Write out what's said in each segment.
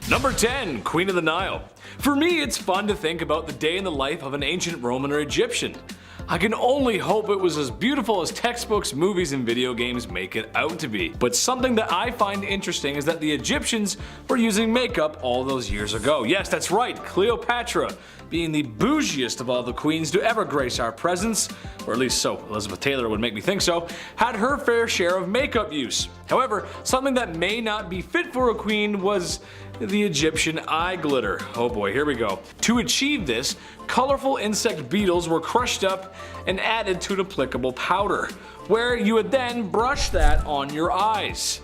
Number 10. Queen of the Nile. For me, it's fun to think about the day in the life of an ancient Roman or Egyptian. I can only hope it was as beautiful as textbooks, movies, and video games make it out to be. But something that I find interesting is that the Egyptians were using makeup all those years ago. Yes, that's right, Cleopatra, being the bougiest of all the queens to ever grace our presence, or at least so Elizabeth Taylor would make me think so, had her fair share of makeup use. However, something that may not be fit for a queen was the Egyptian eye glitter. Oh boy, here we go. To achieve this, colorful insect beetles were crushed up and added to an applicable powder, where you would then brush that on your eyes.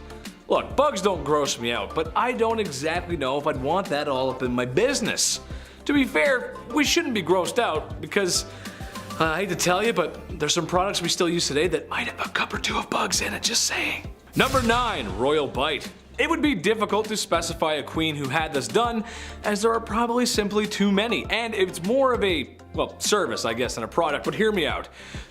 Look, bugs don't gross me out, but I don't exactly know if I'd want that all up in my business. To be fair, we shouldn't be grossed out because, I hate to tell you, but there's some products we still use today that might have a cup or two of bugs in it, just saying. Number 9. Royal Bite. It would be difficult to specify a queen who had this done, as there are probably simply too many, and it's more of a, well, service I guess than a product, but hear me out.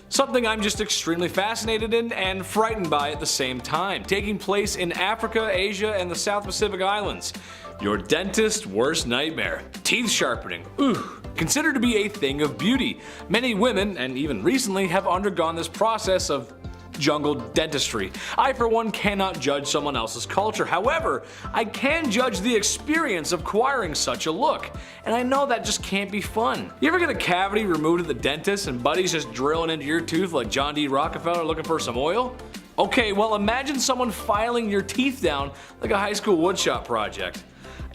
Something I'm just extremely fascinated in and frightened by at the same time, taking place in Africa, Asia, and the South Pacific Islands. Your dentist's worst nightmare. Teeth sharpening. Ooh. Considered to be a thing of beauty. Many women, and even recently, have undergone this process of jungle dentistry. I for one cannot judge someone else's culture. However, I can judge the experience of acquiring such a look. And I know that just can't be fun. You ever get a cavity removed at the dentist and buddies just drilling into your tooth like John D. Rockefeller looking for some oil? Okay, well imagine someone filing your teeth down like a high school woodshop project.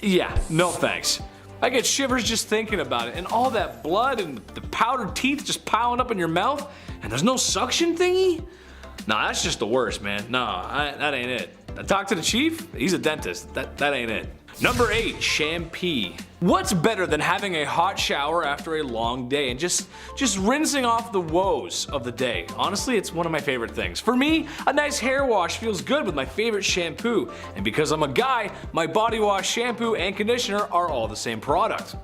Yeah, no thanks. I get shivers just thinking about it, and all that blood and the powdered teeth just piling up in your mouth, and there's no suction thingy? Nah, that's just the worst, man. Nah, that ain't it. I talked to the chief, he's a dentist. That ain't it. Number 8. Shampoo. What's better than having a hot shower after a long day and just rinsing off the woes of the day? Honestly, it's one of my favorite things. For me, a nice hair wash feels good with my favorite shampoo, and because I'm a guy, my body wash, shampoo, and conditioner are all the same product.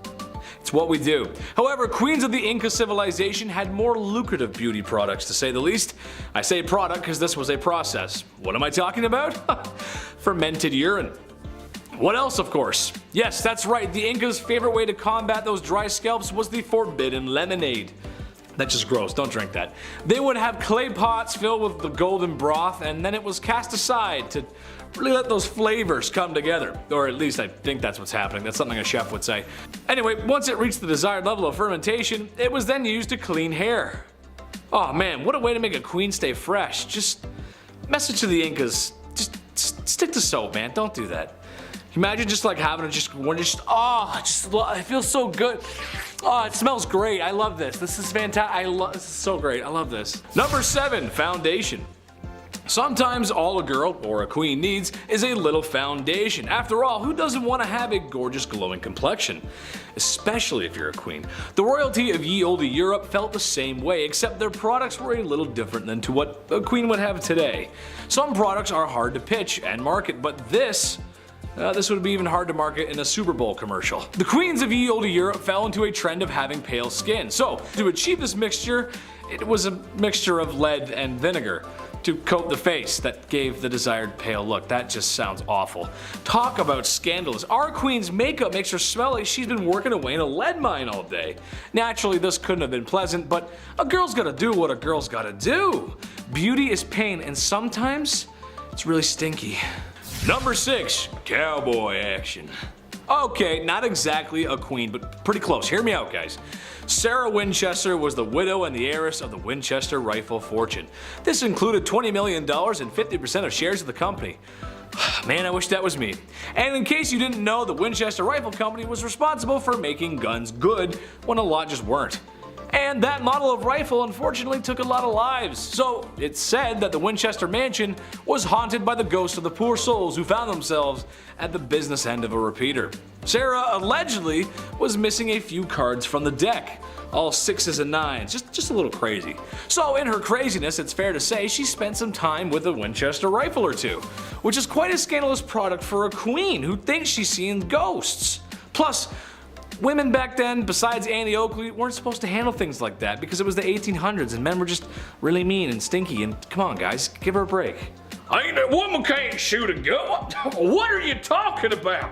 It's what we do. However, queens of the Inca civilization had more lucrative beauty products, to say the least. I say product because this was a process. What am I talking about? Fermented urine. What else, of course? Yes, that's right, the Incas' favorite way to combat those dry scalps was the forbidden lemonade. That's just gross, don't drink that. They would have clay pots filled with the golden broth, and then it was cast aside to really let those flavors come together. Or at least I think that's what's happening. That's something a chef would say. Anyway, once it reached the desired level of fermentation, it was then used to clean hair. Oh man, what a way to make a queen stay fresh. Just message to the Incas, just stick to soap, man. Don't do that. Imagine just like having it it feels so good. Oh, it smells great. I love this. This is fantastic. This is so great. I love this. Number 7, foundation. Sometimes all a girl or a queen needs is a little foundation. After all, who doesn't want to have a gorgeous glowing complexion? Especially if you're a queen. The royalty of ye olde Europe felt the same way, except their products were a little different than to what a queen would have today. Some products are hard to pitch and market, but this would be even hard to market in a Super Bowl commercial. The queens of ye olde Europe fell into a trend of having pale skin. So, to achieve this mixture, it was a mixture of lead and vinegar to coat the face that gave the desired pale look. That just sounds awful. Talk about scandalous. Our queen's makeup makes her smell like she's been working away in a lead mine all day. Naturally, this couldn't have been pleasant, but a girl's gotta do what a girl's gotta do. Beauty is pain, and sometimes it's really stinky. Number 6, cowboy action. Okay, not exactly a queen, but pretty close. Hear me out, guys. Sarah Winchester was the widow and the heiress of the Winchester rifle fortune. This included $20 million and 50% of shares of the company. Man, I wish that was me. And in case you didn't know, the Winchester Rifle Company was responsible for making guns good when a lot just weren't. And that model of rifle unfortunately took a lot of lives, so it's said that the Winchester mansion was haunted by the ghosts of the poor souls who found themselves at the business end of a repeater. Sarah allegedly was missing a few cards from the deck, all 6s and 9s, just a little crazy. So in her craziness, it's fair to say she spent some time with a Winchester rifle or two, which is quite a scandalous product for a queen who thinks she's seeing ghosts. Plus, women back then, besides Annie Oakley, weren't supposed to handle things like that because it was the 1800s and men were just really mean and stinky, and come on guys, give her a break. Ain't that woman can't shoot a gun? What are you talking about?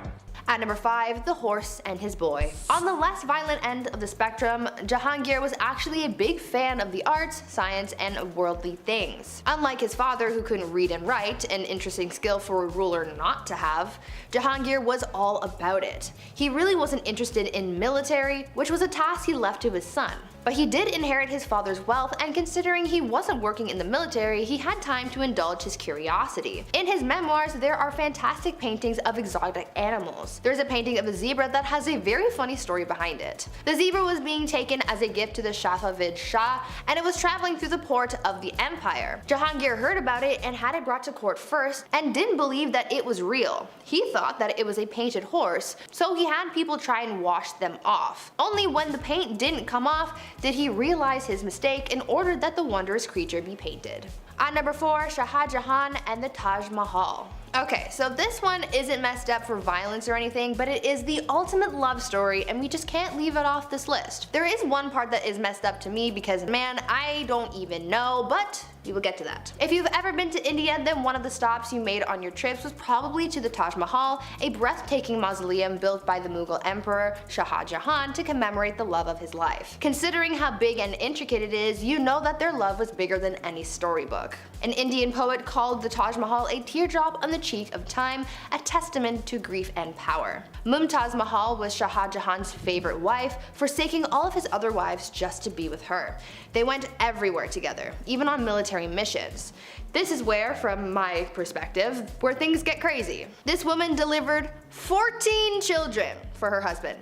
At number 5, The Horse and His Boy. On the less violent end of the spectrum, Jahangir was actually a big fan of the arts, science, and worldly things. Unlike his father, who couldn't read and write, an interesting skill for a ruler not to have, Jahangir was all about it. He really wasn't interested in military, which was a task he left to his son. But he did inherit his father's wealth, and considering he wasn't working in the military, he had time to indulge his curiosity. In his memoirs, there are fantastic paintings of exotic animals. There's a painting of a zebra that has a very funny story behind it. The zebra was being taken as a gift to the Safavid Shah, and it was traveling through the port of the empire. Jahangir heard about it and had it brought to court first, and didn't believe that it was real. He thought that it was a painted horse, so he had people try and wash them off. Only when the paint didn't come off did he realize his mistake and ordered that the wondrous creature be painted. At number 4, Shah Jahan and the Taj Mahal. Okay, so this one isn't messed up for violence or anything, but it is the ultimate love story, and we just can't leave it off this list. There is one part that is messed up to me because, man, I don't even know, but we will get to that. If you've ever been to India, then one of the stops you made on your trips was probably to the Taj Mahal, a breathtaking mausoleum built by the Mughal Emperor Shah Jahan to commemorate the love of his life. Considering how big and intricate it is, you know that their love was bigger than any storybook. An Indian poet called the Taj Mahal a teardrop on the cheek of time, a testament to grief and power. Mumtaz Mahal was Shah Jahan's favorite wife, forsaking all of his other wives just to be with her. They went everywhere together, even on military missions. This is where, from my perspective, where things get crazy. This woman delivered 14 children for her husband.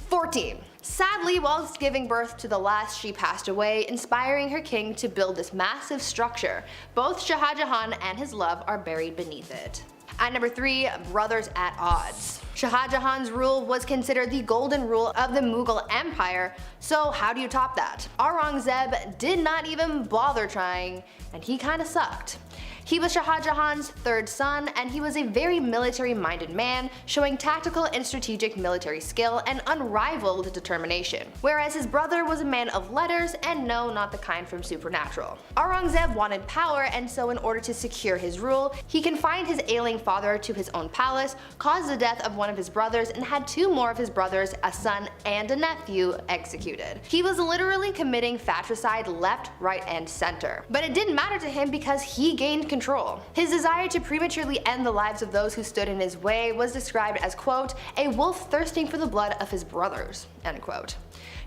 14. Sadly, whilst giving birth to the last, she passed away, inspiring her king to build this massive structure. Both Shah Jahan and his love are buried beneath it. At number 3, Brothers at Odds. Shah Jahan's rule was considered the golden rule of the Mughal Empire, so how do you top that? Aurangzeb did not even bother trying, and he kinda sucked. He was Shah Jahan's third son, and he was a very military-minded man, showing tactical and strategic military skill and unrivaled determination. Whereas his brother was a man of letters, and no, not the kind from Supernatural. Aurangzeb wanted power, and so in order to secure his rule, he confined his ailing father to his own palace, caused the death of one of his brothers, and had 2 more of his brothers, a son and a nephew, executed. He was literally committing fratricide left, right, and center. But it didn't matter to him because he gained control. His desire to prematurely end the lives of those who stood in his way was described as, quote, a wolf thirsting for the blood of his brothers, end quote.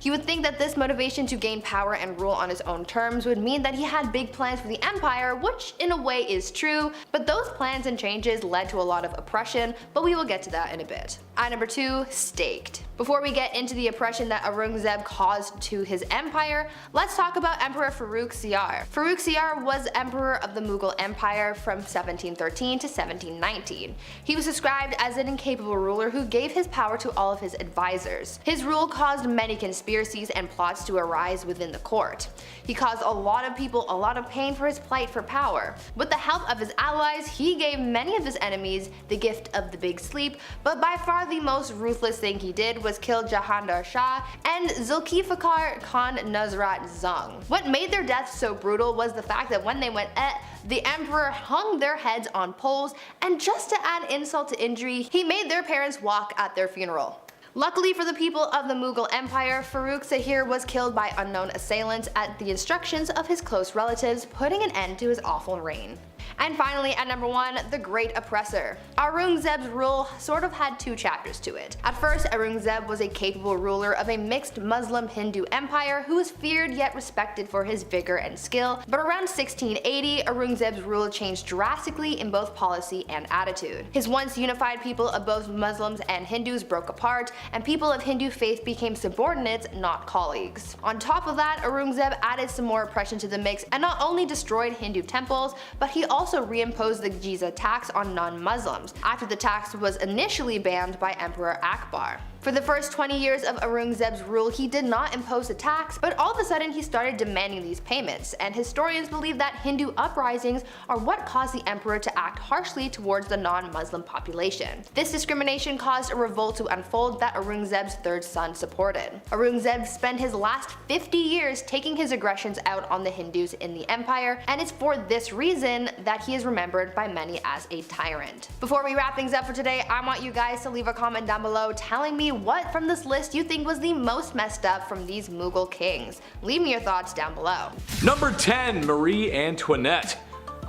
You would think that this motivation to gain power and rule on his own terms would mean that he had big plans for the empire, which in a way is true, but those plans and changes led to a lot of oppression, but we will get to that in a bit. At number 2, Staked. Before we get into the oppression that Aurangzeb caused to his empire, let's talk about Emperor Farrukh Siyar. Farrukh Siyar was emperor of the Mughal Empire from 1713 to 1719. He was described as an incapable ruler who gave his power to all of his advisors. His rule caused many conspiracies and plots to arise within the court. He caused a lot of people a lot of pain for his plight for power. With the help of his allies, he gave many of his enemies the gift of the big sleep, but by far the most ruthless thing he did was kill Jahandar Shah and Zulfikar Khan Nusrat Jung. What made their deaths so brutal was the fact that when they went the emperor hung their heads on poles, and just to add insult to injury, he made their parents walk at their funeral. Luckily for the people of the Mughal Empire, Farrukh Siyar was killed by unknown assailants at the instructions of his close relatives, putting an end to his awful reign. And finally, at number 1, the Great Oppressor. Aurangzeb's rule sort of had 2 chapters to it. At first, Aurangzeb was a capable ruler of a mixed Muslim-Hindu empire who was feared yet respected for his vigor and skill, but around 1680, Aurangzeb's rule changed drastically in both policy and attitude. His once unified people of both Muslims and Hindus broke apart, and people of Hindu faith became subordinates, not colleagues. On top of that, Aurangzeb added some more oppression to the mix and not only destroyed Hindu temples, but he also reimposed the jizya tax on non-Muslims, after the tax was initially banned by Emperor Akbar. For For the first 20 years of Aurangzeb's rule, he did not impose a tax, but all of a sudden he started demanding these payments, and historians believe that Hindu uprisings are what caused the emperor to act harshly towards the non-Muslim population. This discrimination caused a revolt to unfold that Aurangzeb's third son supported. Aurangzeb spent his last 50 years taking his aggressions out on the Hindus in the empire, and it's for this reason that he is remembered by many as a tyrant. Before we wrap things up for today, I want you guys to leave a comment down below telling me what from this list you think was the most messed up from these Mughal kings. Leave me your thoughts down below. Number 10. Marie Antoinette.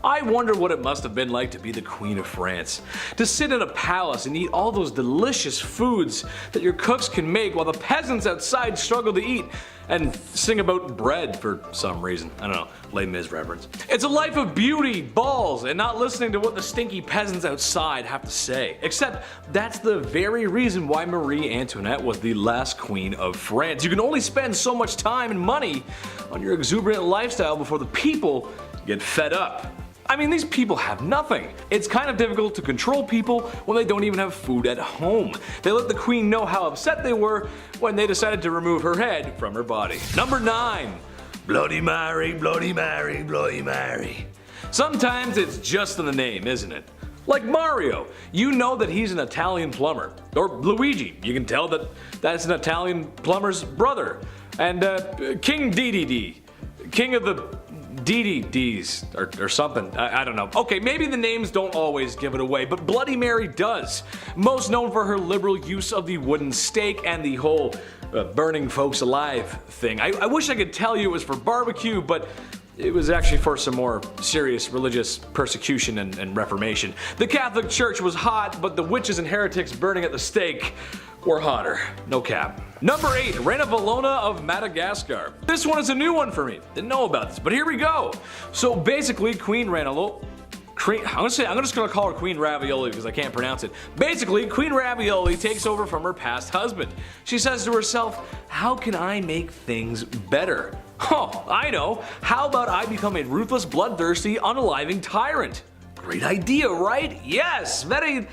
I wonder what it must have been like to be the Queen of France. To sit in a palace and eat all those delicious foods that your cooks can make while the peasants outside struggle to eat, and sing about bread for some reason. I don't know, Les Mis reference. It's a life of beauty, balls, and not listening to what the stinky peasants outside have to say. Except that's the very reason why Marie Antoinette was the last queen of France. You can only spend so much time and money on your exuberant lifestyle before the people get fed up. I mean, these people have nothing. It's kind of difficult to control people when they don't even have food at home. They let the queen know how upset they were when they decided to remove her head from her body. Number 9. Bloody Mary, Bloody Mary, Bloody Mary. Sometimes it's just in the name, isn't it? Like Mario, you know that he's an Italian plumber. Or Luigi, you can tell that that's an Italian plumber's brother. And King Dedede, king of the DDDs or something. I don't know. Okay, maybe the names don't always give it away, but Bloody Mary does. Most known for her liberal use of the wooden stake and the whole burning folks alive thing. I wish I could tell you it was for barbecue, but it was actually for some more serious religious persecution and reformation. The Catholic Church was hot, but the witches and heretics burning at the stake were hotter. No cap. Number 8. Reina Valona of Madagascar. This one is a new one for me. Didn't know about this, but here we go. So basically, Queen Reina I'm just gonna call her Queen Ravioli because I can't pronounce it. Basically, Queen Ravioli takes over from her past husband. She says to herself, how can I make things better? Oh, I know. How about I become a ruthless, bloodthirsty, unaliving tyrant? Great idea, right? Yes, very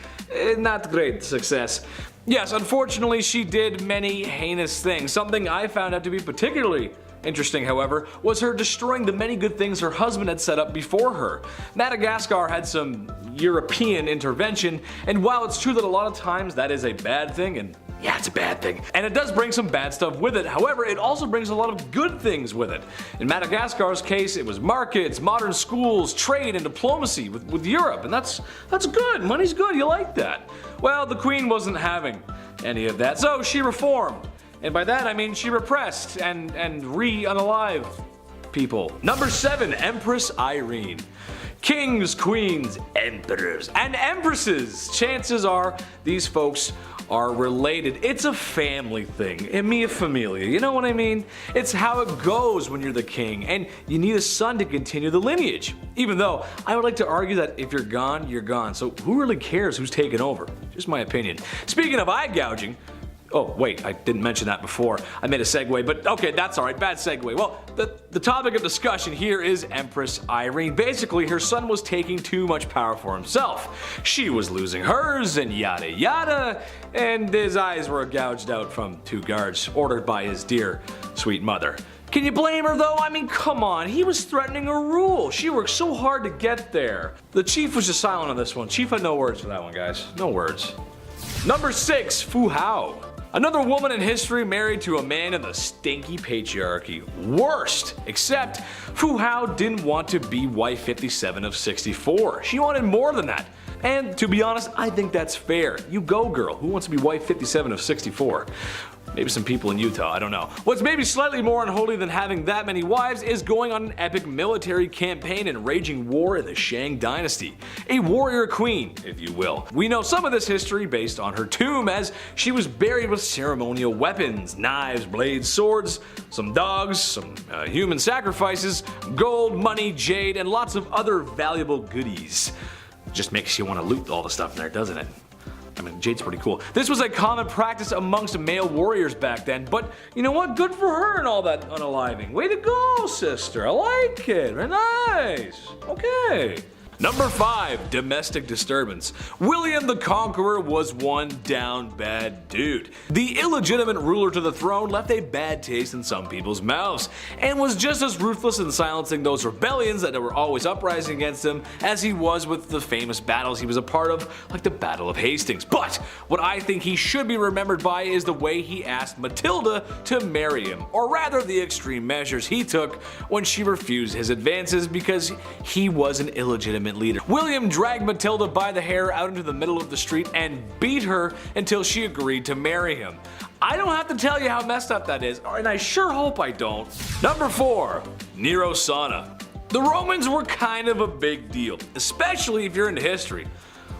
not great success. Yes, unfortunately she did many heinous things. Something I found out to be particularly interesting, however, was her destroying the many good things her husband had set up before her. Madagascar had some European intervention, and while it's true that a lot of times that is a bad thing, and yeah, it's a bad thing, and it does bring some bad stuff with it, however, it also brings a lot of good things with it. In Madagascar's case, it was markets, modern schools, trade, and diplomacy with Europe, and that's good. Money's good, you like that. Well, the queen wasn't having any of that, so she reformed. And by that I mean she repressed and unalived people. Number 7. Empress Irene. Kings, queens, emperors, and empresses. Chances are these folks are related. It's a family thing. And mia familia, you know what I mean? It's how it goes when you're the king, and you need a son to continue the lineage. Even though I would like to argue that if you're gone, you're gone. So who really cares who's taken over? Just my opinion. Speaking of eye gouging, oh wait, I didn't mention that before. I made a segue, but okay, that's alright, bad segue. Well, the topic of discussion here is Empress Irene. Basically, her son was taking too much power for himself. She was losing hers, and yada yada, and his eyes were gouged out from 2 guards ordered by his dear, sweet mother. Can you blame her though? I mean, come on, he was threatening her rule. She worked so hard to get there. The chief was just silent on this one. Chief had no words for that one, guys. No words. Number 6. Fu Hao. Another woman in history married to a man in the stinky patriarchy. Worst! Except Fu Hao didn't want to be wife 57 of 64. She wanted more than that. And to be honest, I think that's fair. You go, girl. Who wants to be wife 57 of 64? Maybe some people in Utah, I don't know. What's maybe slightly more unholy than having that many wives is going on an epic military campaign and raging war in the Shang dynasty. A warrior queen, if you will. We know some of this history based on her tomb, as she was buried with ceremonial weapons, knives, blades, swords, some dogs, some human sacrifices, gold, money, jade, and lots of other valuable goodies. Just makes you want to loot all the stuff in there, doesn't it? I mean, jade's pretty cool. This was a common practice amongst male warriors back then, but you know what? Good for her and all that unaliving. Way to go, sister. I like it. Very nice. Okay. Number 5. Domestic disturbance. William the Conqueror was one down bad dude. The illegitimate ruler to the throne left a bad taste in some people's mouths, and was just as ruthless in silencing those rebellions that were always uprising against him as he was with the famous battles he was a part of, like the Battle of Hastings. But what I think he should be remembered by is the way he asked Matilda to marry him, or rather the extreme measures he took when she refused his advances because he was an illegitimate leader. William dragged Matilda by the hair out into the middle of the street and beat her until she agreed to marry him. I don't have to tell you how messed up that is, and I sure hope I don't. Number 4. Nero Sauna. The Romans were kind of a big deal, especially if you're into history.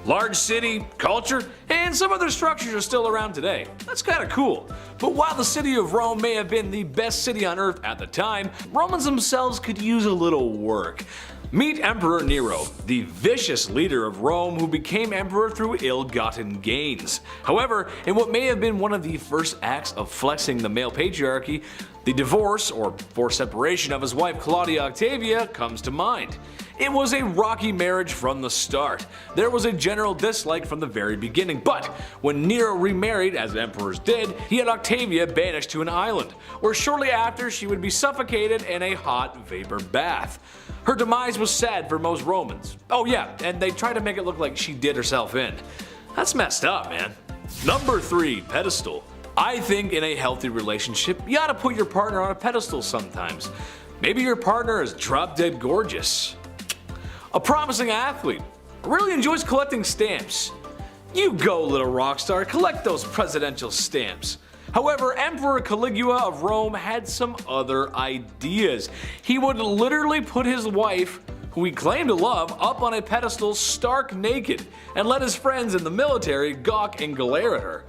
Large city, culture, and some other structures are still around today. That's kinda cool. But while the city of Rome may have been the best city on earth at the time, Romans themselves could use a little work. Meet Emperor Nero, the vicious leader of Rome who became emperor through ill-gotten gains. However, in what may have been one of the first acts of flexing the male patriarchy, the divorce or forced separation of his wife Claudia Octavia comes to mind. It was a rocky marriage from the start. There was a general dislike from the very beginning, but when Nero remarried, as emperors did, he had Octavia banished to an island, where shortly after she would be suffocated in a hot vapor bath. Her demise was sad for most Romans. Oh yeah, and they tried to make it look like she did herself in. That's messed up, man. Number 3. Pedestal. I think in a healthy relationship, you ought to put your partner on a pedestal sometimes. Maybe your partner is drop dead gorgeous, a promising athlete, really enjoys collecting stamps. You go, little rock star, collect those presidential stamps. However, Emperor Caligula of Rome had some other ideas. He would literally put his wife, who he claimed to love, up on a pedestal stark naked and let his friends in the military gawk and glare at her.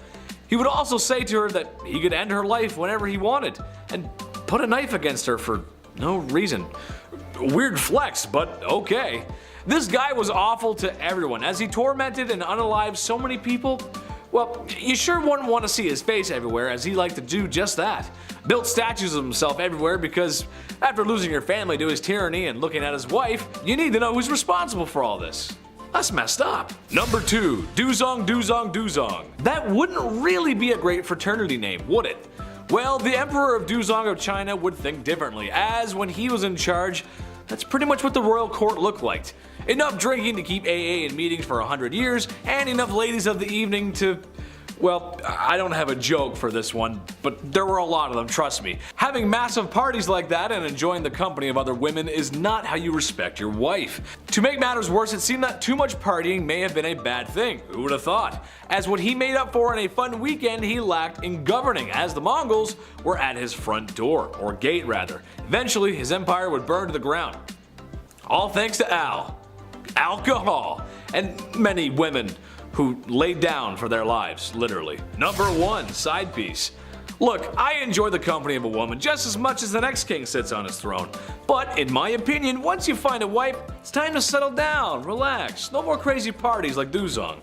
He would also say to her that he could end her life whenever he wanted and put a knife against her for no reason. Weird flex, but okay. This guy was awful to everyone as he tormented and unalived so many people. Well, you sure wouldn't want to see his face everywhere, as he liked to do just that. Built statues of himself everywhere because after losing your family to his tyranny and looking at his wife, you need to know who's responsible for all this. That's messed up. Number 2. Duzong Duzong Duzong. That wouldn't really be a great fraternity name, would it? Well, the Emperor of Duzong of China would think differently, as when he was in charge, that's pretty much what the royal court looked like. Enough drinking to keep AA in meetings for 100 years, and enough ladies of the evening to... Well, I don't have a joke for this one, but there were a lot of them, trust me. Having massive parties like that and enjoying the company of other women is not how you respect your wife. To make matters worse, it seemed that too much partying may have been a bad thing, who would have thought? As what he made up for in a fun weekend he lacked in governing, as the Mongols were at his front door, or gate rather. Eventually his empire would burn to the ground. All thanks to alcohol, and many women who laid down for their lives, literally. Number 1. Side piece. Look, I enjoy the company of a woman just as much as the next king sits on his throne. But in my opinion, once you find a wife, it's time to settle down, relax. No more crazy parties like Duzong.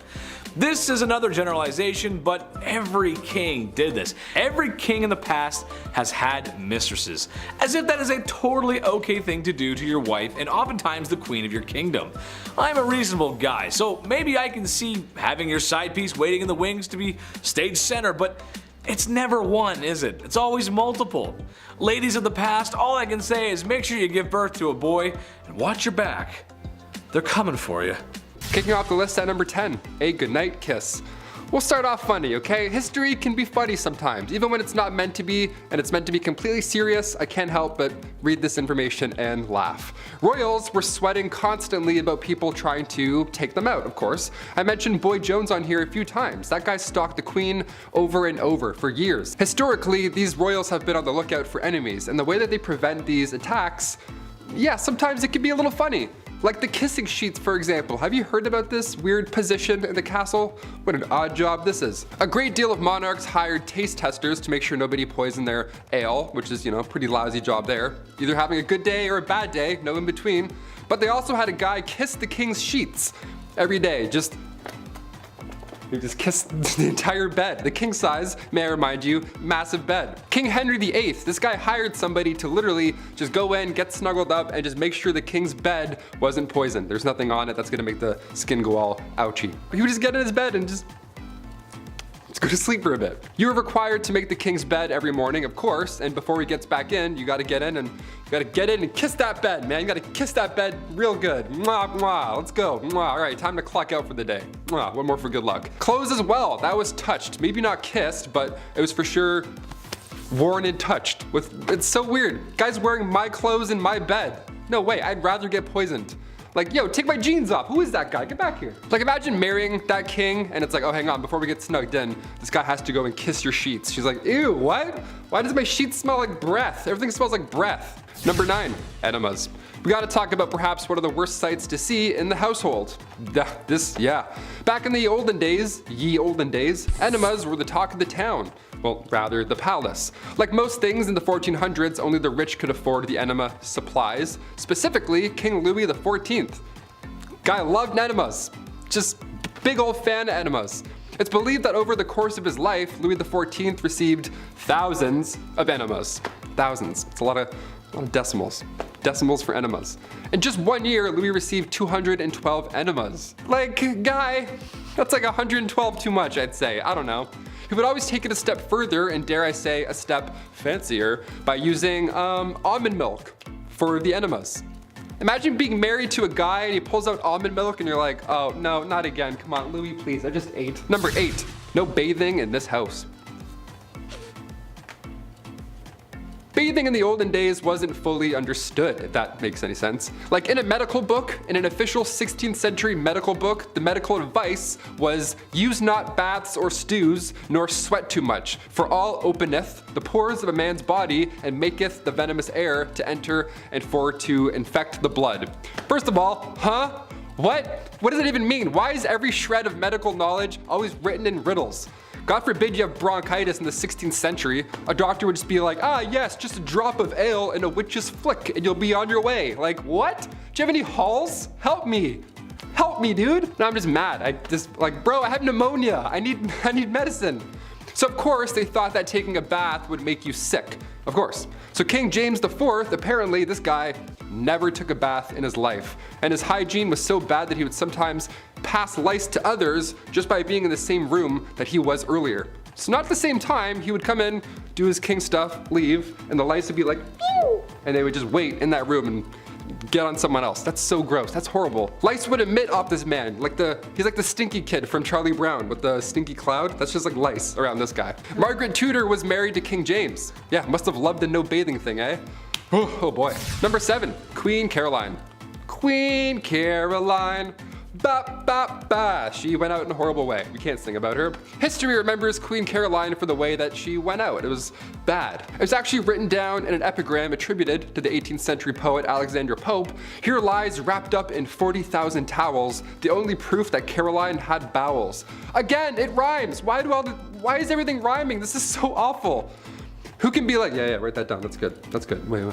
This is another generalization, but every king did this. Every king in the past has had mistresses, as if that is a totally okay thing to do to your wife and oftentimes the queen of your kingdom. I'm a reasonable guy, so maybe I can see having your side piece waiting in the wings to be stage center, but it's never one, is it? It's always multiple. Ladies of the past, all I can say is make sure you give birth to a boy and watch your back. They're coming for you. Kicking off the list at number 10, a goodnight kiss. We'll start off funny, okay? History can be funny sometimes, even when it's not meant to be, and it's meant to be completely serious. I can't help but read this information and laugh. Royals were sweating constantly about people trying to take them out, of course. I mentioned Boy Jones on here a few times. That guy stalked the queen over and over for years. Historically, these royals have been on the lookout for enemies, and the way that they prevent these attacks, yeah, sometimes it can be a little funny. Like the kissing sheets, for example. Have you heard about this weird position in the castle? What an odd job this is. A great deal of monarchs hired taste testers to make sure nobody poisoned their ale, which is, a pretty lousy job there. Either having a good day or a bad day, no in between. But they also had a guy kiss the king's sheets every day, just He just kissed the entire bed. The king size, may I remind you, massive bed. King Henry VIII, this guy hired somebody to literally just go in, get snuggled up, and just make sure the king's bed wasn't poisoned. There's nothing on it that's gonna make the skin go all ouchy. He would just get in his bed and just go to sleep for a bit. You are required to make the king's bed every morning, of course, and before he gets back in, you gotta get in and kiss that bed, man. You gotta kiss that bed real good. Mwah, mwah, let's go. Mwah. All right, time to clock out for the day. Mwah, one more for good luck. Clothes as well, that was touched. Maybe not kissed, but it was for sure worn and touched. It's so weird. Guy's wearing my clothes in my bed. No way, I'd rather get poisoned. Like, yo, take my jeans off. Who is that guy? Get back here. Like, imagine marrying that king and it's like, oh, hang on, before we get snugged in, this guy has to go and kiss your sheets. She's like, ew, what? Why does my sheets smell like breath? Everything smells like breath. Number 9, enemas. We gotta talk about perhaps one of the worst sights to see in the household. Back in the olden days, enemas were the talk of the town. Well, rather, the palace. Like most things in the 1400s, only the rich could afford the enema supplies. Specifically, King Louis XIV. Guy loved enemas. Just big old fan of enemas. It's believed that over the course of his life, Louis XIV received thousands of enemas. Thousands. It's a lot of decimals. Decimals for enemas. In just 1 year, Louis received 212 enemas. Like, guy, that's like 112 too much, I'd say. I don't know. He would always take it a step further, and dare I say, a step fancier, by using almond milk for the enemas. Imagine being married to a guy and he pulls out almond milk and you're like, oh no, not again. Come on, Louis, please, I just ate. Number 8, no bathing in this house. Bathing in the olden days wasn't fully understood, if that makes any sense. Like in a medical book, in an official 16th century medical book, the medical advice was, use not baths or stews, nor sweat too much, for all openeth the pores of a man's body, and maketh the venomous air to enter and for to infect the blood. First of all, huh? What? What does it even mean? Why is every shred of medical knowledge always written in riddles? God forbid you have bronchitis in the 16th century. A doctor would just be like, ah yes, just a drop of ale and a witch's flick and you'll be on your way. Like, what? Do you have any halls? Help me. Help me, dude. No, I'm just mad. I just like, bro, I have pneumonia. I need medicine. So of course they thought that taking a bath would make you sick. Of course. So King James IV, apparently this guy never took a bath in his life. And his hygiene was so bad that he would sometimes pass lice to others just by being in the same room that he was earlier. So not at the same time, he would come in, do his king stuff, leave, and the lice would be like, pew! And they would just wait in that room and get on someone else. That's so gross. That's horrible. Lice would emit off this man. He's like the stinky kid from Charlie Brown with the stinky cloud. That's just like lice around this guy. Margaret Tudor was married to King James. Yeah, must have loved the no bathing thing, eh? Oh boy. Number 7, Queen Caroline. Queen Caroline. Ba, ba, ba. She went out in a horrible way. We can't sing about her. History remembers Queen Caroline for the way that she went out. It was bad. It was actually written down in an epigram attributed to the 18th century poet Alexander Pope. Here lies wrapped up in 40,000 towels, the only proof that Caroline had bowels. Again, it rhymes. Why is everything rhyming? This is so awful. Who can be like, yeah, write that down, that's good, that's good. Wait.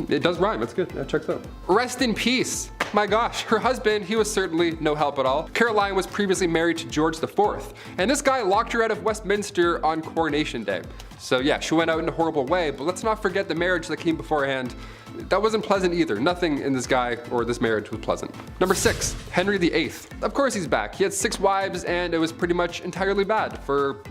It does rhyme, that's good, that checks out. Rest in peace. My gosh, her husband, he was certainly no help at all. Caroline was previously married to George IV, and this guy locked her out of Westminster on Coronation Day. So yeah, she went out in a horrible way, but let's not forget the marriage that came beforehand. That wasn't pleasant either. Nothing in this guy or this marriage was pleasant. Number 6, Henry VIII. Of course he's back. He had 6 wives and it was pretty much entirely bad for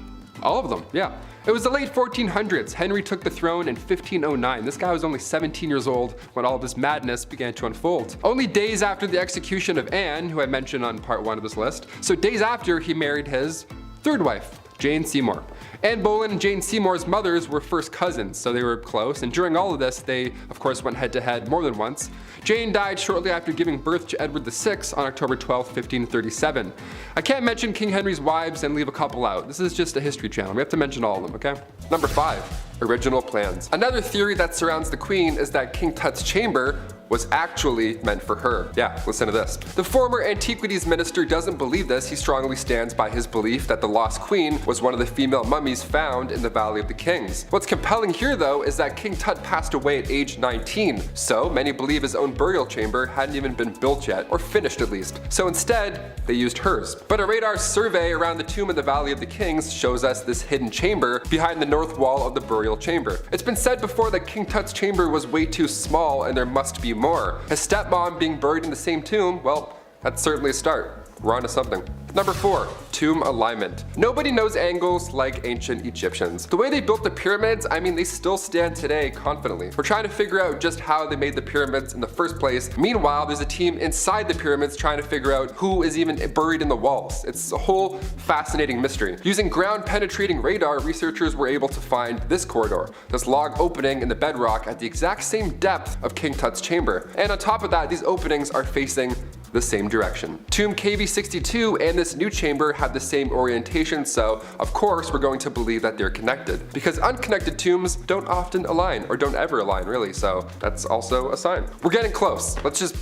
all of them, yeah. It was the late 1400s. Henry took the throne in 1509. This guy was only 17 years old when all of this madness began to unfold. Only days after the execution of Anne, who I mentioned on part 1 of this list, so days after he married his 3rd wife, Jane Seymour. Anne Boleyn and Jane Seymour's mothers were first cousins, so they were close, and during all of this, they of course went head to head more than once. Jane died shortly after giving birth to Edward VI on October 12, 1537. I can't mention King Henry's wives and leave a couple out. This is just a history channel. We have to mention all of them, okay? Number 5, original plans. Another theory that surrounds the Queen is that King Tut's chamber was actually meant for her. Yeah, listen to this. The former Antiquities Minister doesn't believe this. He strongly stands by his belief that the lost queen was one of the female mummies found in the Valley of the Kings. What's compelling here though is that King Tut passed away at age 19, so many believe his own burial chamber hadn't even been built yet, or finished at least. So instead, they used hers. But a radar survey around the tomb in the Valley of the Kings shows us this hidden chamber behind the north wall of the burial chamber. It's been said before that King Tut's chamber was way too small and there must be more. His stepmom being buried in the same tomb, well, that's certainly a start. We're onto something. Number 4. Tomb alignment. Nobody knows angles like ancient Egyptians. The way they built the pyramids, I mean, they still stand today confidently. We're trying to figure out just how they made the pyramids in the first place. Meanwhile, there's a team inside the pyramids trying to figure out who is even buried in the walls. It's a whole fascinating mystery. Using ground penetrating radar, researchers were able to find this corridor, this log opening in the bedrock at the exact same depth of King Tut's chamber. And on top of that, these openings are facing the same direction. Tomb KV62 and this new chamber have the same orientation, so of course we're going to believe that they're connected. Because unconnected tombs don't often align, or don't ever align really, so that's also a sign. We're getting close. Let's just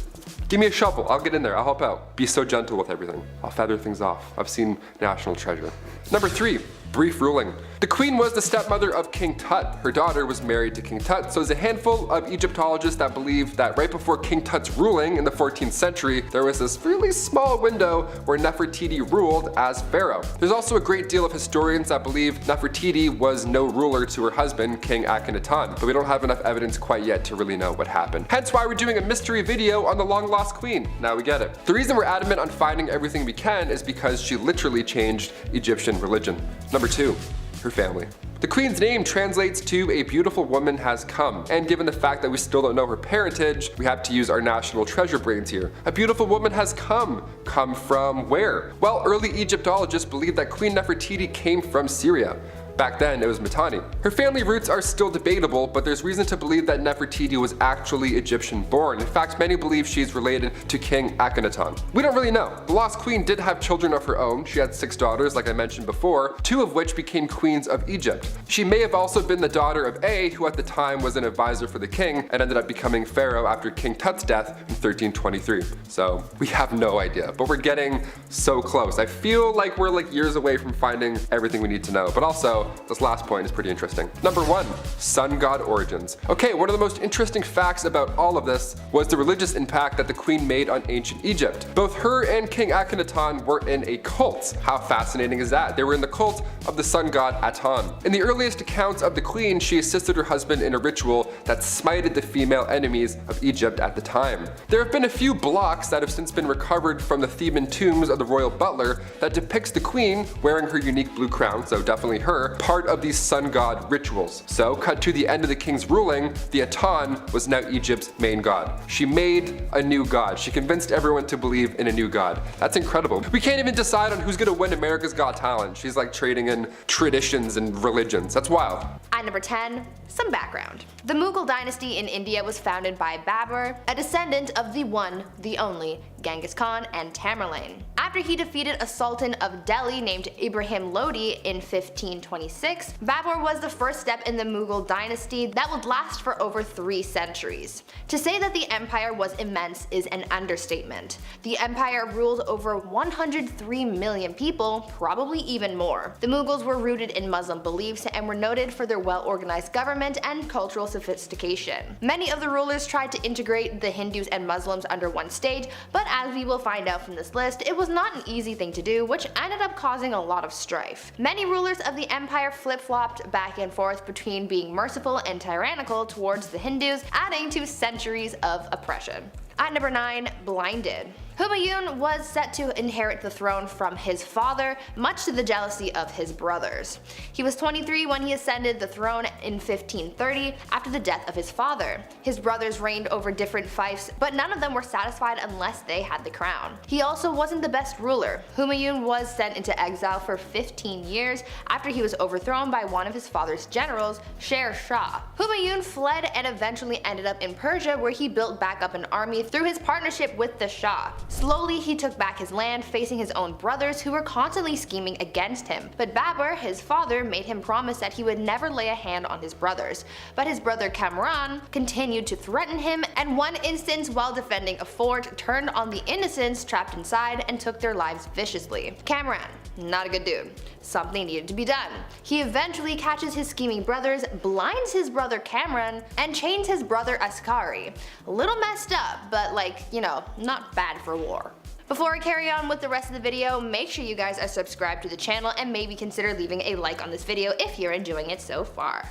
give me a shovel. I'll get in there. I'll help out. Be so gentle with everything. I'll feather things off. I've seen National Treasure. Number 3. Brief ruling. The queen was the stepmother of King Tut. Her daughter was married to King Tut, so there's a handful of Egyptologists that believe that right before King Tut's ruling in the 14th century, there was this really small window where Nefertiti ruled as pharaoh. There's also a great deal of historians that believe Nefertiti was no ruler to her husband, King Akhenaten, but we don't have enough evidence quite yet to really know what happened. Hence why we're doing a mystery video on the long lost queen. Now we get it. The reason we're adamant on finding everything we can is because she literally changed Egyptian religion. Number 2. Her family. The queen's name translates to a beautiful woman has come, and given the fact that we still don't know her parentage, we have to use our national treasure brains here. A beautiful woman has come. Come from where? Well, early Egyptologists believed that Queen Nefertiti came from Syria. Back then, it was Mitanni. Her family roots are still debatable, but there's reason to believe that Nefertiti was actually Egyptian born. In fact, many believe she's related to King Akhenaten. We don't really know. The lost queen did have children of her own. She had 6 daughters, like I mentioned before, 2 of which became queens of Egypt. She may have also been the daughter of A, who at the time was an advisor for the king and ended up becoming pharaoh after King Tut's death in 1323. So we have no idea, but we're getting so close. I feel like we're like years away from finding everything we need to know, but also this last point is pretty interesting. Number 1, sun god origins. Okay, one of the most interesting facts about all of this was the religious impact that the queen made on ancient Egypt. Both her and King Akhenaten were in a cult. How fascinating is that? They were in the cult of the sun god Aton. In the earliest accounts of the queen, she assisted her husband in a ritual that smited the female enemies of Egypt at the time. There have been a few blocks that have since been recovered from the Theban tombs of the royal butler that depicts the queen wearing her unique blue crown, so definitely her, part of these sun god rituals. So, cut to the end of the king's ruling, the Aton was now Egypt's main god. She made a new god. She convinced everyone to believe in a new god. That's incredible. We can't even decide on who's gonna win America's Got Talent. She's like trading in traditions and religions. That's wild. At number 10, some background. The Mughal dynasty in India was founded by Babur, a descendant of the one, the only, Genghis Khan and Tamerlane. After he defeated a sultan of Delhi named Ibrahim Lodi in 1526, Babur was the first step in the Mughal dynasty that would last for over 3 centuries. To say that the empire was immense is an understatement. The empire ruled over 103 million people, probably even more. The Mughals were rooted in Muslim beliefs and were noted for their well-organized government and cultural sophistication. Many of the rulers tried to integrate the Hindus and Muslims under one state, but as we will find out from this list, it was not an easy thing to do, which ended up causing a lot of strife. Many rulers of the empire flip-flopped back and forth between being merciful and tyrannical towards the Hindus, adding to centuries of oppression. At number 9, blinded. Humayun was set to inherit the throne from his father, much to the jealousy of his brothers. He was 23 when he ascended the throne in 1530 after the death of his father. His brothers reigned over different fiefs, but none of them were satisfied unless they had the crown. He also wasn't the best ruler. Humayun was sent into exile for 15 years after he was overthrown by one of his father's generals, Sher Shah. Humayun fled and eventually ended up in Persia, where he built back up an army through his partnership with the Shah. Slowly he took back his land, facing his own brothers who were constantly scheming against him. But Babur, his father, made him promise that he would never lay a hand on his brothers. But his brother Kamran continued to threaten him, and one instance while defending a fort turned on the innocents trapped inside and took their lives viciously. Kamran, not a good dude. Something needed to be done. He eventually catches his scheming brothers, blinds his brother Kamran, and chains his brother Askari. A little messed up, but like, you know, not bad for war. Before I carry on with the rest of the video, make sure you guys are subscribed to the channel and maybe consider leaving a like on this video if you're enjoying it so far.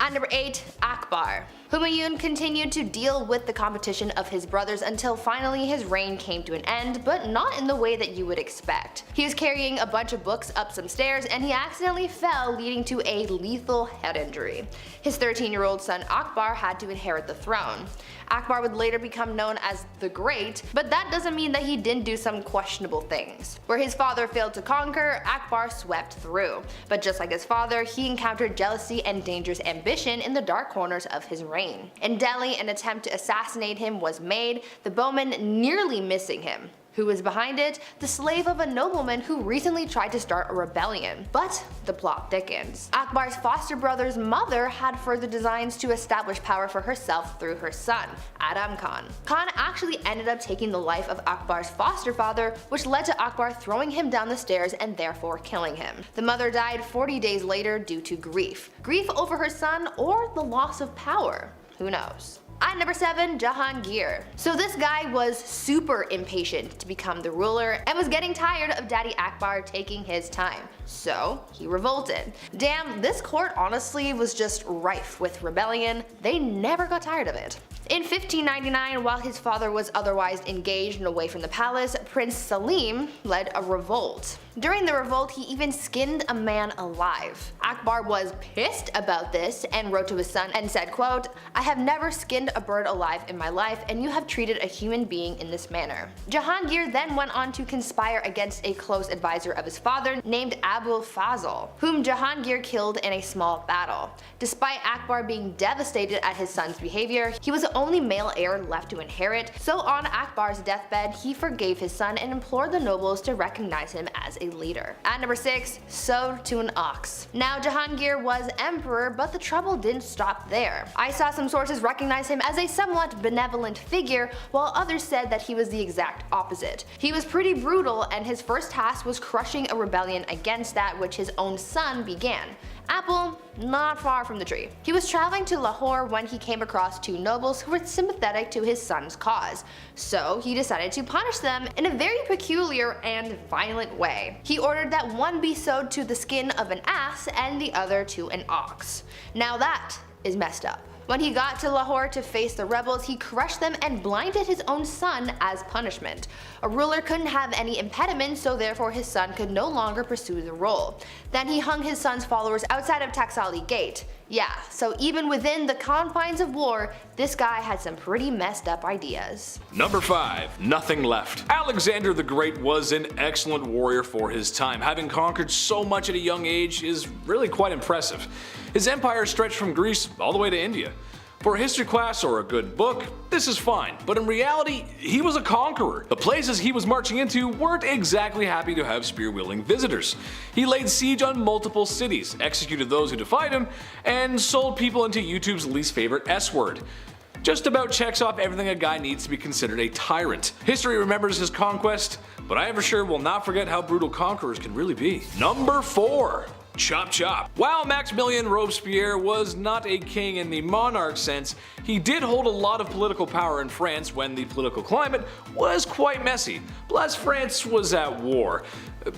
At number 8, Akbar. Humayun continued to deal with the competition of his brothers until finally his reign came to an end, but not in the way that you would expect. He was carrying a bunch of books up some stairs and he accidentally fell, leading to a lethal head injury. His 13-year-old son Akbar had to inherit the throne. Akbar would later become known as the Great, but that doesn't mean that he didn't do some questionable things. Where his father failed to conquer, Akbar swept through. But just like his father, he encountered jealousy and dangerous ambition in the dark corners of his reign. In Delhi, an attempt to assassinate him was made, the bowman nearly missing him. Who was behind it? The slave of a nobleman who recently tried to start a rebellion. But the plot thickens. Akbar's foster brother's mother had further designs to establish power for herself through her son, Adam Khan. Khan actually ended up taking the life of Akbar's foster father, which led to Akbar throwing him down the stairs and therefore killing him. The mother died 40 days later due to grief. Grief over her son or the loss of power. Who knows? At number 7, Jahangir. So this guy was super impatient to become the ruler and was getting tired of Daddy Akbar taking his time. So he revolted. Damn, this court honestly was just rife with rebellion. They never got tired of it. In 1599, while his father was otherwise engaged and away from the palace, Prince Salim led a revolt. During the revolt, he even skinned a man alive. Akbar was pissed about this and wrote to his son and said, quote, "I have never skinned a bird alive in my life, and you have treated a human being in this manner." Jahangir then went on to conspire against a close advisor of his father named Abul Fazl, whom Jahangir killed in a small battle. Despite Akbar being devastated at his son's behavior, he was the only male heir left to inherit, so on Akbar's deathbed he forgave his son and implored the nobles to recognize him as a leader. At number 6, sowed to an ox. Now Jahangir was emperor, but the trouble didn't stop there. I saw some sources recognize him as a somewhat benevolent figure, while others said that he was the exact opposite. He was pretty brutal, and his first task was crushing a rebellion against that which his own son began. Apple, not far from the tree. He was traveling to Lahore when he came across two nobles who were sympathetic to his son's cause, so he decided to punish them in a very peculiar and violent way. He ordered that one be sewed to the skin of an ass and the other to an ox. Now that is messed up. When he got to Lahore to face the rebels, he crushed them and blinded his own son as punishment. A ruler couldn't have any impediment, so therefore his son could no longer pursue the role. Then he hung his son's followers outside of Taxali Gate. Yeah, so even within the confines of war, this guy had some pretty messed up ideas. Number 5. Nothing left. Alexander the Great was an excellent warrior for his time. Having conquered so much at a young age is really quite impressive. His empire stretched from Greece all the way to India. For a history class or a good book, this is fine, but in reality, he was a conqueror. The places he was marching into weren't exactly happy to have spear-wielding visitors. He laid siege on multiple cities, executed those who defied him, and sold people into YouTube's least favorite S-word. Just about checks off everything a guy needs to be considered a tyrant. History remembers his conquest, but I for sure will not forget how brutal conquerors can really be. Number 4. Chop chop. While Maximilien Robespierre was not a king in the monarch sense, he did hold a lot of political power in France when the political climate was quite messy. Plus, France was at war.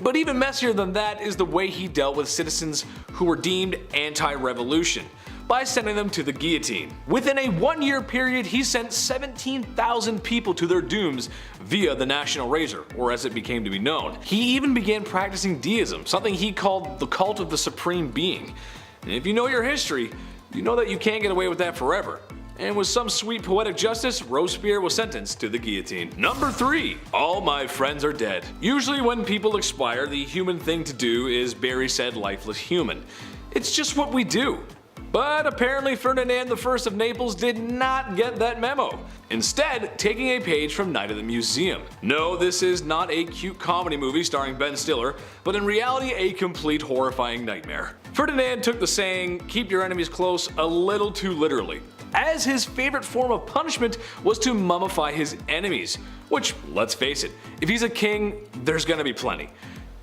But even messier than that is the way he dealt with citizens who were deemed anti-revolution, by sending them to the guillotine. Within a 1-year period, he sent 17,000 people to their dooms via the National Razor, or as it became to be known. He even began practicing deism, something he called the cult of the Supreme Being. And if you know your history, you know that you can't get away with that forever. And with some sweet poetic justice, Robespierre was sentenced to the guillotine. Number 3. All my friends are dead. Usually when people expire, the human thing to do is bury said lifeless human. It's just what we do. But apparently Ferdinand I of Naples did not get that memo, instead taking a page from Night at the Museum. No, this is not a cute comedy movie starring Ben Stiller, but in reality a complete horrifying nightmare. Ferdinand took the saying, "keep your enemies close," a little too literally, as his favorite form of punishment was to mummify his enemies, which, let's face it, if he's a king, there's gonna be plenty.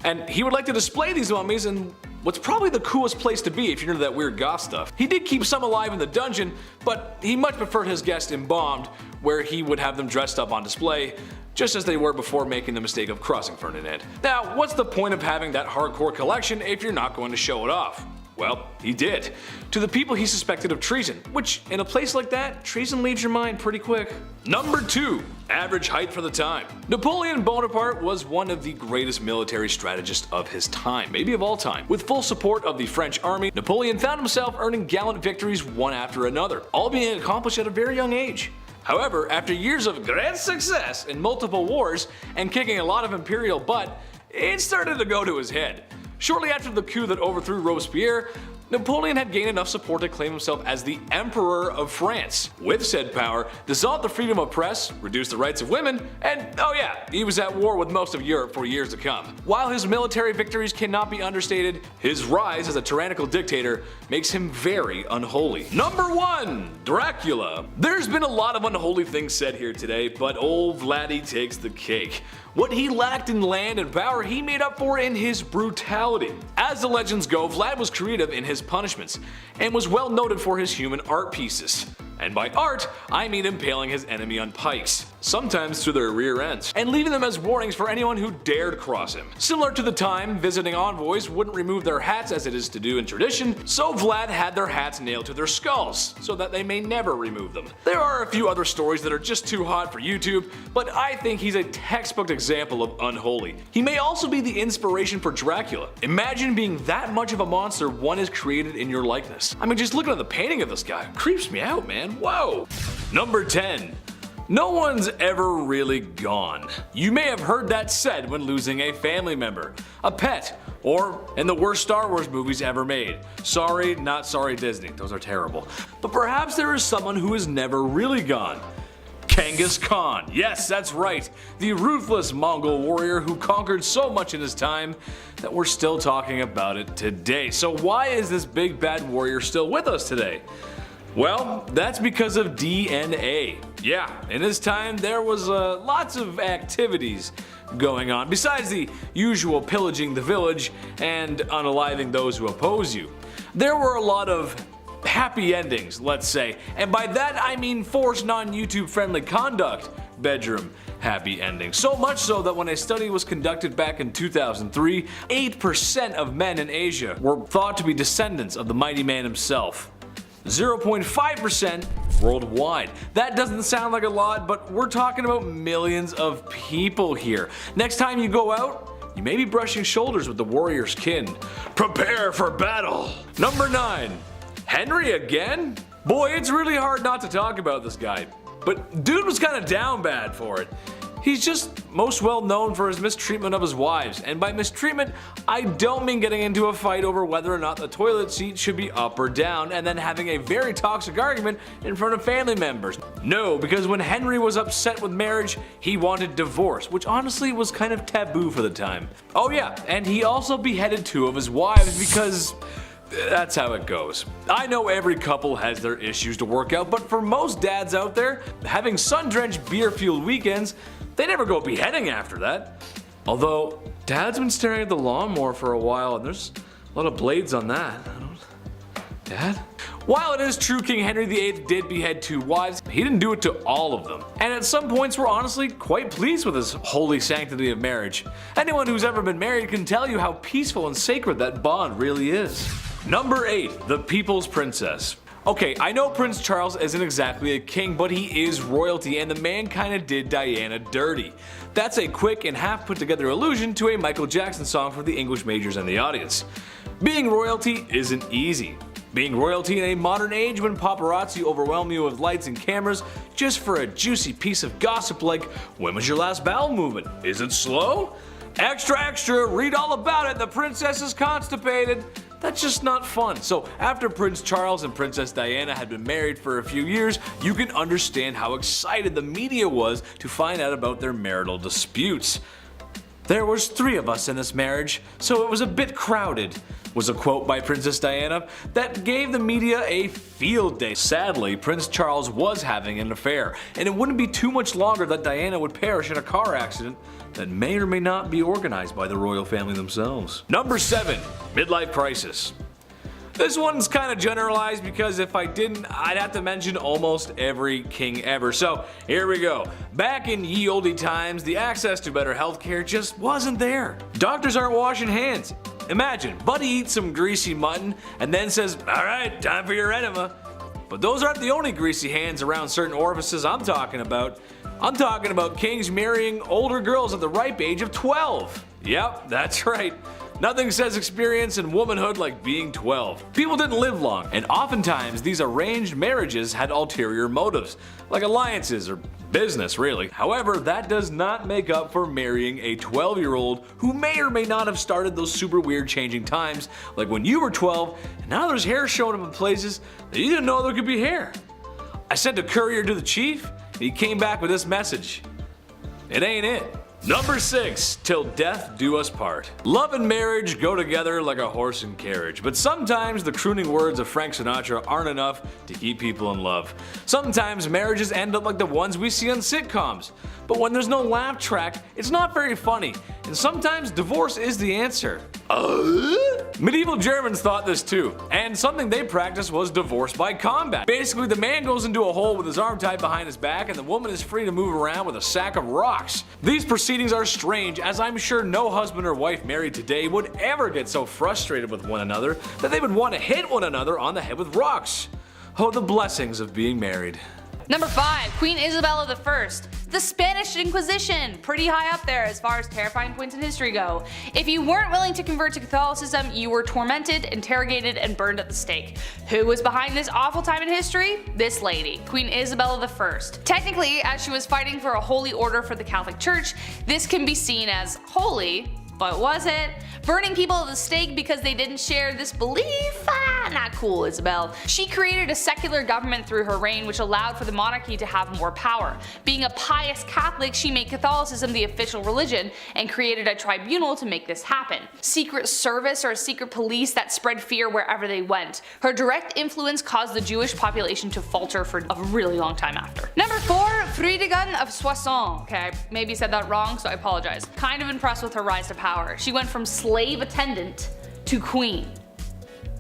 And he would like to display these mummies in what's probably the coolest place to be if you're into that weird goth stuff. He did keep some alive in the dungeon, but he much preferred his guests embalmed, where he would have them dressed up on display, just as they were before making the mistake of crossing Ferdinand. Now, what's the point of having that hardcore collection if you're not going to show it off? Well, he did. To the people he suspected of treason, which in a place like that, treason leaves your mind pretty quick. Number 2. Average height for the time. Napoleon Bonaparte was one of the greatest military strategists of his time, maybe of all time. With full support of the French army, Napoleon found himself earning gallant victories one after another, all being accomplished at a very young age. However, after years of great success in multiple wars and kicking a lot of imperial butt, it started to go to his head. Shortly after the coup that overthrew Robespierre, Napoleon had gained enough support to claim himself as the Emperor of France. With said power, dissolved the freedom of press, reduced the rights of women, and oh yeah, he was at war with most of Europe for years to come. While his military victories cannot be understated, his rise as a tyrannical dictator makes him very unholy. Number 1. Dracula. There's been a lot of unholy things said here today, but old Vladdy takes the cake. What he lacked in land and power, he made up for in his brutality. As the legends go, Vlad was creative in his punishments, and was well noted for his human art pieces. And by art, I mean impaling his enemy on pikes, sometimes through their rear ends, and leaving them as warnings for anyone who dared cross him. Similar to the time visiting envoys wouldn't remove their hats as it is to do in tradition, so Vlad had their hats nailed to their skulls, so that they may never remove them. There are a few other stories that are just too hot for YouTube, but I think he's a textbook example of unholy. He may also be the inspiration for Dracula. Imagine being that much of a monster one is created in your likeness. I mean, just looking at the painting of this guy creeps me out, man. Whoa! Number 10. No one's ever really gone. You may have heard that said when losing a family member, a pet, or in the worst Star Wars movies ever made. Sorry, not sorry Disney, those are terrible. But perhaps there is someone who is never really gone. Genghis Khan. Yes, that's right. The ruthless Mongol warrior who conquered so much in his time that we're still talking about it today. So why is this big bad warrior still with us today? Well, that's because of DNA. Yeah, in his time there was lots of activities going on, besides the usual pillaging the village and unaliving those who oppose you. There were a lot of happy endings, let's say, and by that I mean forced non-YouTube friendly conduct bedroom happy endings. So much so that when a study was conducted back in 2003, 8% of men in Asia were thought to be descendants of the mighty man himself. 0.5% worldwide. That doesn't sound like a lot, but we're talking about millions of people here. Next time you go out, you may be brushing shoulders with the warrior's kin. Prepare for battle! Number 9. Henry again? Boy, it's really hard not to talk about this guy, but dude was kinda down bad for it. He's just most well known for his mistreatment of his wives, and by mistreatment, I don't mean getting into a fight over whether or not the toilet seat should be up or down and then having a very toxic argument in front of family members. No, because when Henry was upset with marriage, he wanted divorce, which honestly was kind of taboo for the time. Oh yeah, and he also beheaded 2 of his wives because that's how it goes. I know every couple has their issues to work out, but for most dads out there, having sun-drenched beer-fueled weekends, they never go beheading after that. Although, Dad's been staring at the lawnmower for a while and there's a lot of blades on that. Dad? While it is true King Henry VIII did behead 2 wives, he didn't do it to all of them. And at some points we're honestly quite pleased with his holy sanctity of marriage. Anyone who's ever been married can tell you how peaceful and sacred that bond really is. Number 8. The People's Princess. Okay, I know Prince Charles isn't exactly a king, but he is royalty, and the man kinda did Diana dirty. That's a quick and half put together allusion to a Michael Jackson song for the English majors and the audience. Being royalty isn't easy. Being royalty in a modern age when paparazzi overwhelm you with lights and cameras just for a juicy piece of gossip like, when was your last bowel movement? Is it slow? Extra extra, read all about it, the princess is constipated. That's just not fun. So after Prince Charles and Princess Diana had been married for a few years, you can understand how excited the media was to find out about their marital disputes. "There was 3 of us in this marriage, so it was a bit crowded," was a quote by Princess Diana that gave the media a field day. Sadly, Prince Charles was having an affair, and it wouldn't be too much longer that Diana would perish in a car accident that may or may not be organized by the royal family themselves. Number 7. Midlife crisis. This one's kind of generalized because if I didn't, I'd have to mention almost every king ever. So here we go. Back in ye olde times, the access to better healthcare just wasn't there. Doctors aren't washing hands. Imagine, Buddy eats some greasy mutton and then says, "Alright, time for your enema." But those aren't the only greasy hands around certain orifices I'm talking about. I'm talking about kings marrying older girls at the ripe age of 12. Yep, that's right. Nothing says experience in womanhood like being 12. People didn't live long, and oftentimes these arranged marriages had ulterior motives, like alliances or business really. However, that does not make up for marrying a 12-year-old who may or may not have started those super weird changing times, like when you were 12 and now there's hair showing up in places that you didn't know there could be hair. I sent a courier to the chief and he came back with this message: "It ain't it." Number 6. Till death do us part. Love and marriage go together like a horse and carriage, but sometimes the crooning words of Frank Sinatra aren't enough to keep people in love. Sometimes marriages end up like the ones we see on sitcoms, but when there's no laugh track, it's not very funny, and sometimes divorce is the answer. Medieval Germans thought this too, and something they practiced was divorce by combat. Basically, the man goes into a hole with his arm tied behind his back and the woman is free to move around with a sack of rocks. These proceedings are strange, as I'm sure no husband or wife married today would ever get so frustrated with one another that they would want to hit one another on the head with rocks. Oh, the blessings of being married. Number 5. Queen Isabella I. The Spanish Inquisition. Pretty high up there as far as terrifying points in history go. If you weren't willing to convert to Catholicism, you were tormented, interrogated, and burned at the stake. Who was behind this awful time in history? This lady, Queen Isabella I. Technically, as she was fighting for a holy order for the Catholic Church, this can be seen as holy, but was it? Burning people at the stake because they didn't share this belief? Not cool, Isabel. She created a secular government through her reign which allowed for the monarchy to have more power. Being a pious Catholic, she made Catholicism the official religion and created a tribunal to make this happen. Secret service or a secret police that spread fear wherever they went. Her direct influence caused the Jewish population to falter for a really long time after. Number 4. Fridegund of Soissons. Okay, I maybe said that wrong, so I apologize. Kind of impressed with her rise to power. She went from slave attendant to queen.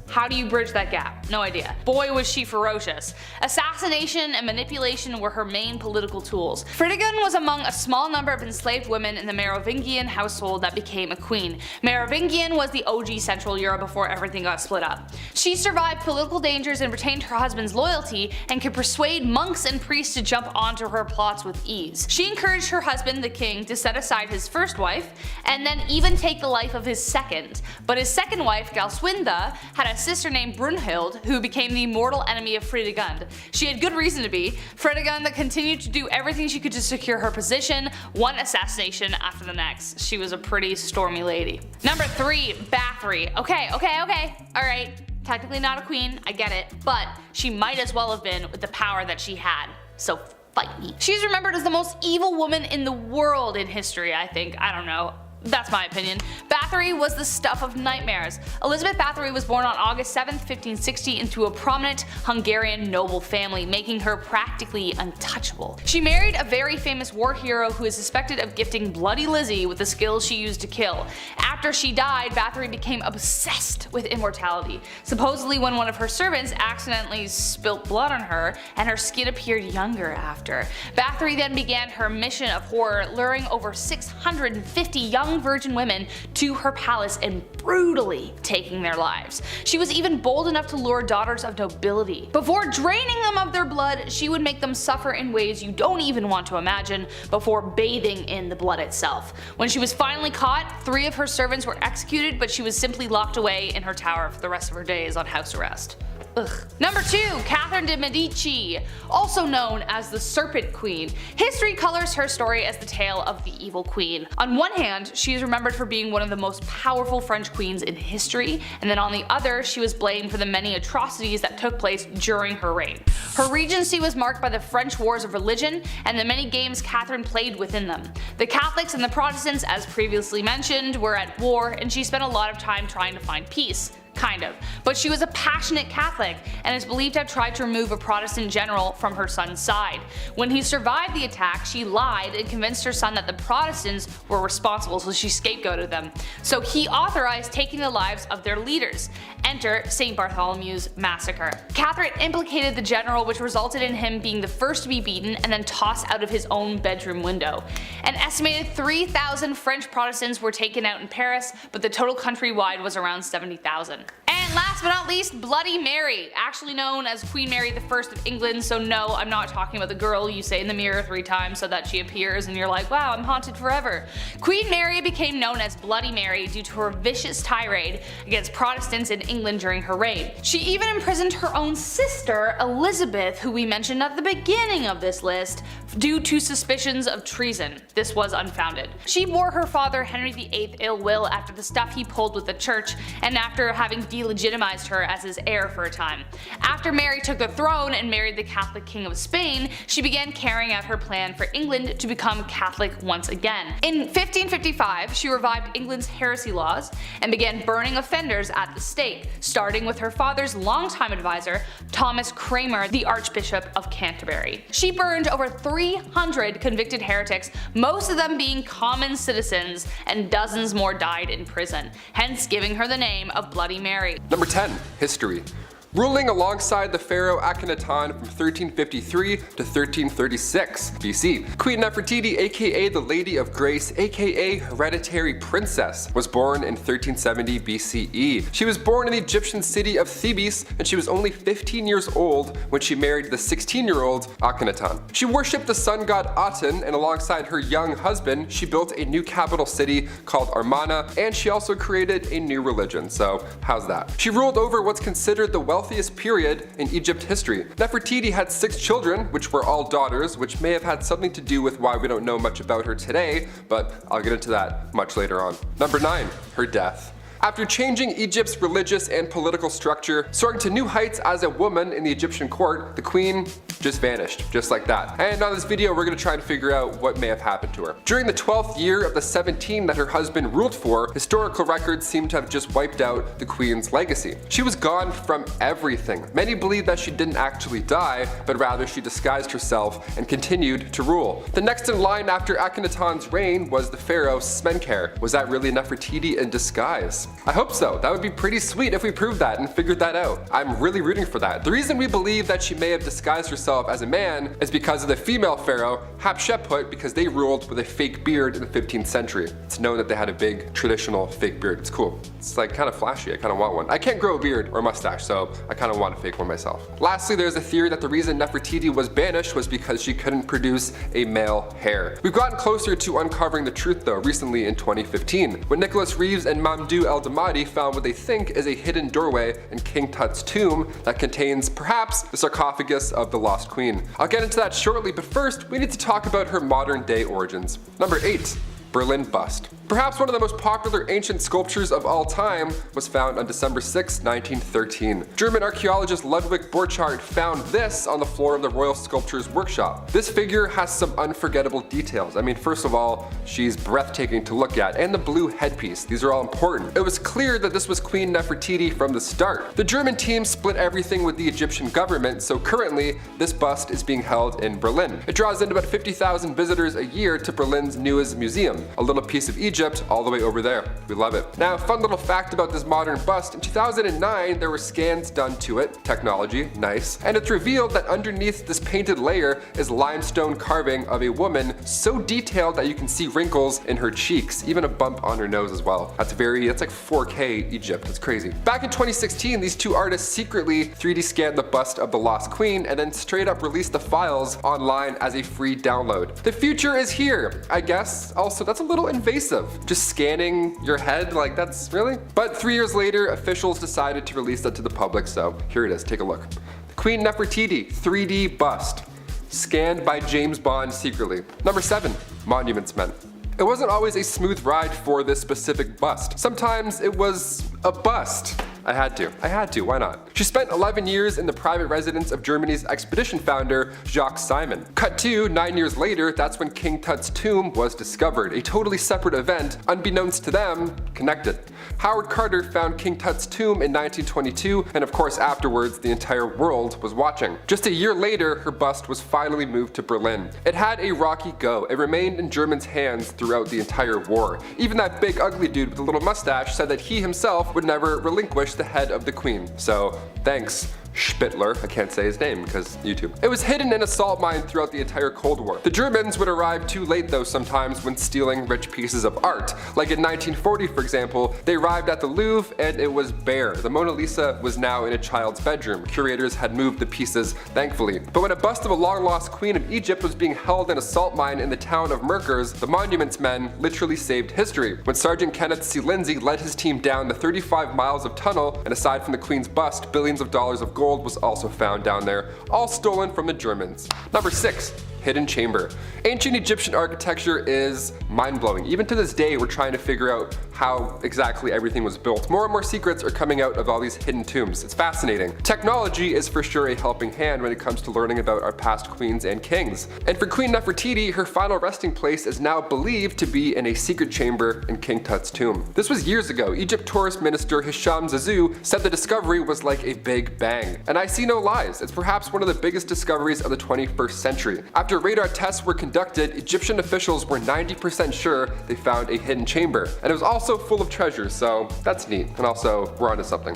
How do you bridge that gap? No idea. Boy was she ferocious. Assassination and manipulation were her main political tools. Fridegund was among a small number of enslaved women in the Merovingian household that became a queen. Merovingian was the OG Central Europe before everything got split up. She survived political dangers and retained her husband's loyalty and could persuade monks and priests to jump onto her plots with ease. She encouraged her husband, the king, to set aside his first wife and then even take the life of his second. But his second wife, Galswinda, had a sister named Brunhild who became the mortal enemy of Fridegund. She had good reason to be. Fridegund continued to do everything she could to secure her position, one assassination after the next. She was a pretty stormy lady. Number 3. Bathory. Okay. Alright. Technically not a queen, I get it, but she might as well have been with the power that she had. So fight me. She's remembered as the most evil woman in the world in history, I think. I don't know. That's my opinion. Bathory was the stuff of nightmares. Elizabeth Bathory was born on August 7, 1560 into a prominent Hungarian noble family, making her practically untouchable. She married a very famous war hero who is suspected of gifting Bloody Lizzie with the skills she used to kill. After she died, Bathory became obsessed with immortality. Supposedly when one of her servants accidentally spilt blood on her and her skin appeared younger after. Bathory then began her mission of horror, luring over 650 young virgin women to her palace and brutally taking their lives. She was even bold enough to lure daughters of nobility. Before draining them of their blood, she would make them suffer in ways you don't even want to imagine before bathing in the blood itself. When she was finally caught, 3 of her servants were executed, but she was simply locked away in her tower for the rest of her days on house arrest. Ugh. Number 2, Catherine de' Medici, also known as the Serpent Queen. History colors her story as the tale of the evil queen. On one hand, she is remembered for being one of the most powerful French queens in history, and then on the other, she was blamed for the many atrocities that took place during her reign. Her regency was marked by the French wars of religion and the many games Catherine played within them. The Catholics and the Protestants, as previously mentioned, were at war, and she spent a lot of time trying to find peace. Kind of. But she was a passionate Catholic and is believed to have tried to remove a Protestant general from her son's side. When he survived the attack, she lied and convinced her son that the Protestants were responsible, so she scapegoated them. So he authorized taking the lives of their leaders. Enter St. Bartholomew's Massacre. Catherine implicated the general, which resulted in him being the first to be beaten and then tossed out of his own bedroom window. An estimated 3,000 French Protestants were taken out in Paris, but the total countrywide was around 70,000. And last but not least, Bloody Mary, actually known as Queen Mary I of England, so no, I'm not talking about the girl you say in the mirror 3 times so that she appears and you're like, wow, I'm haunted forever. Queen Mary became known as Bloody Mary due to her vicious tirade against Protestants in England during her reign. She even imprisoned her own sister, Elizabeth, who we mentioned at the beginning of this list, due to suspicions of treason. This was unfounded. She bore her father Henry VIII ill will after the stuff he pulled with the church and after having delegitimized her as his heir for a time. After Mary took the throne and married the Catholic King of Spain, she began carrying out her plan for England to become Catholic once again. In 1555, she revived England's heresy laws and began burning offenders at the stake, starting with her father's longtime advisor, Thomas Cranmer, the Archbishop of Canterbury. She burned over 300 convicted heretics, most of them being common citizens, and dozens more died in prison, hence giving her the name of Bloody Mary. Number 10. History. Ruling alongside the pharaoh Akhenaten from 1353 to 1336 BC. Queen Nefertiti, aka the Lady of Grace, aka Hereditary Princess, was born in 1370 BCE. She was born in the Egyptian city of Thebes, and she was only 15 years old when she married the 16-year-old Akhenaten. She worshipped the sun god Aten, and alongside her young husband, she built a new capital city called Amarna, and she also created a new religion, so how's that? She ruled over what's considered the wealthiest period in Egypt history. Nefertiti had 6 children, which were all daughters, which may have had something to do with why we don't know much about her today, but I'll get into that much later on. Number 9. Her death. After changing Egypt's religious and political structure, soaring to new heights as a woman in the Egyptian court, the queen just vanished, just like that. And on this video, we're going to try and figure out what may have happened to her. During the 12th year of the 17 that her husband ruled for, historical records seem to have just wiped out the queen's legacy. She was gone from everything. Many believe that she didn't actually die, but rather she disguised herself and continued to rule. The next in line after Akhenaten's reign was the pharaoh Smenkhare. Was that really Nefertiti in disguise? I hope so. That would be pretty sweet if we proved that and figured that out. I'm really rooting for that. The reason we believe that she may have disguised herself as a man is because of the female pharaoh Hatshepsut, because they ruled with a fake beard in the 15th century. It's known that they had a big traditional fake beard. It's cool. It's like kind of flashy. I kind of want one. I can't grow a beard or a mustache, so I kind of want a fake one myself. Lastly, there's a theory that the reason Nefertiti was banished was because she couldn't produce a male heir. We've gotten closer to uncovering the truth though recently in 2015, when Nicholas Reeves and Mamdouh El-Damadi found what they think is a hidden doorway in King Tut's tomb that contains perhaps the sarcophagus of the lost queen. I'll get into that shortly, but first we need to talk about her modern day origins. Number 8. Berlin bust. Perhaps one of the most popular ancient sculptures of all time was found on December 6, 1913. German archaeologist Ludwig Borchardt found this on the floor of the Royal Sculptures Workshop. This figure has some unforgettable details. I mean, first of all, she's breathtaking to look at, and the blue headpiece. These are all important. It was clear that this was Queen Nefertiti from the start. The German team split everything with the Egyptian government, so currently this bust is being held in Berlin. It draws in about 50,000 visitors a year to Berlin's newest museum, a little piece of Egypt all the way over there. We love it. Now, a fun little fact about this modern bust, in 2009 there were scans done to it, technology, nice, and it's revealed that underneath this painted layer is limestone carving of a woman so detailed that you can see wrinkles in her cheeks, even a bump on her nose as well. That's like 4K Egypt, it's crazy. Back in 2016, these two artists secretly 3D scanned the bust of the lost queen and then straight up released the files online as a free download. The future is here, I guess. Also, That's a little invasive. Just scanning your head, like that's really? But 3 years later, officials decided to release that to the public, so here it is, take a look. The Queen Nefertiti 3D bust, scanned by James Bond secretly. Number 7, Monuments Men. It wasn't always a smooth ride for this specific bust. Sometimes it was a bust. I had to, why not? She spent 11 years in the private residence of Germany's expedition founder, Jacques Simon. Cut to 9 years later, that's when King Tut's tomb was discovered, a totally separate event, unbeknownst to them, connected. Howard Carter found King Tut's tomb in 1922, and of course afterwards the entire world was watching. Just a year later, her bust was finally moved to Berlin. It had a rocky go. It remained in Germans' hands throughout the entire war. Even that big ugly dude with the little mustache said that he himself would never relinquish the head of the queen. So thanks, Spittler. I can't say his name because YouTube. It was hidden in a salt mine throughout the entire Cold War. The Germans would arrive too late though sometimes when stealing rich pieces of art. Like in 1940 for example, they arrived at the Louvre and it was bare. The Mona Lisa was now in a child's bedroom. Curators had moved the pieces, thankfully. But when a bust of a long lost queen of Egypt was being held in a salt mine in the town of Merkers, the Monuments Men literally saved history. When Sergeant Kenneth C. Lindsay led his team down the 35 miles of tunnel, and aside from the queen's bust, billions of dollars of gold was also found down there, all stolen from the Germans. Number 6. Hidden chamber. Ancient Egyptian architecture is mind-blowing. Even to this day, we're trying to figure out how exactly everything was built. More and more secrets are coming out of all these hidden tombs. It's fascinating. Technology is for sure a helping hand when it comes to learning about our past queens and kings. And for Queen Nefertiti, her final resting place is now believed to be in a secret chamber in King Tut's tomb. This was years ago. Egypt Tourist Minister Hisham Zazou said the discovery was like a big bang. And I see no lies. It's perhaps one of the biggest discoveries of the 21st century. After radar tests were conducted, Egyptian officials were 90% sure they found a hidden chamber. And it was also full of treasures, so that's neat. And also, we're onto something.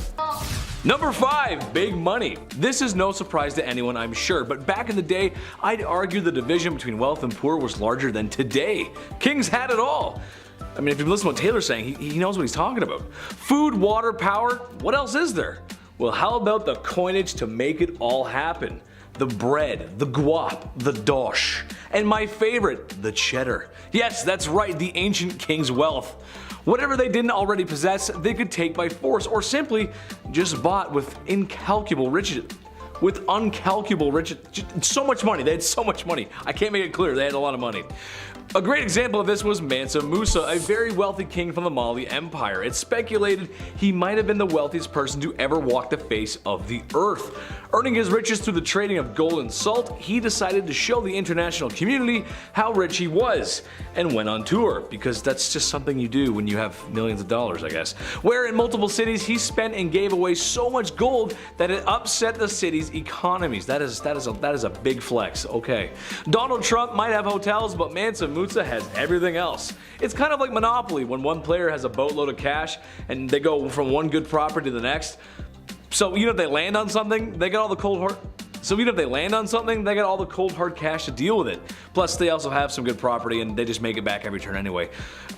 Number 5, big money. This is no surprise to anyone, I'm sure, but back in the day, I'd argue the division between wealth and poor was larger than today. Kings had it all. I mean, if you listen to what Taylor's saying, he knows what he's talking about. Food, water, power, what else is there? Well, how about the coinage to make it all happen? The bread, the guap, the dosh, and my favorite, the cheddar. Yes, that's right, the ancient king's wealth. Whatever they didn't already possess, they could take by force or simply just bought with incalculable riches. With uncalculable riches, so much money, they had so much money. I can't make it clear, they had a lot of money. A great example of this was Mansa Musa, a very wealthy king from the Mali Empire. It's speculated he might have been the wealthiest person to ever walk the face of the earth. Earning his riches through the trading of gold and salt, he decided to show the international community how rich he was, and went on tour, because that's just something you do when you have millions of dollars, I guess. Where in multiple cities he spent and gave away so much gold that it upset the city's economies. That is a big flex, okay. Donald Trump might have hotels, but Mansa Musa has everything else. It's kind of like Monopoly when one player has a boatload of cash and they go from one good property to the next. So if they land on something, they got all the cold hard cash to deal with it. Plus they also have some good property and they just make it back every turn anyway.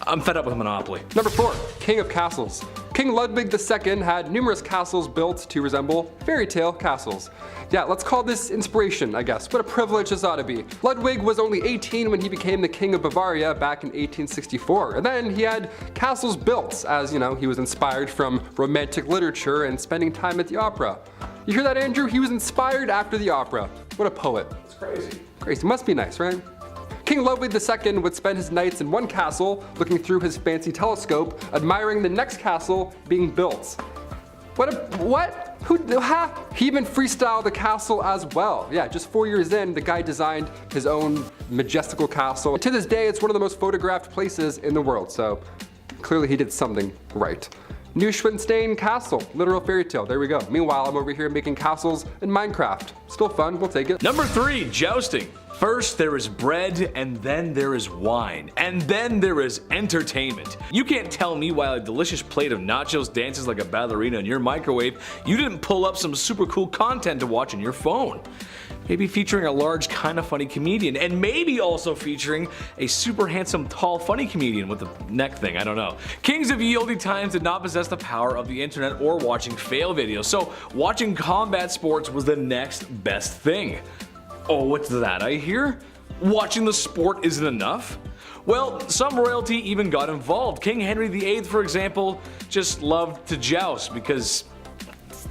I'm fed up with Monopoly. Number 4, King of Castles. King Ludwig II had numerous castles built to resemble fairy tale castles. Yeah, let's call this inspiration, I guess. What a privilege this ought to be. Ludwig was only 18 when he became the King of Bavaria back in 1864, and then he had castles built as, he was inspired from romantic literature and spending time at the opera. You hear that, Andrew? He was inspired after the opera. What a poet. It's crazy. Crazy. Must be nice, right? King Ludwig II would spend his nights in one castle, looking through his fancy telescope, admiring the next castle being built. What? He even freestyled the castle as well. Yeah, just 4 years in, the guy designed his own majestical castle. And to this day, it's one of the most photographed places in the world, so clearly he did something right. Neuschwanstein Castle, literal fairy tale, there we go. Meanwhile, I'm over here making castles in Minecraft. Still fun, we'll take it. Number 3, jousting. First there is bread, and then there is wine, and then there is entertainment. You can't tell me while a delicious plate of nachos dances like a ballerina in your microwave, you didn't pull up some super cool content to watch on your phone. Maybe featuring a large, kinda funny comedian, and maybe also featuring a super handsome, tall, funny comedian with the neck thing, I don't know. Kings of ye olde times did not possess the power of the internet or watching fail videos, so watching combat sports was the next best thing. Oh, what's that I hear? Watching the sport isn't enough? Well, some royalty even got involved. King Henry VIII, for example, just loved to joust because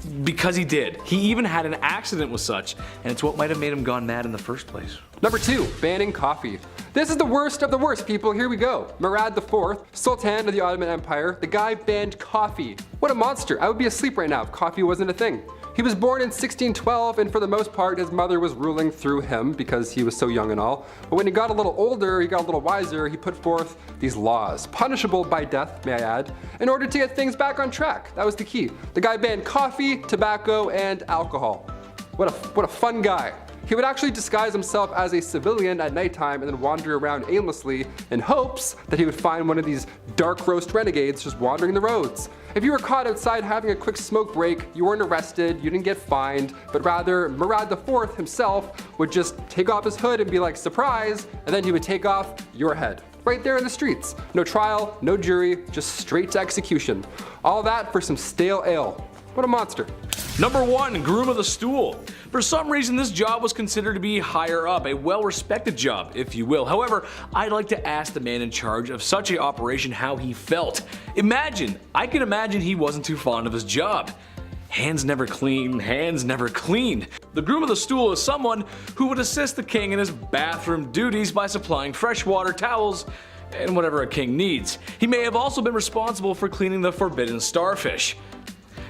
he did. He even had an accident with such, and it's what might have made him gone mad in the first place. Number 2, banning coffee. This is the worst of the worst, people. Here we go. Murad IV, Sultan of the Ottoman Empire, the guy banned coffee. What a monster. I would be asleep right now if coffee wasn't a thing. He was born in 1612, and for the most part his mother was ruling through him because he was so young and all. But when he got a little older, he got a little wiser, he put forth these laws, punishable by death, may I add, in order to get things back on track. That was the key. The guy banned coffee, tobacco, and alcohol. What a fun guy. He would actually disguise himself as a civilian at nighttime and then wander around aimlessly in hopes that he would find one of these dark roast renegades just wandering the roads. If you were caught outside having a quick smoke break, you weren't arrested, you didn't get fined, but rather Murad IV himself would just take off his hood and be like, surprise, and then he would take off your head. Right there in the streets. No trial, no jury, just straight to execution. All that for some stale ale. What a monster. Number 1, groom of the stool. For some reason this job was considered to be higher up, a well-respected job, if you will. However, I'd like to ask the man in charge of such an operation how he felt. I can imagine he wasn't too fond of his job. Hands never clean, hands never cleaned. The groom of the stool is someone who would assist the king in his bathroom duties by supplying fresh water, towels, and whatever a king needs. He may have also been responsible for cleaning the forbidden starfish.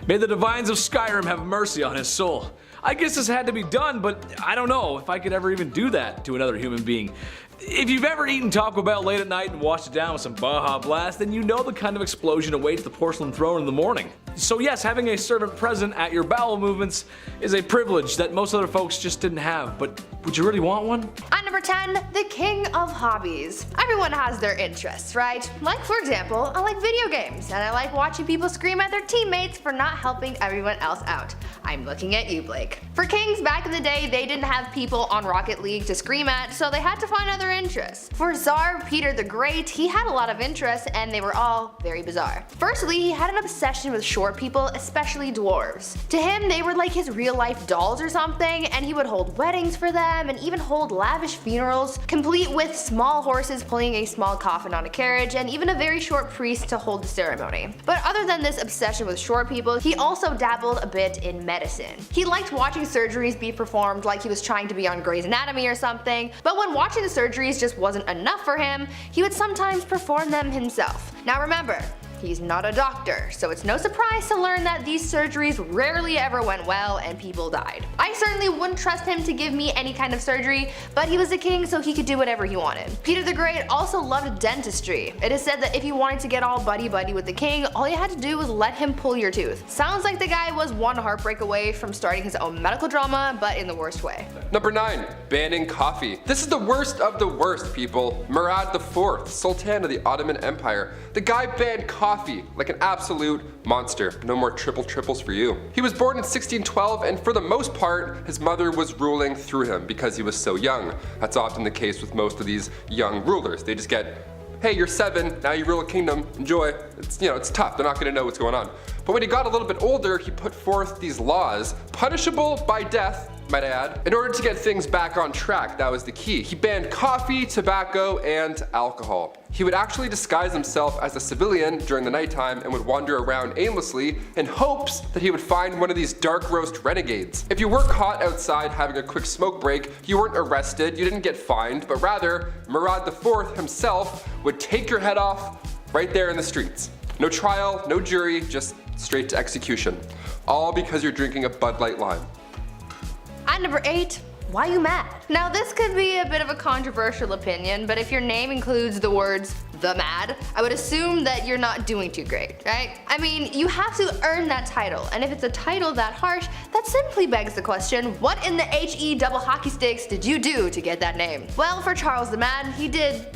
May the divines of Skyrim have mercy on his soul. I guess this had to be done, but I don't know if I could ever even do that to another human being. If you've ever eaten Taco Bell late at night and washed it down with some Baja Blast, then you know the kind of explosion awaits the porcelain throne in the morning. So yes, having a servant present at your bowel movements is a privilege that most other folks just didn't have, but would you really want one? At number 10, the king of hobbies. Everyone has their interests, right? Like for example, I like video games, and I like watching people scream at their teammates for not helping everyone else out. I'm looking at you, Blake. For kings back in the day, they didn't have people on Rocket League to scream at, so they had to find other interests. For Tsar Peter the Great, he had a lot of interests, and they were all very bizarre. Firstly, he had an obsession with short people, especially dwarves. To him, they were like his real-life dolls or something, and he would hold weddings for them and even hold lavish funerals, complete with small horses pulling a small coffin on a carriage and even a very short priest to hold the ceremony. But other than this obsession with short people, he also dabbled a bit in medicine. He liked watching surgeries be performed like he was trying to be on Grey's Anatomy or something, but when watching the surgeries just wasn't enough for him, he would sometimes perform them himself. Now remember, he's not a doctor, so it's no surprise to learn that these surgeries rarely ever went well and people died. I certainly wouldn't trust him to give me any kind of surgery, but he was a king so he could do whatever he wanted. Peter the Great also loved dentistry. It is said that if you wanted to get all buddy-buddy with the king, all you had to do was let him pull your tooth. Sounds like the guy was one heartbreak away from starting his own medical drama, but in the worst way. Number 9, banning coffee. This is the worst of the worst, people. Murad IV, Sultan of the Ottoman Empire. The guy banned coffee like an absolute monster. No more triples for you. He was born in 1612, and for the most part, his mother was ruling through him because he was so young. That's often the case with most of these young rulers. They just get, hey, you're 7, now you rule a kingdom, enjoy. It's tough, they're not gonna know what's going on. But when he got a little bit older, he put forth these laws, punishable by death, might I add, in order to get things back on track. That was the key. He banned coffee, tobacco, and alcohol. He would actually disguise himself as a civilian during the nighttime and would wander around aimlessly in hopes that he would find one of these dark roast renegades. If you were caught outside having a quick smoke break, you weren't arrested, you didn't get fined, but rather Murad IV himself would take your head off right there in the streets. No trial, no jury, just straight to execution. All because you're drinking a Bud Light Lime. At number 8, why you mad? Now this could be a bit of a controversial opinion, but if your name includes the words the mad, I would assume that you're not doing too great, right? I mean, you have to earn that title, and if it's a title that harsh, that simply begs the question, what in the HE double hockey sticks did you do to get that name? Well, for Charles the Mad, he did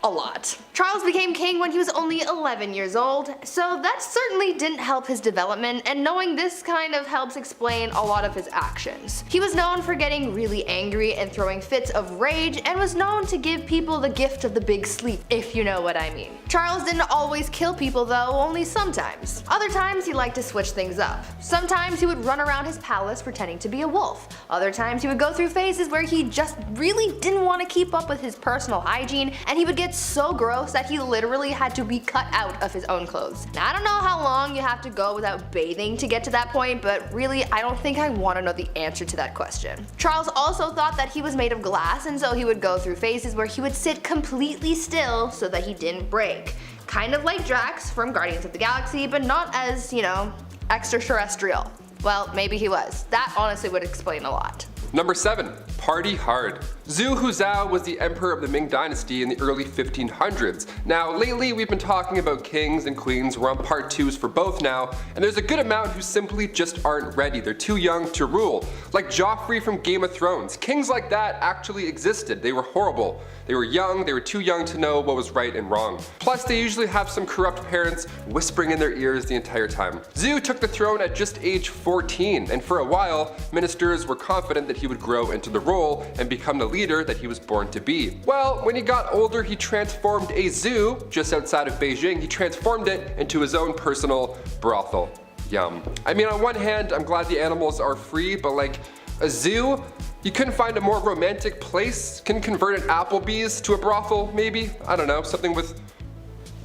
a lot. Charles became king when he was only 11 years old, so that certainly didn't help his development, and knowing this kind of helps explain a lot of his actions. He was known for getting really angry and throwing fits of rage, and was known to give people the gift of the big sleep, if you know what I mean. Charles didn't always kill people though, only sometimes. Other times he liked to switch things up. Sometimes he would run around his palace pretending to be a wolf. Other times he would go through phases where he just really didn't want to keep up with his personal hygiene, and he would get get so gross that he literally had to be cut out of his own clothes. Now, I don't know how long you have to go without bathing to get to that point, but really I don't think I want to know the answer to that question. Charles also thought that he was made of glass, and so he would go through phases where he would sit completely still so that he didn't break. Kind of like Drax from Guardians of the Galaxy, but not as, you know, extraterrestrial. Well, maybe he was. That honestly would explain a lot. Number 7. Party hard. Zhu Huzhou was the emperor of the Ming Dynasty in the early 1500s. Now, lately we've been talking about kings and queens. We're on part 2s for both now, and there's a good amount who simply just aren't ready. They're too young to rule. Like Joffrey from Game of Thrones. Kings like that actually existed. They were horrible. They were young, they were too young to know what was right and wrong. Plus, they usually have some corrupt parents whispering in their ears the entire time. Zhu took the throne at just age 14, and for a while, ministers were confident that he would grow into the role and become the leader that he was born to be. Well, when he got older, he transformed a zoo just outside of Beijing. He transformed it into his own personal brothel. Yum. I mean, on one hand, I'm glad the animals are free, but like, a zoo? You couldn't find a more romantic place? Can convert an Applebee's to a brothel, maybe? I don't know, something with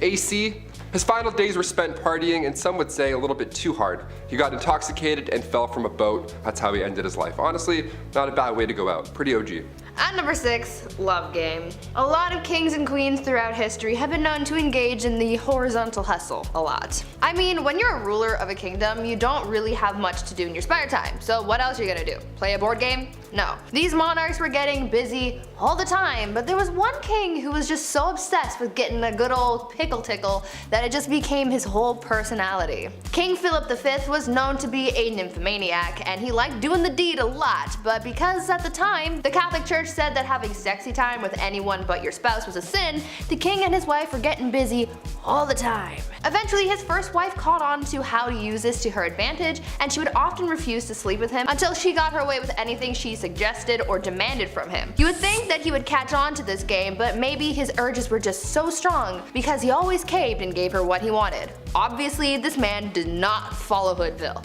AC? His final days were spent partying, and some would say a little bit too hard. He got intoxicated and fell from a boat. That's how he ended his life. Honestly, not a bad way to go out. Pretty OG. At number 6, love game. A lot of kings and queens throughout history have been known to engage in the horizontal hustle a lot. I mean, when you're a ruler of a kingdom, you don't really have much to do in your spare time, so what else are you gonna do? Play a board game? No. These monarchs were getting busy all the time, but there was one king who was just so obsessed with getting a good old pickle tickle that it just became his whole personality. King Philip V was known to be a nymphomaniac, and he liked doing the deed a lot, but because at the time, the Catholic Church said that having sexy time with anyone but your spouse was a sin, the king and his wife were getting busy all the time. Eventually, his first wife caught on to how to use this to her advantage, and she would often refuse to sleep with him until she got her way with anything she suggested or demanded from him. You would think that he would catch on to this game, but maybe his urges were just so strong because he always caved and gave her what he wanted. Obviously, this man did not follow Hoodville.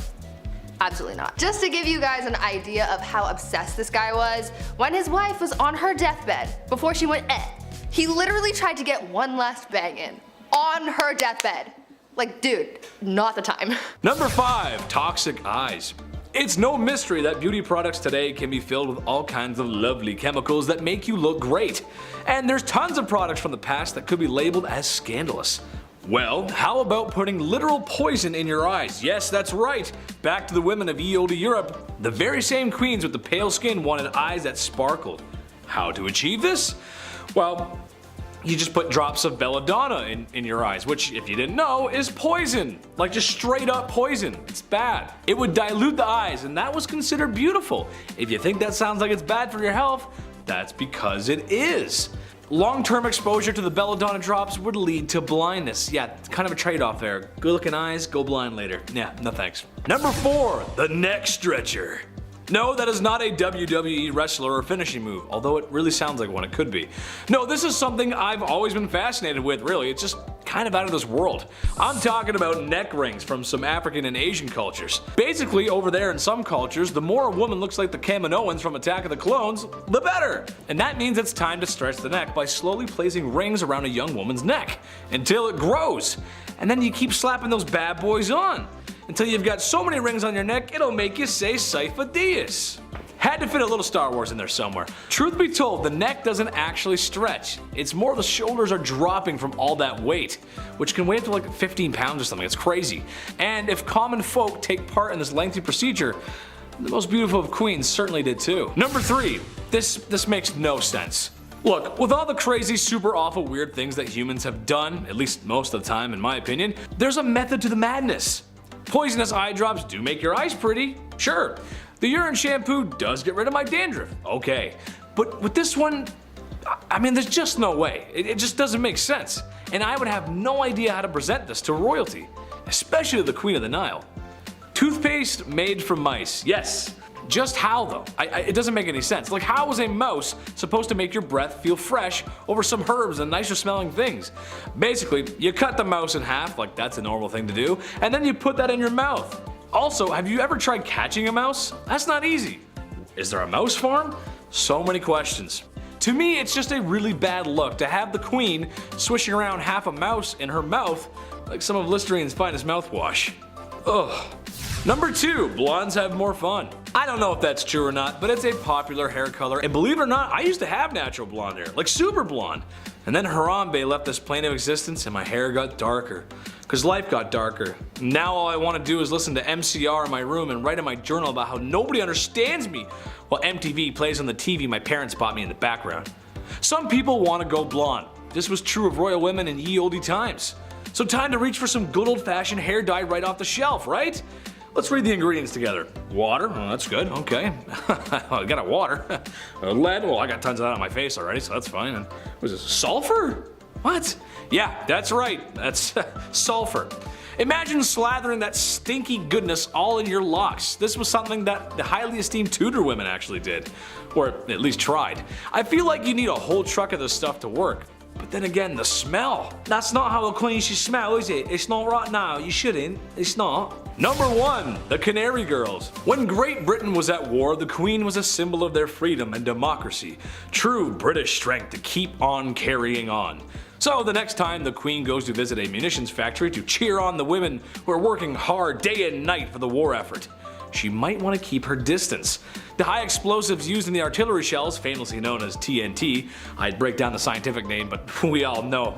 Absolutely not. Just to give you guys an idea of how obsessed this guy was, when his wife was on her deathbed, before she went he literally tried to get one last bang in. On her deathbed. Like, dude, not the time. Number 5. Toxic eyes. It's no mystery that beauty products today can be filled with all kinds of lovely chemicals that make you look great. And there's tons of products from the past that could be labeled as scandalous. Well, how about putting literal poison in your eyes? Yes, that's right. Back to the women of ye olde Europe. The very same queens with the pale skin wanted eyes that sparkled. How to achieve this? Well, you just put drops of belladonna in your eyes, which, if you didn't know, is poison. Like, just straight up poison. It's bad. It would dilute the eyes, and that was considered beautiful. If you think that sounds like it's bad for your health, that's because it is. Long-term exposure to the belladonna drops would lead to blindness. Yeah, it's kind of a trade-off there. Good looking eyes, go blind later. Yeah, no thanks. Number 4, the neck stretcher. No, that is not a WWE wrestler or finishing move, although it really sounds like one. It could be. No, this is something I've always been fascinated with, really. It's just kind of out of this world. I'm talking about neck rings from some African and Asian cultures. Basically, over there in some cultures, the more a woman looks like the Kaminoans from Attack of the Clones, the better. And that means it's time to stretch the neck by slowly placing rings around a young woman's neck until it grows. And then you keep slapping those bad boys on until you've got so many rings on your neck it'll make you say Cypher Diaz. Had to fit a little Star Wars in there somewhere. Truth be told, the neck doesn't actually stretch. It's more the shoulders are dropping from all that weight, which can weigh up to like 15 pounds or something. It's crazy. And if common folk take part in this lengthy procedure, the most beautiful of queens certainly did too. Number 3. This makes no sense. Look, with all the crazy, super awful, weird things that humans have done, at least most of the time in my opinion, there's a method to the madness. Poisonous eye drops do make your eyes pretty, sure. The urine shampoo does get rid of my dandruff, okay. But with this one, I mean, there's just no way. It just doesn't make sense. And I would have no idea how to present this to royalty, especially the Queen of the Nile. Toothpaste made from mice, yes. Just how though? It doesn't make any sense. Like, how is a mouse supposed to make your breath feel fresh over some herbs and nicer smelling things? Basically, you cut the mouse in half, like that's a normal thing to do, and then you put that in your mouth. Also, have you ever tried catching a mouse? That's not easy. Is there a mouse farm? So many questions. To me, it's just a really bad look to have the queen swishing around half a mouse in her mouth like some of Listerine's finest mouthwash. Ugh. Number 2, blondes have more fun. I don't know if that's true or not, but it's a popular hair color, and believe it or not, I used to have natural blonde hair, like super blonde. And then Harambe left this plane of existence and my hair got darker. Cause life got darker. Now all I want to do is listen to MCR in my room and write in my journal about how nobody understands me while MTV plays on the TV my parents bought me in the background. Some people want to go blonde. This was true of royal women in ye olde times. So time to reach for some good old fashioned hair dye right off the shelf, right? Let's read the ingredients together. Water, oh that's good, okay. I got a water. Lead, well I got tons of that on my face already, so that's fine. And what is this, sulfur? What? Yeah, that's right, that's sulfur. Imagine slathering that stinky goodness all in your locks. This was something that the highly esteemed Tudor women actually did. Or at least tried. I feel like you need a whole truck of this stuff to work. But then again, the smell. That's not how a queen should smell, is it? It's not right now, you shouldn't. It's not. Number 1, the Canary Girls. When Great Britain was at war, the Queen was a symbol of their freedom and democracy. True British strength to keep on carrying on. So the next time the Queen goes to visit a munitions factory to cheer on the women who are working hard day and night for the war effort, she might want to keep her distance. The high explosives used in the artillery shells, famously known as TNT, I'd break down the scientific name, but we all know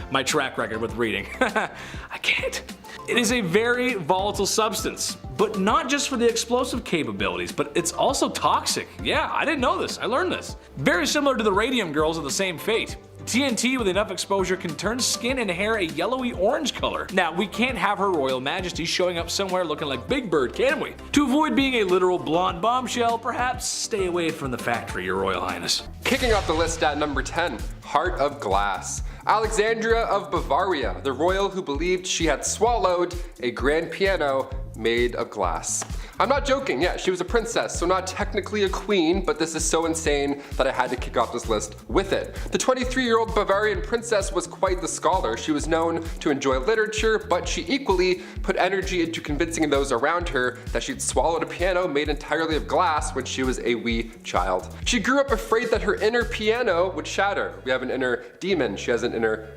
my track record with reading. I can't. It is a very volatile substance, but not just for the explosive capabilities, but it's also toxic. Yeah, I didn't know this, I learned this. Very similar to the Radium Girls of the same fate. TNT with enough exposure can turn skin and hair a yellowy orange color. Now, we can't have Her Royal Majesty showing up somewhere looking like Big Bird, can we? To avoid being a literal blonde bombshell, perhaps stay away from the factory, Your Royal Highness. Kicking off the list at number 10, Heart of Glass. Alexandria of Bavaria, the royal who believed she had swallowed a grand piano made of glass. I'm not joking, yeah, she was a princess, so not technically a queen, but this is so insane that I had to kick off this list with it. The 23-year-old Bavarian princess was quite the scholar. She was known to enjoy literature, but she equally put energy into convincing those around her that she'd swallowed a piano made entirely of glass when she was a wee child. She grew up afraid that her inner piano would shatter. We have an inner demon, she has an inner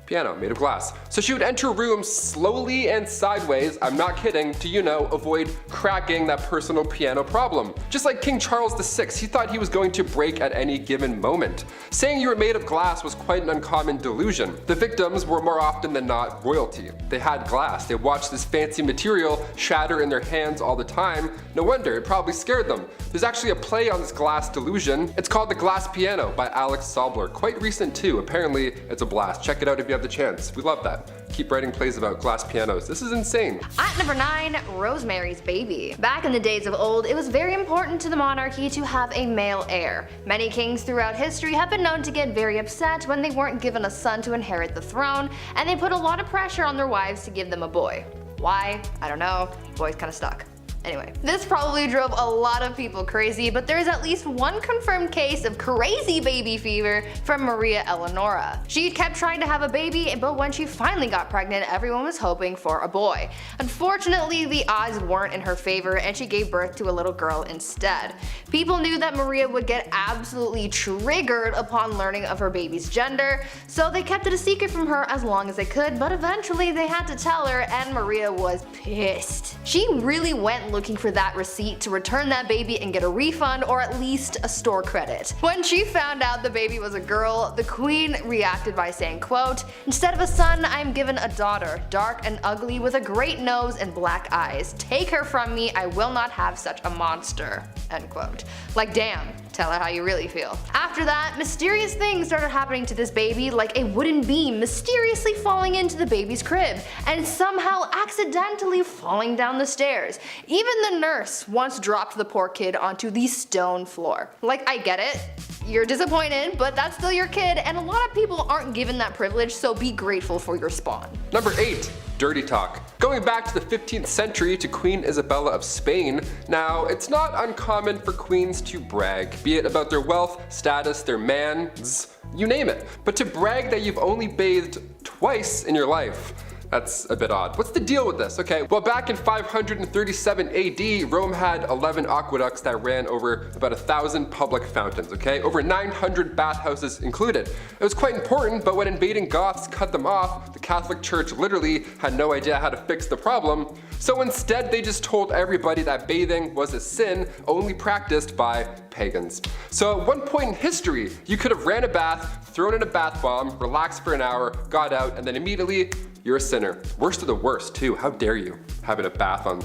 piano made of glass. So she would enter rooms slowly and sideways, I'm not kidding, to, you know, avoid cracking that personal piano problem. Just like King Charles VI, he thought he was going to break at any given moment. Saying you were made of glass was quite an uncommon delusion. The victims were more often than not royalty. They had glass, they watched this fancy material shatter in their hands all the time. No wonder, it probably scared them. There's actually a play on this glass delusion. It's called The Glass Piano by Alex Sobler. Quite recent too, apparently it's a blast. Check it out if you have the chance. We love that. Keep writing plays about glass pianos. This is insane. At number 9, Rosemary's Baby. Back in the days of old, it was very important to the monarchy to have a male heir. Many kings throughout history have been known to get very upset when they weren't given a son to inherit the throne, and they put a lot of pressure on their wives to give them a boy. Why? I don't know. Boys kinda stuck. Anyway, this probably drove a lot of people crazy, but there is at least one confirmed case of crazy baby fever from Maria Eleonora. She kept trying to have a baby, but when she finally got pregnant, everyone was hoping for a boy. Unfortunately, the odds weren't in her favor, and she gave birth to a little girl instead. People knew that Maria would get absolutely triggered upon learning of her baby's gender, so they kept it a secret from her as long as they could, but eventually they had to tell her, and Maria was pissed. She really went looking for that receipt to return that baby and get a refund or at least a store credit. When she found out the baby was a girl, the queen reacted by saying, quote, "Instead of a son, I am given a daughter, dark and ugly with a great nose and black eyes. Take her from me, I will not have such a monster." End quote. Like damn, tell her how you really feel. After that, mysterious things started happening to this baby, like a wooden beam mysteriously falling into the baby's crib and somehow accidentally falling down the stairs. Even the nurse once dropped the poor kid onto the stone floor. Like, I get it, you're disappointed, but that's still your kid, and a lot of people aren't given that privilege, so be grateful for your spawn. Number 8. Dirty talk. Going back to the 15th century to Queen Isabella of Spain, now it's not uncommon for queens to brag, be it about their wealth, status, their mans, you name it. But to brag that you've only bathed twice in your life, That's a bit odd. What's the deal with this? Okay, well back in 537 AD, Rome had 11 aqueducts that ran over about 1,000 public fountains, okay? Over 900 bathhouses included. It was quite important, but when invading Goths cut them off, the Catholic Church literally had no idea how to fix the problem. So instead they just told everybody that bathing was a sin only practiced by pagans. So at one point in history, you could have ran a bath, thrown in a bath bomb, relaxed for an hour, got out, and then immediately you're a sinner. Worst of the worst too. How dare you having a bath on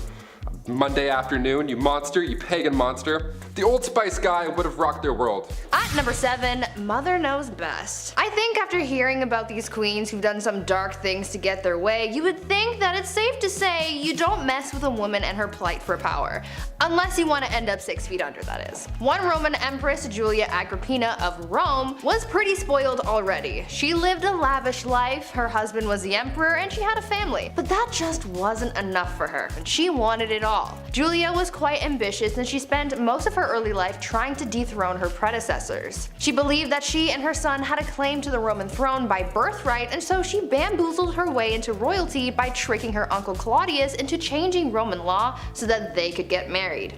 Monday afternoon, you monster, you pagan monster. The Old Spice guy would have rocked their world. At number 7, Mother Knows Best. I think after hearing about these queens who've done some dark things to get their way, you would think that it's safe to say you don't mess with a woman and her plight for power. Unless you want to end up 6 feet under, that is. One Roman Empress, Julia Agrippina of Rome, was pretty spoiled already. She lived a lavish life, her husband was the emperor, and she had a family. But that just wasn't enough for her, and she wanted it all. Julia was quite ambitious, and she spent most of her early life trying to dethrone her predecessors. She believed that she and her son had a claim to the Roman throne by birthright, and so she bamboozled her way into royalty by tricking her uncle Claudius into changing Roman law so that they could get married.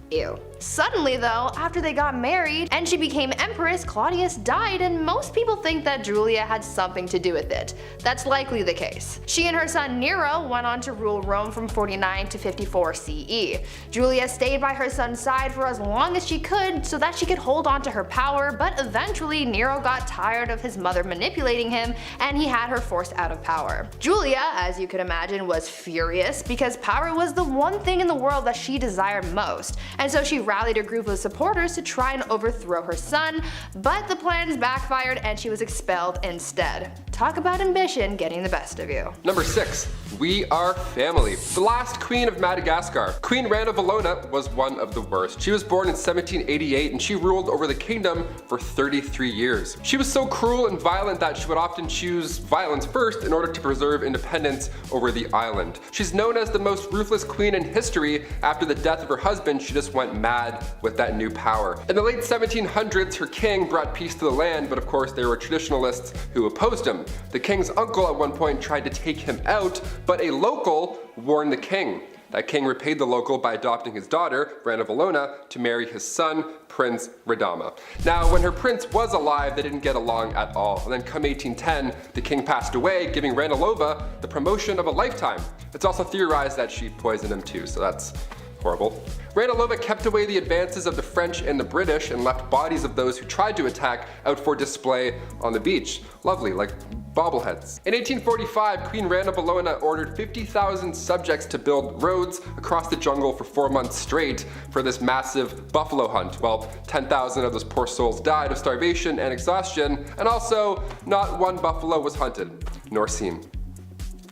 Ew. Suddenly though, after they got married and she became empress, Claudius died, and most people think that Julia had something to do with it. That's likely the case. She and her son Nero went on to rule Rome from 49 to 54 CE. Julia stayed by her son's side for as long as she could so that she could hold on to her power, but eventually Nero got tired of his mother manipulating him and he had her forced out of power. Julia, as you could imagine, was furious because power was the one thing in the world that she desired most, and so she rallied a group of supporters to try and overthrow her son, but the plans backfired and she was expelled instead. Talk about ambition getting the best of you. Number 6. We are family. The last queen of Madagascar. Queen Rana Valona was one of the worst. She was born in 1788 and she ruled over the kingdom for 33 years. She was so cruel and violent that she would often choose violence first in order to preserve independence over the island. She's known as the most ruthless queen in history. After the death of her husband, she just went mad with that new power. In the late 1700s, her king brought peace to the land, but of course there were traditionalists who opposed him. The king's uncle at one point tried to take him out, but a local warned the king. That king repaid the local by adopting his daughter, Rana Valona, to marry his son, Prince Radama. Now, when her prince was alive, they didn't get along at all. And then come 1810, the king passed away, giving Ranilova the promotion of a lifetime. It's also theorized that she poisoned him too, so that's horrible. Ranilova kept away the advances of the French and the British and left bodies of those who tried to attack out for display on the beach. Lovely, like bobbleheads. In 1845, Queen Rana Valona ordered 50,000 subjects to build roads across the jungle for 4 months straight for this massive buffalo hunt. Well, 10,000 of those poor souls died of starvation and exhaustion, and also not one buffalo was hunted, nor seen.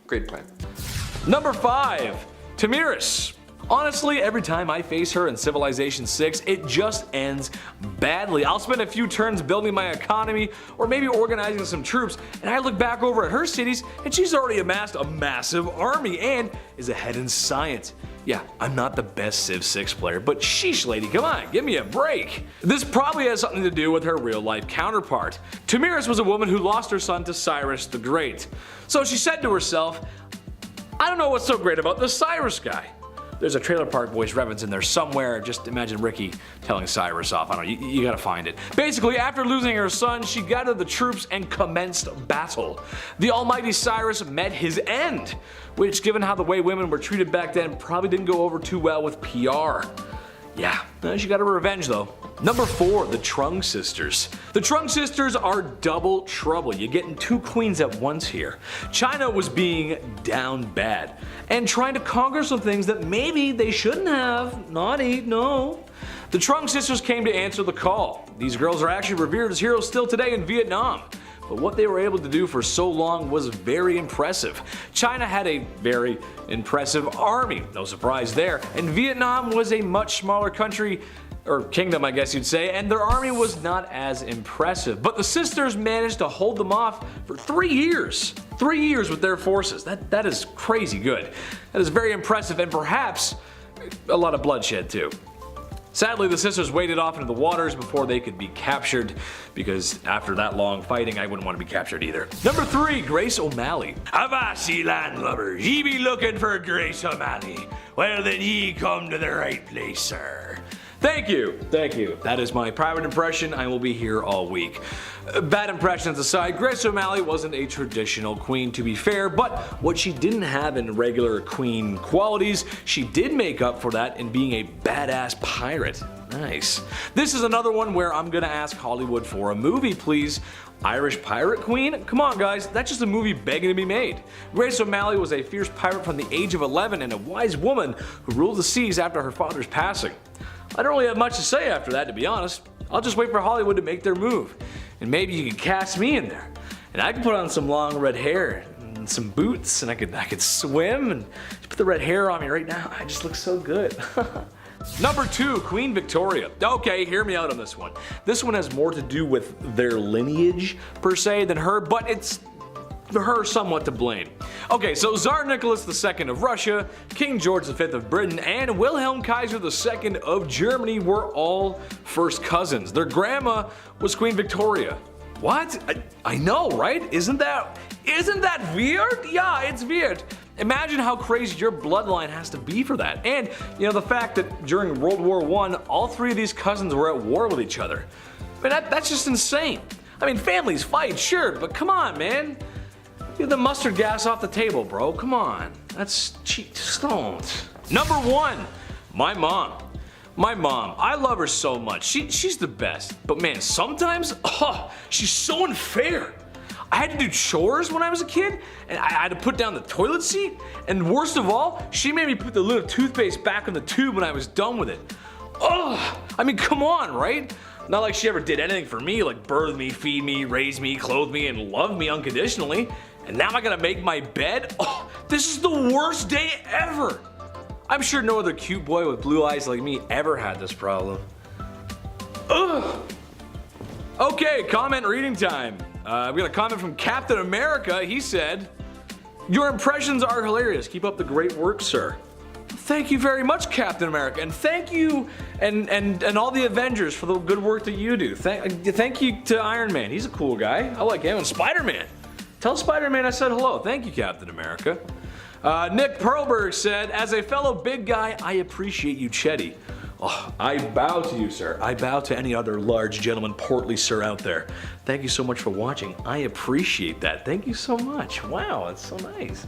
Great plan. Number 5. Tamiris. Honestly, every time I face her in Civilization 6, it just ends badly. I'll spend a few turns building my economy or maybe organizing some troops, and I look back over at her cities and she's already amassed a massive army and is ahead in science. Yeah, I'm not the best Civ 6 player, but sheesh lady, come on, give me a break. This probably has something to do with her real life counterpart. Tamiris was a woman who lost her son to Cyrus the Great. So she said to herself, I don't know what's so great about this Cyrus guy. There's a Trailer Park Boys reference in there somewhere. Just imagine Ricky telling Cyrus off. I don't know, you gotta find it. Basically, after losing her son, she gathered the troops and commenced battle. The almighty Cyrus met his end, which, given how the way women were treated back then, probably didn't go over too well with PR. Yeah, she got her revenge though. Number 4, the Trung sisters. The Trung sisters are double trouble. You're getting 2 queens at once here. China was being down bad and trying to conquer some things that maybe they shouldn't have. Naughty, no. The Trung sisters came to answer the call. These girls are actually revered as heroes still today in Vietnam. But what they were able to do for so long was very impressive. China had a very impressive army, no surprise there, and Vietnam was a much smaller country, or kingdom I guess you'd say, and their army was not as impressive. But the sisters managed to hold them off for 3 years. 3 years with their forces. That is crazy good. That is very impressive, and perhaps a lot of bloodshed too. Sadly, the sisters waded off into the waters before they could be captured, because after that long fighting, I wouldn't want to be captured either. Number 3, Grace O'Malley. Avassi landlubbers, ye be looking for Grace O'Malley. Well then ye come to the right place, sir. Thank you. That is my private impression. I will be here all week. Bad impressions aside, Grace O'Malley wasn't a traditional queen, to be fair, but what she didn't have in regular queen qualities, she did make up for that in being a badass pirate. Nice. This is another one where I'm gonna ask Hollywood for a movie, please. Irish pirate queen? Come on guys, that's just a movie begging to be made. Grace O'Malley was a fierce pirate from the age of 11 and a wise woman who ruled the seas after her father's passing. I don't really have much to say after that, to be honest. I'll just wait for Hollywood to make their move. And maybe you could cast me in there. And I could put on some long red hair and some boots, and I could swim and put the red hair on me right now. I just look so good. Number 2, Queen Victoria. Okay, hear me out on this one. This one has more to do with their lineage, per se, than her, but it's her somewhat to blame. Okay, so Tsar Nicholas II of Russia, King George V of Britain, and Wilhelm Kaiser II of Germany were all first cousins. Their grandma was Queen Victoria. What? I know, right? Isn't that weird? Yeah, it's weird. Imagine how crazy your bloodline has to be for that. And, you know, the fact that during World War I, all 3 of these cousins were at war with each other. I mean, that's just insane. I mean, families fight, sure, but come on, man. Get the mustard gas off the table, bro. Come on. That's cheap. Just don't. Number 1, my mom. My mom, I love her so much. She's the best. But man, sometimes, she's so unfair. I had to do chores when I was a kid, and I had to put down the toilet seat, and worst of all, she made me put the lid of toothpaste back in the tube when I was done with it. I mean, come on, right? Not like she ever did anything for me, like birth me, feed me, raise me, clothe me, and love me unconditionally. And now I gotta make my bed? This is the worst day ever! I'm sure no other cute boy with blue eyes like me ever had this problem. Okay, comment reading time. We got a comment from Captain America. He said, "Your impressions are hilarious. Keep up the great work, sir." Thank you very much, Captain America, and thank you and all the Avengers for the good work that you do. Thank you to Iron Man. He's a cool guy. I like him. And Spider-Man. Tell Spider-Man I said hello. Thank you, Captain America. Nick Perlberg said, "As a fellow big guy, I appreciate you, Chetty." Oh, I bow to you, sir. I bow to any other large gentleman, portly sir out there. Thank you so much for watching. I appreciate that. Thank you so much. Wow, that's so nice.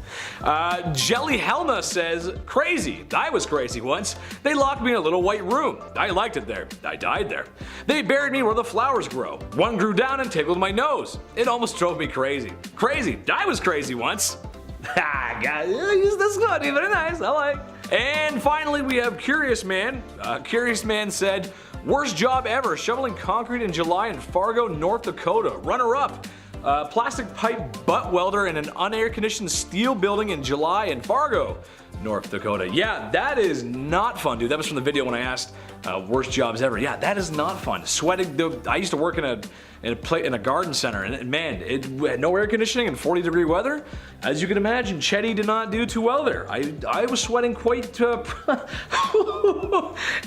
Jelly Helma says, "Crazy. I was crazy once. They locked me in a little white room. I liked it there. I died there. They buried me where the flowers grow. One grew down and tickled my nose. It almost drove me crazy. Crazy. I was crazy once." Ha, guys, this is good. Very nice. I like. And finally, we have Curious Man. Curious Man said, "Worst job ever, shoveling concrete in July in Fargo, North Dakota. Runner-up, plastic pipe butt welder in an unair-conditioned steel building in July in Fargo, North Dakota." Yeah, that is not fun, dude. That was from the video when I asked worst jobs ever. Yeah, that is not fun. Sweating. I used to work in a garden center, and man, it had no air conditioning and 40-degree weather. As you can imagine, Chetty did not do too well there. I was sweating quite. Had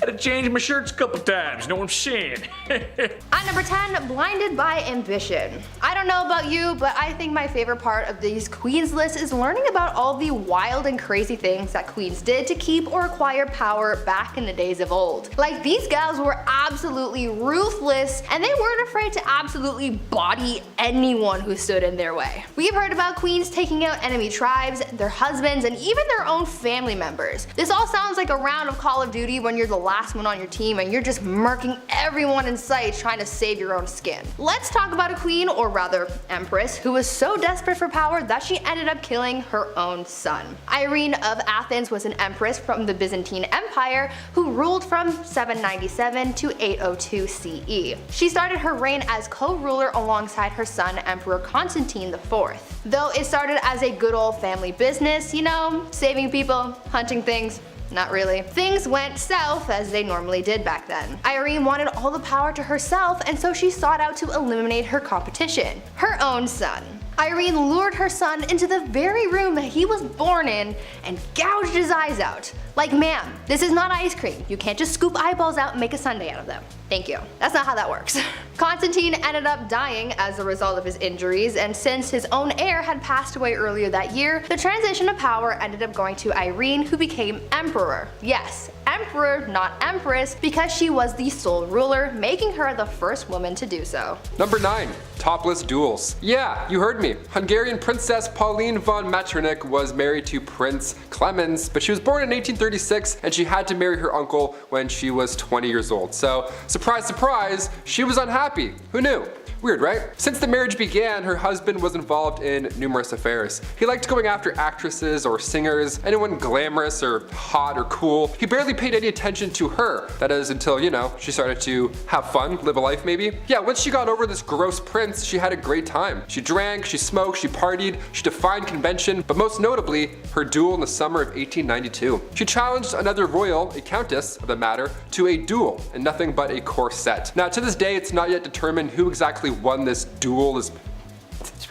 to change my shirts a couple times. You know what I'm saying? At number 10, Blinded by Ambition. I don't know about you, but I think my favorite part of these queens list is learning about all the wild and crazy things that queens did to keep or acquire power back in the days of old. Like, these gals were absolutely ruthless, and they weren't afraid to absolutely body anyone who stood in their way. We've heard about queens taking out enemy tribes, their husbands, and even their own family members. This all sounds like a round of Call of Duty when you're the last one on your team and you're just murking everyone in sight trying to save your own skin. Let's talk about a queen, or rather empress, who was so desperate for power that she ended up killing her own son. Irene of Athens was an empress from the Byzantine Empire who ruled from 797 to 802 CE. She started her reign as co-ruler alongside her son, Emperor Constantine IV. Though it started as a good old family business, you know, saving people, hunting things. Not really. Things went south as they normally did back then. Irene wanted all the power to herself, and so she sought out to eliminate her competition, her own son. Irene lured her son into the very room that he was born in and gouged his eyes out. Like, ma'am, this is not ice cream. You can't just scoop eyeballs out and make a sundae out of them. Thank you. That's not how that works. Constantine ended up dying as a result of his injuries, and since his own heir had passed away earlier that year, the transition of power ended up going to Irene, who became emperor. Yes, emperor, not empress, because she was the sole ruler, making her the first woman to do so. Number 9. Topless duels. Yeah, you heard me. Hungarian Princess Pauline von Metternich was married to Prince Clemens, but she was born in 1836 and she had to marry her uncle when she was 20 years old. So, surprise, surprise, she was unhappy. Who knew? Weird, right? Since the marriage began, her husband was involved in numerous affairs. He liked going after actresses or singers, anyone glamorous or hot or cool. He barely paid any attention to her. That is until, you know, she started to have fun, live a life maybe. Yeah, once she got over this gross prince, she had a great time. She drank, she smoked, she partied, she defied convention, but most notably, her duel in the summer of 1892. She challenged another royal, a countess of the matter, to a duel in nothing but a corset. Now to this day, it's not yet determined who exactly won this duel, this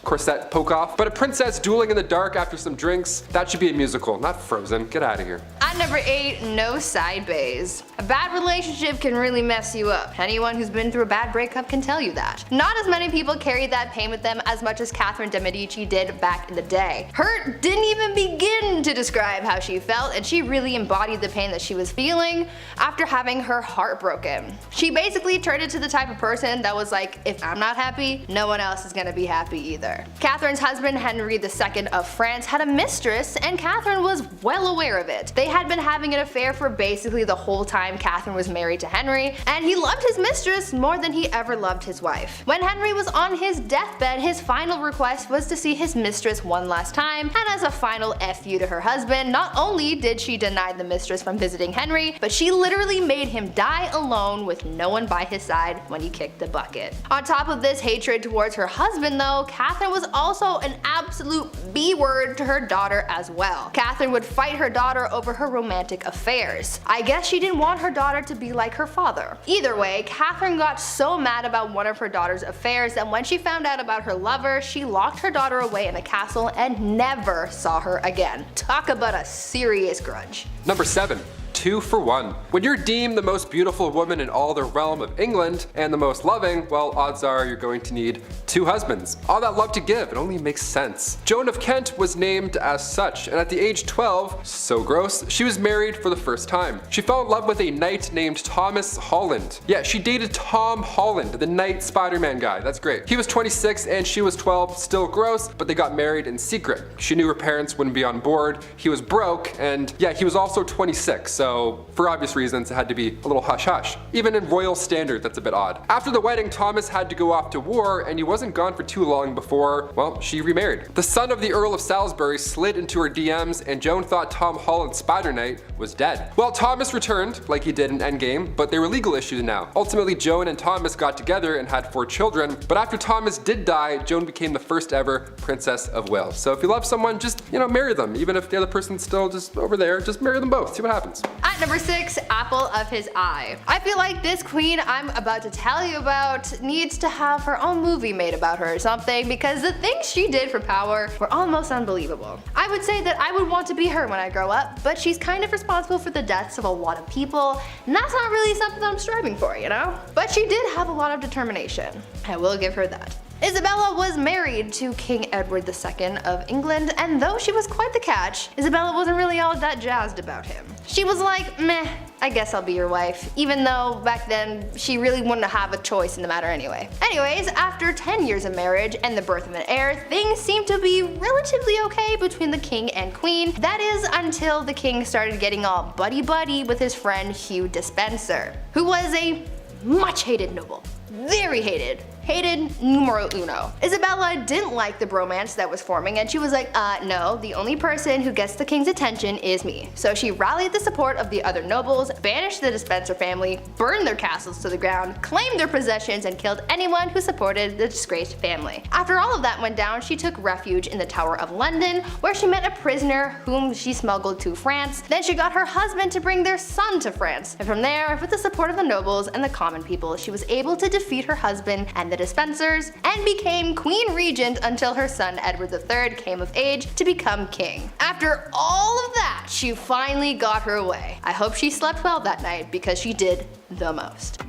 corset poke off, but a princess dueling in the dark after some drinks, that should be a musical, not Frozen. Get out of here. At number 8, no side bays. A bad relationship can really mess you up. Anyone who's been through a bad breakup can tell you that. Not as many people carry that pain with them as much as Catherine de Medici did back in the day. Her didn't even begin to describe how she felt, and she really embodied the pain that she was feeling after having her heart broken. She basically turned into the type of person that was like, if I'm not happy, no one else is gonna be happy either. Catherine's husband, Henry II of France, had a mistress, and Catherine was well aware of it. They had been having an affair for basically the whole time Catherine was married to Henry, and he loved his mistress more than he ever loved his wife. When Henry was on his deathbed, his final request was to see his mistress one last time, and as a final FU to her husband, not only did she deny the mistress from visiting Henry, but she literally made him die alone with no one by his side when he kicked the bucket. On top of this hatred towards her husband though, Catherine was also an absolute B-word to her daughter as well. Catherine would fight her daughter over her romantic affairs. I guess she didn't want her daughter to be like her father. Either way, Catherine got so mad about one of her daughter's affairs that when she found out about her lover, she locked her daughter away in a castle and never saw her again. Talk about a serious grudge. Number 7. 2 for 1. When you're deemed the most beautiful woman in all the realm of England and the most loving, well, odds are you're going to need 2 husbands. All that love to give, it only makes sense. Joan of Kent was named as such, and at the age 12, so gross, she was married for the first time. She fell in love with a knight named Thomas Holland. Yeah, she dated Tom Holland, the knight Spider-Man guy. That's great. He was 26 and she was 12, still gross, but they got married in secret. She knew her parents wouldn't be on board. He was broke, and yeah, he was also 26, so for obvious reasons it had to be a little hush-hush. Even in royal standard, that's a bit odd. After the wedding, Thomas had to go off to war, and he wasn't gone for too long before, well, she remarried. The son of the Earl of Salisbury slid into her DMs, and Joan thought Tom Holland's Spider-Knight was dead. Well, Thomas returned, like he did in Endgame, but they were legal issues now. Ultimately, Joan and Thomas got together and had 4 children, but after Thomas did die, Joan became the first ever Princess of Wales. So if you love someone, just, you know, marry them. Even if the other person's still just over there, just marry them both, see what happens. At number 6, apple of his eye. I feel like this queen I'm about to tell you about needs to have her own movie made about her or something, because the things she did for power were almost unbelievable. I would say that I would want to be her when I grow up, but she's kind of responsible for the deaths of a lot of people, and that's not really something that I'm striving for, you know? But she did have a lot of determination. I will give her that. Isabella was married to King Edward II of England, and though she was quite the catch, Isabella wasn't really all that jazzed about him. She was like, meh, I guess I'll be your wife, even though back then she really wouldn't have a choice in the matter anyway. Anyways, after 10 years of marriage and the birth of an heir, things seemed to be relatively okay between the king and queen. That is until the king started getting all buddy-buddy with his friend Hugh Despenser, who was a much hated noble. Very hated. Hated numero uno. Isabella didn't like the bromance that was forming, and she was like, no, the only person who gets the king's attention is me. So she rallied the support of the other nobles, banished the Despenser family, burned their castles to the ground, claimed their possessions, and killed anyone who supported the disgraced family. After all of that went down, she took refuge in the Tower of London, where she met a prisoner whom she smuggled to France. Then she got her husband to bring their son to France. And from there, with the support of the nobles and the common people, she was able to defeat her husband and the Dispensers, and became Queen Regent until her son Edward III came of age to become king. After all of that, she finally got her way. I hope she slept well that night because she did the most.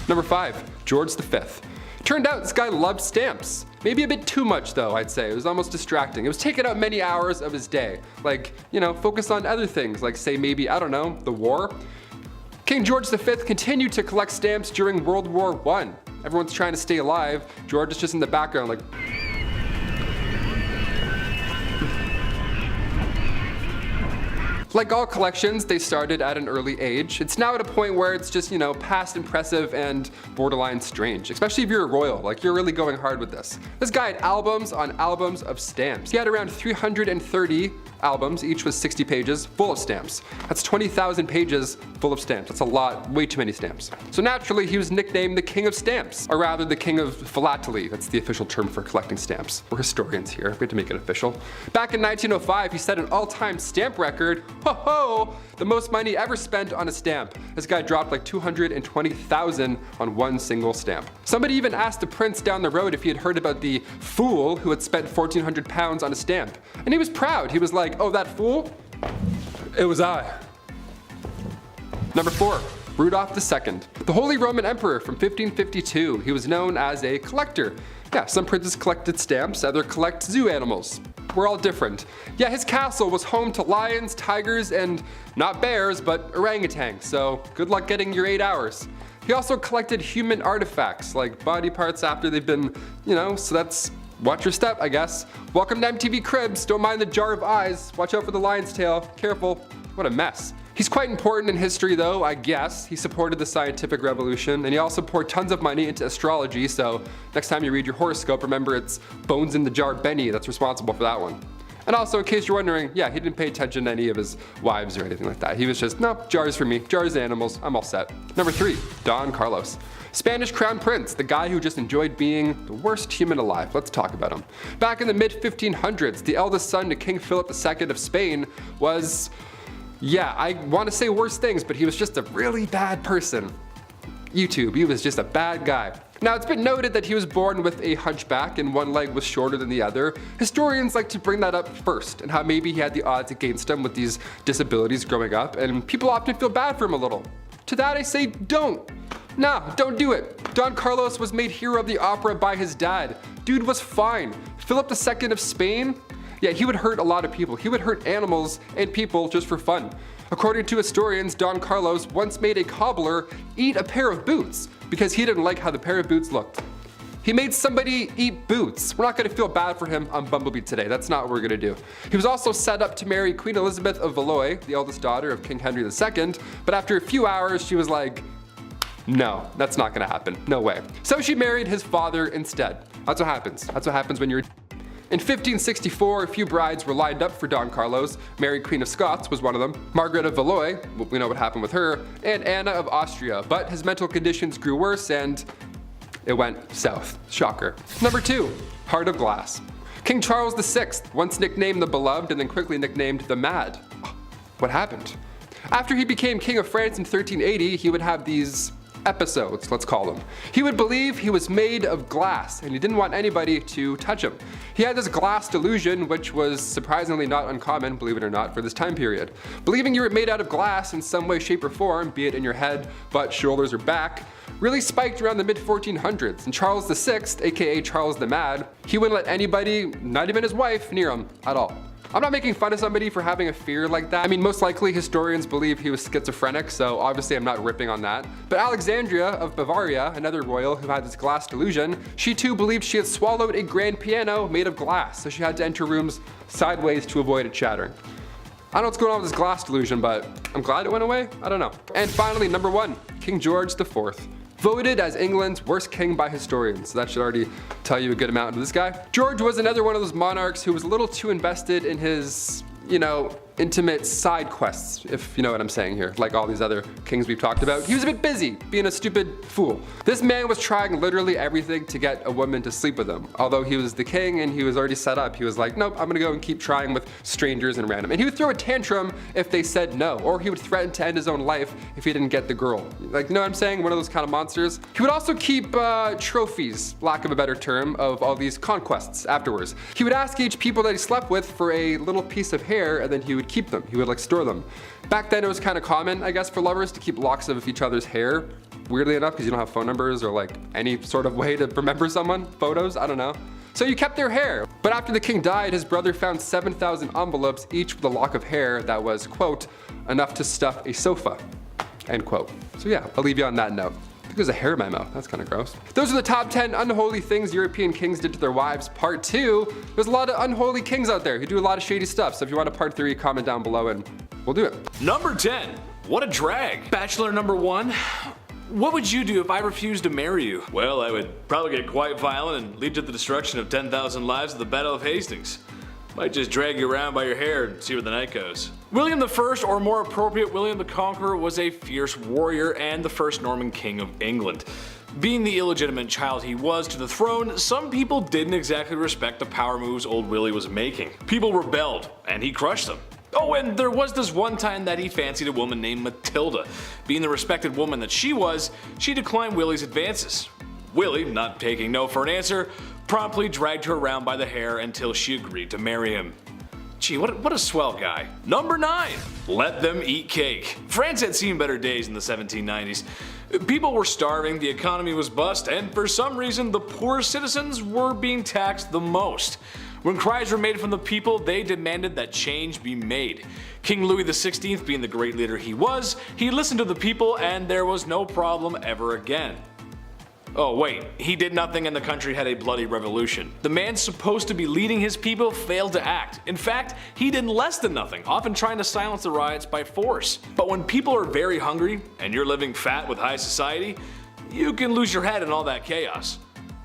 Number 5. George V. Turned out this guy loved stamps. Maybe a bit too much though, I'd say. It was almost distracting. It was taking up many hours of his day. Like, focus on other things, like say maybe, I don't know, the war. King George V continued to collect stamps during World War I. Everyone's trying to stay alive. George is just in the background like... Like all collections, they started at an early age. It's now at a point where it's just, past impressive and borderline strange. Especially if you're a royal, like you're really going hard with this. This guy had albums on albums of stamps. He had around 330 albums, each was 60 pages, full of stamps. That's 20,000 pages full of stamps. That's a lot, way too many stamps. So naturally, he was nicknamed the King of Stamps, or rather the King of Philately. That's the official term for collecting stamps. We're historians here, we have to make it official. Back in 1905, he set an all-time stamp record. Ho ho! The most money ever spent on a stamp. This guy dropped like 220,000 on one single stamp. Somebody even asked the prince down the road if he had heard about the fool who had spent 1,400 pounds on a stamp. And he was proud. He was like, oh, that fool? It was I. Number 4. Rudolph II, the Holy Roman Emperor from 1552. He was known as a collector. Yeah, some princes collected stamps, others collect zoo animals. We're all different. Yeah, his castle was home to lions, tigers, and not bears, but orangutans, so good luck getting your 8 hours. He also collected human artifacts, like body parts after they've been, so that's watch your step, I guess. Welcome to MTV Cribs, don't mind the jar of eyes, watch out for the lion's tail, careful, what a mess. He's quite important in history though, I guess. He supported the scientific revolution, and he also poured tons of money into astrology, so next time you read your horoscope, remember it's Bones in the Jar Benny that's responsible for that one. And also, in case you're wondering, yeah, he didn't pay attention to any of his wives or anything like that. He was just, no, jars for me, jars animals, I'm all set. Number 3, Don Carlos. Spanish Crown Prince, the guy who just enjoyed being the worst human alive. Let's talk about him. Back in the mid-1500s, the eldest son to King Philip II of Spain was... yeah, I want to say worse things, but he was just a really bad person. YouTube, he was just a bad guy. Now, it's been noted that he was born with a hunchback and one leg was shorter than the other. Historians like to bring that up first, and how maybe he had the odds against him with these disabilities growing up, and people often feel bad for him a little. To that I say, don't. Nah, don't do it. Don Carlos was made hero of the opera by his dad. Dude was fine. Philip II of Spain? Yeah, he would hurt a lot of people. He would hurt animals and people just for fun. According to historians, Don Carlos once made a cobbler eat a pair of boots because he didn't like how the pair of boots looked. He made somebody eat boots. We're not gonna feel bad for him on BumbleBee today. That's not what we're gonna do. He was also set up to marry Queen Elizabeth of Valois, the eldest daughter of King Henry II, but after a few hours, she was like, no, that's not gonna happen. No way. So she married his father instead. That's what happens. That's what happens when you're... In 1564, a few brides were lined up for Don Carlos. Mary, Queen of Scots, was one of them. Margaret of Valois, we know what happened with her, and Anna of Austria. But his mental conditions grew worse and it went south. Shocker. Number 2, Heart of Glass. King Charles VI, once nicknamed the Beloved and then quickly nicknamed the Mad. What happened? After he became King of France in 1380, he would have these episodes, let's call them. He would believe he was made of glass and he didn't want anybody to touch him. He had this glass delusion, which was surprisingly not uncommon, believe it or not, for this time period. Believing you were made out of glass in some way, shape, or form, be it in your head, butt, shoulders, or back, really spiked around the mid-1400s, and Charles VI, aka Charles the Mad, he wouldn't let anybody, not even his wife, near him at all. I'm not making fun of somebody for having a fear like that. I mean, most likely historians believe he was schizophrenic, so obviously I'm not ripping on that. But Alexandria of Bavaria, another royal who had this glass delusion, she too believed she had swallowed a grand piano made of glass, so she had to enter rooms sideways to avoid it shattering. I don't know what's going on with this glass delusion, but I'm glad it went away. I don't know. And finally, number 1, King George IV. Voted as England's worst king by historians, so that should already tell you a good amount of this guy. George was another one of those monarchs who was a little too invested in his, intimate side quests, if you know what I'm saying here, like all these other kings we've talked about. He was a bit busy, being a stupid fool. This man was trying literally everything to get a woman to sleep with him. Although he was the king and he was already set up, he was like, nope, I'm gonna go and keep trying with strangers and random. And he would throw a tantrum if they said no, or he would threaten to end his own life if he didn't get the girl. Like, you know what I'm saying? One of those kind of monsters. He would also keep trophies, lack of a better term, of all these conquests afterwards. He would ask each people that he slept with for a little piece of hair, and then he would keep them. He would like store them. Back then it was kind of common, I guess, for lovers to keep locks of each other's hair. Weirdly enough, because you don't have phone numbers or like any sort of way to remember someone, photos, I don't know. So you kept their hair. But after the king died, his brother found 7,000 envelopes, each with a lock of hair that was, quote, enough to stuff a sofa, end quote. So yeah, I'll leave you on that note. I think there's a hair in my mouth. That's kind of gross. Those are the top 10 unholy things European kings did to their wives. Part 2, there's a lot of unholy kings out there who do a lot of shady stuff. So if you want a part 3, comment down below and we'll do it. Number 10. What a drag. Bachelor number 1. What would you do if I refused to marry you? Well, I would probably get quite violent and lead to the destruction of 10,000 lives at the Battle of Hastings. Might just drag you around by your hair and see where the night goes. William I, or more appropriate, William the Conqueror, was a fierce warrior and the first Norman king of England. Being the illegitimate child he was to the throne, some people didn't exactly respect the power moves old Willie was making. People rebelled, and he crushed them. Oh, and there was this one time that he fancied a woman named Matilda. Being the respected woman that she was, she declined Willie's advances. Willie, not taking no for an answer, promptly dragged her around by the hair until she agreed to marry him. Gee, what a swell guy. Number 9. Let them eat cake. France had seen better days in the 1790s. People were starving, the economy was bust, and for some reason the poorest citizens were being taxed the most. When cries were made from the people, they demanded that change be made. King Louis XVI, being the great leader he was, he listened to the people and there was no problem ever again. Oh wait, he did nothing and the country had a bloody revolution. The man supposed to be leading his people failed to act. In fact, he did less than nothing, often trying to silence the riots by force. But when people are very hungry and you're living fat with high society, you can lose your head in all that chaos.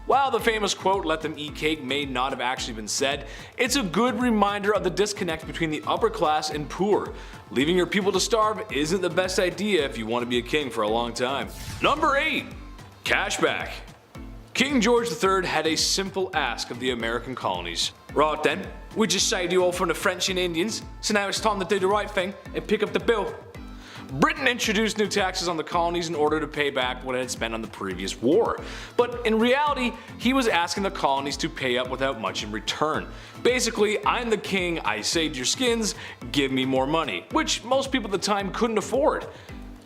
While the famous quote, "let them eat cake," may not have actually been said, it's a good reminder of the disconnect between the upper class and poor. Leaving your people to starve isn't the best idea if you want to be a king for a long time. Number 8. Cashback. King George III had a simple ask of the American colonies. Right then, we just saved you all from the French and Indians, so now it's time to do the right thing and pick up the bill. Britain introduced new taxes on the colonies in order to pay back what it had spent on the previous war. But in reality, he was asking the colonies to pay up without much in return. Basically, I'm the king, I saved your skins, give me more money, which most people at the time couldn't afford.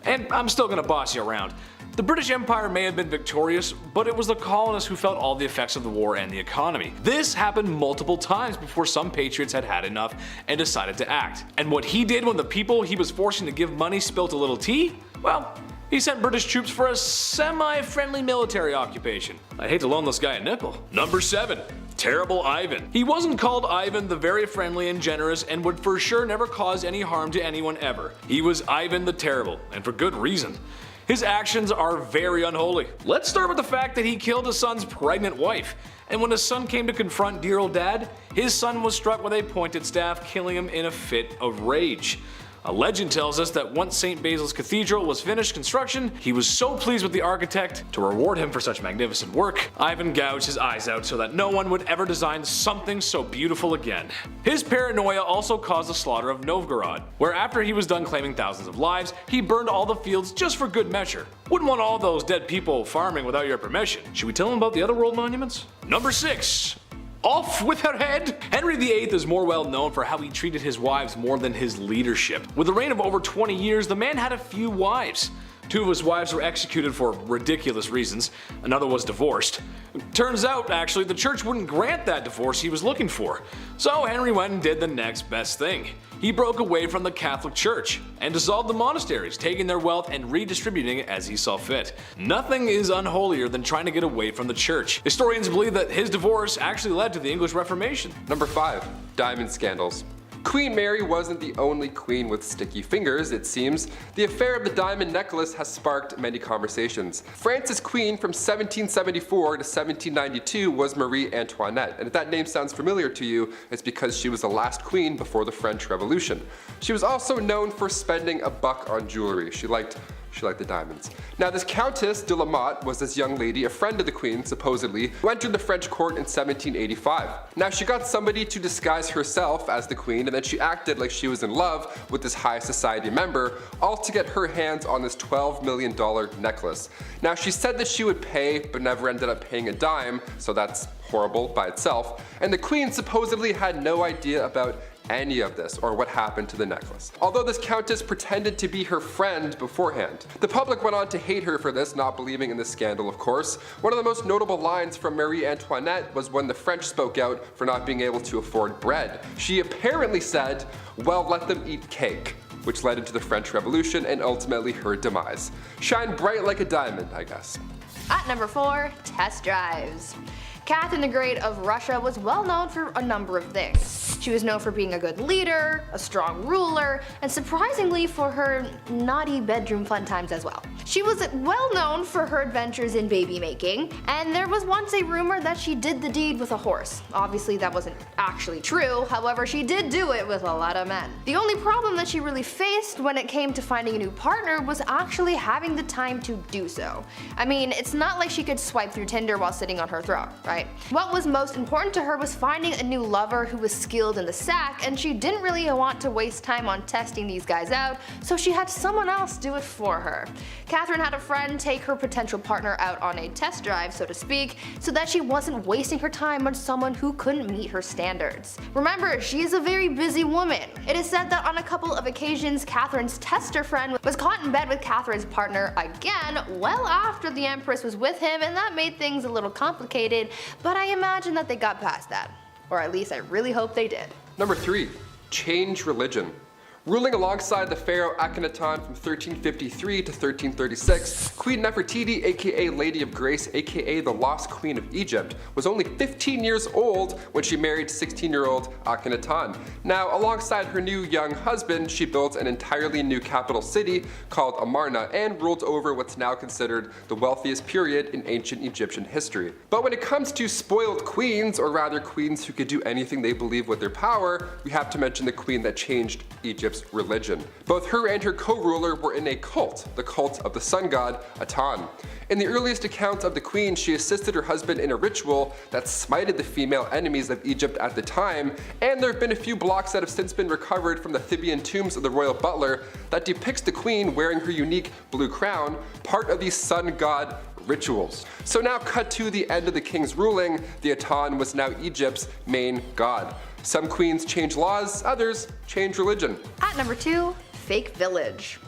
And I'm still gonna boss you around. The British Empire may have been victorious, but it was the colonists who felt all the effects of the war and the economy. This happened multiple times before some patriots had had enough and decided to act. And what he did when the people he was forcing to give money spilt a little tea? Well, he sent British troops for a semi-friendly military occupation. I'd hate to loan this guy a nickel. Number 7. Terrible Ivan. He wasn't called Ivan the very friendly and generous and would for sure never cause any harm to anyone ever. He was Ivan the Terrible, and for good reason. His actions are very unholy. Let's start with the fact that he killed his son's pregnant wife. And when his son came to confront dear old dad, his son was struck with a pointed staff, killing him in a fit of rage. A legend tells us that once St. Basil's Cathedral was finished construction, he was so pleased with the architect, to reward him for such magnificent work, Ivan gouged his eyes out so that no one would ever design something so beautiful again. His paranoia also caused the slaughter of Novgorod, where after he was done claiming thousands of lives, he burned all the fields just for good measure. Wouldn't want all those dead people farming without your permission. Should we tell him about the other world monuments? Number 6. Off with her head! Henry VIII is more well known for how he treated his wives more than his leadership. With a reign of over 20 years, the man had a few wives. 2 of his wives were executed for ridiculous reasons, another was divorced. Turns out, actually, the church wouldn't grant that divorce he was looking for. So Henry went and did the next best thing. He broke away from the Catholic Church and dissolved the monasteries, taking their wealth and redistributing it as he saw fit. Nothing is unholier than trying to get away from the church. Historians believe that his divorce actually led to the English Reformation. Number 5. Diamond scandals. Queen Mary wasn't the only queen with sticky fingers, it seems. The affair of the diamond necklace has sparked many conversations. France's queen from 1774 to 1792 was Marie Antoinette, and if that name sounds familiar to you, it's because she was the last queen before the French Revolution. She was also known for spending a buck on jewelry. She liked the diamonds. Now this Countess de la Motte was this young lady, a friend of the queen supposedly, who entered the French court in 1785. Now she got somebody to disguise herself as the queen, and then she acted like she was in love with this high society member, all to get her hands on this $12 million necklace. Now she said that she would pay, but never ended up paying a dime, so that's horrible by itself, and the queen supposedly had no idea about any of this or what happened to the necklace. Although this countess pretended to be her friend beforehand. The public went on to hate her for this, not believing in this scandal of course. One of the most notable lines from Marie Antoinette was when the French spoke out for not being able to afford bread. She apparently said, "Well, let them eat cake," which led into the French Revolution and ultimately her demise. Shine bright like a diamond, I guess. At number 4, test drives. Catherine the Great of Russia was well known for a number of things. She was known for being a good leader, a strong ruler, and surprisingly for her naughty bedroom fun times as well. She was well known for her adventures in baby making, and there was once a rumor that she did the deed with a horse. Obviously that wasn't actually true, however she did do it with a lot of men. The only problem that she really faced when it came to finding a new partner was actually having the time to do so. I mean, it's not like she could swipe through Tinder while sitting on her throne, right? What was most important to her was finding a new lover who was skilled in the sack, and she didn't really want to waste time on testing these guys out, so she had someone else do it for her. Catherine had a friend take her potential partner out on a test drive, so to speak, so that she wasn't wasting her time on someone who couldn't meet her standards. Remember, she is a very busy woman. It is said that on a couple of occasions, Catherine's tester friend was caught in bed with Catherine's partner again well after the Empress was with him, and that made things a little complicated, but I imagine that they got past that. Or at least I really hope they did. Number 3. Change religion. Ruling alongside the pharaoh Akhenaton from 1353 to 1336, Queen Nefertiti aka Lady of Grace aka the Lost Queen of Egypt was only 15 years old when she married 16-year-old Akhenaton. Now alongside her new young husband, she built an entirely new capital city called Amarna and ruled over what's now considered the wealthiest period in ancient Egyptian history. But when it comes to spoiled queens, or rather queens who could do anything they believe with their power, we have to mention the queen that changed Egypt's religion. Both her and her co-ruler were in a cult, the cult of the sun god Aton. In the earliest accounts of the queen, she assisted her husband in a ritual that smited the female enemies of Egypt at the time, and there have been a few blocks that have since been recovered from the Theban tombs of the royal butler that depicts the queen wearing her unique blue crown, part of these sun god rituals. So now cut to the end of the king's ruling, the Aton was now Egypt's main god. Some queens change laws, others change religion. At number 2, fake village.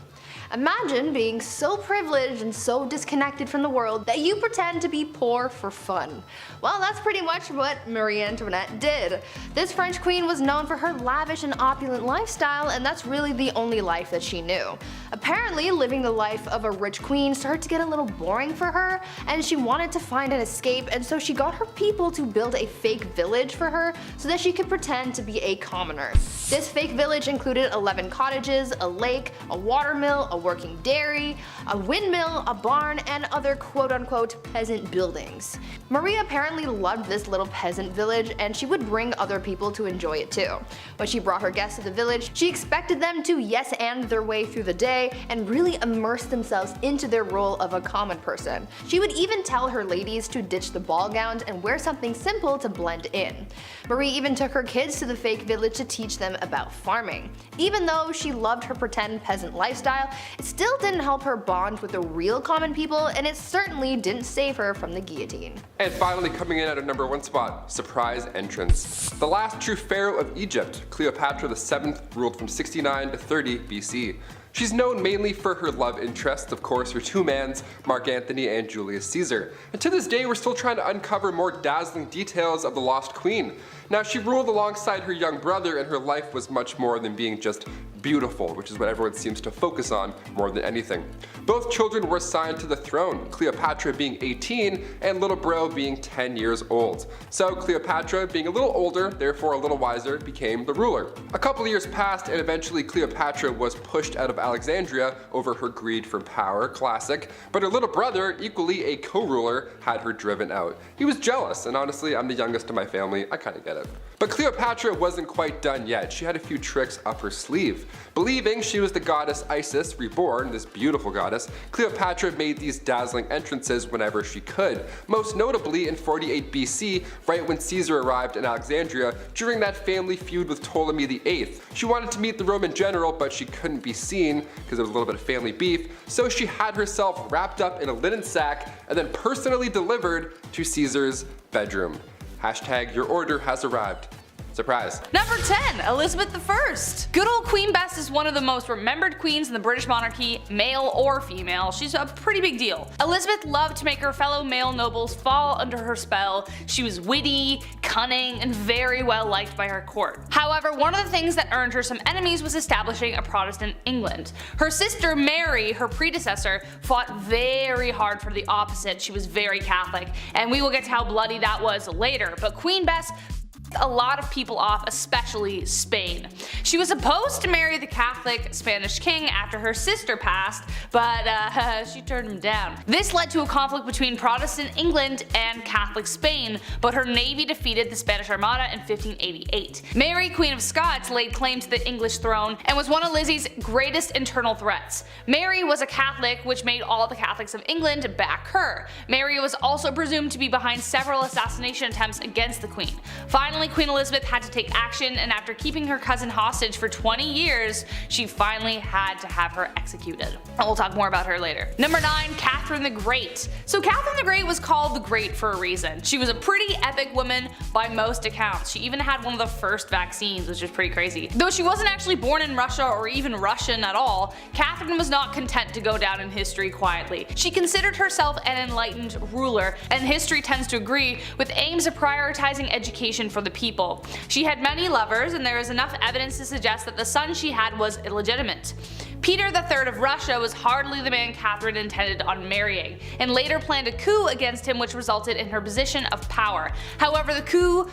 Imagine being so privileged and so disconnected from the world that you pretend to be poor for fun. Well, that's pretty much what Marie Antoinette did. This French queen was known for her lavish and opulent lifestyle, and that's really the only life that she knew. Apparently, living the life of a rich queen started to get a little boring for her, and she wanted to find an escape, and so she got her people to build a fake village for her so that she could pretend to be a commoner. This fake village included 11 cottages, a lake, a water mill, a working dairy, a windmill, a barn, and other quote-unquote peasant buildings. Marie apparently loved this little peasant village, and she would bring other people to enjoy it too. When she brought her guests to the village, she expected them to yes and their way through the day and really immerse themselves into their role of a common person. She would even tell her ladies to ditch the ball gowns and wear something simple to blend in. Marie even took her kids to the fake village to teach them about farming. Even though she loved her pretend peasant lifestyle, it still didn't help her bond with the real common people, and it certainly didn't save her from the guillotine. And finally coming in at a number 1 spot, surprise entrance. The last true pharaoh of Egypt, Cleopatra VII, ruled from 69 to 30 BC. She's known mainly for her love interests, of course her two mans, Mark Antony and Julius Caesar. And to this day we're still trying to uncover more dazzling details of the lost queen. Now she ruled alongside her young brother, and her life was much more than being just beautiful, which is what everyone seems to focus on more than anything. Both children were assigned to the throne, Cleopatra being 18 and little bro being 10 years old. So Cleopatra, being a little older, therefore a little wiser, became the ruler. A couple of years passed and eventually Cleopatra was pushed out of Alexandria over her greed for power, classic, but her little brother, equally a co-ruler, had her driven out. He was jealous, and honestly, I'm the youngest in my family, I kinda get it. But Cleopatra wasn't quite done yet. She had a few tricks up her sleeve. Believing she was the goddess Isis reborn, this beautiful goddess, Cleopatra made these dazzling entrances whenever she could. Most notably in 48 BC, right when Caesar arrived in Alexandria during that family feud with Ptolemy VIII. She wanted to meet the Roman general, but she couldn't be seen because there was a little bit of family beef, so she had herself wrapped up in a linen sack and then personally delivered to Caesar's bedroom. Hashtag your order has arrived. Surprise. Number 10, Elizabeth I. Good old Queen Bess is one of the most remembered queens in the British monarchy, male or female. She's a pretty big deal. Elizabeth loved to make her fellow male nobles fall under her spell. She was witty, cunning, and very well liked by her court. However, one of the things that earned her some enemies was establishing a Protestant England. Her sister Mary, her predecessor, fought very hard for the opposite. She was very Catholic, and we will get to how bloody that was later, but Queen Bess a lot of people off, especially Spain. She was supposed to marry the Catholic Spanish king after her sister passed, but she turned him down. This led to a conflict between Protestant England and Catholic Spain, but her navy defeated the Spanish Armada in 1588. Mary, Queen of Scots, laid claim to the English throne and was one of Lizzie's greatest internal threats. Mary was a Catholic, which made all the Catholics of England back her. Mary was also presumed to be behind several assassination attempts against the Queen. Finally, Queen Elizabeth had to take action, and after keeping her cousin hostage for 20 years, she finally had to have her executed. And we'll talk more about her later. Number 9, Catherine the Great. So Catherine the Great was called the Great for a reason. She was a pretty epic woman by most accounts. She even had one of the first vaccines, which is pretty crazy. Though she wasn't actually born in Russia or even Russian at all, Catherine was not content to go down in history quietly. She considered herself an enlightened ruler, and history tends to agree, with aims of prioritizing education for the people. She had many lovers, and there is enough evidence to suggest that the son she had was illegitimate. Peter III of Russia was hardly the man Catherine intended on marrying, and later planned a coup against him which resulted in her position of power. However, the coup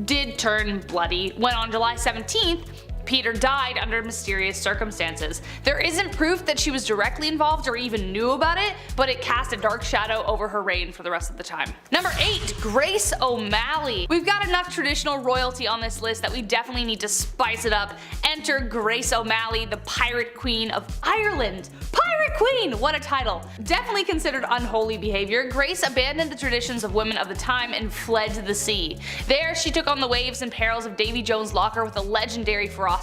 did turn bloody when on July 17th, Peter died under mysterious circumstances. There isn't proof that she was directly involved or even knew about it, but it cast a dark shadow over her reign for the rest of the time. Number 8, Grace O'Malley. We've got enough traditional royalty on this list that we definitely need to spice it up. Enter Grace O'Malley, the Pirate Queen of Ireland. Pirate Queen! What a title. Definitely considered unholy behavior, Grace abandoned the traditions of women of the time and fled to the sea. There, she took on the waves and perils of Davy Jones' locker with a legendary ferocity.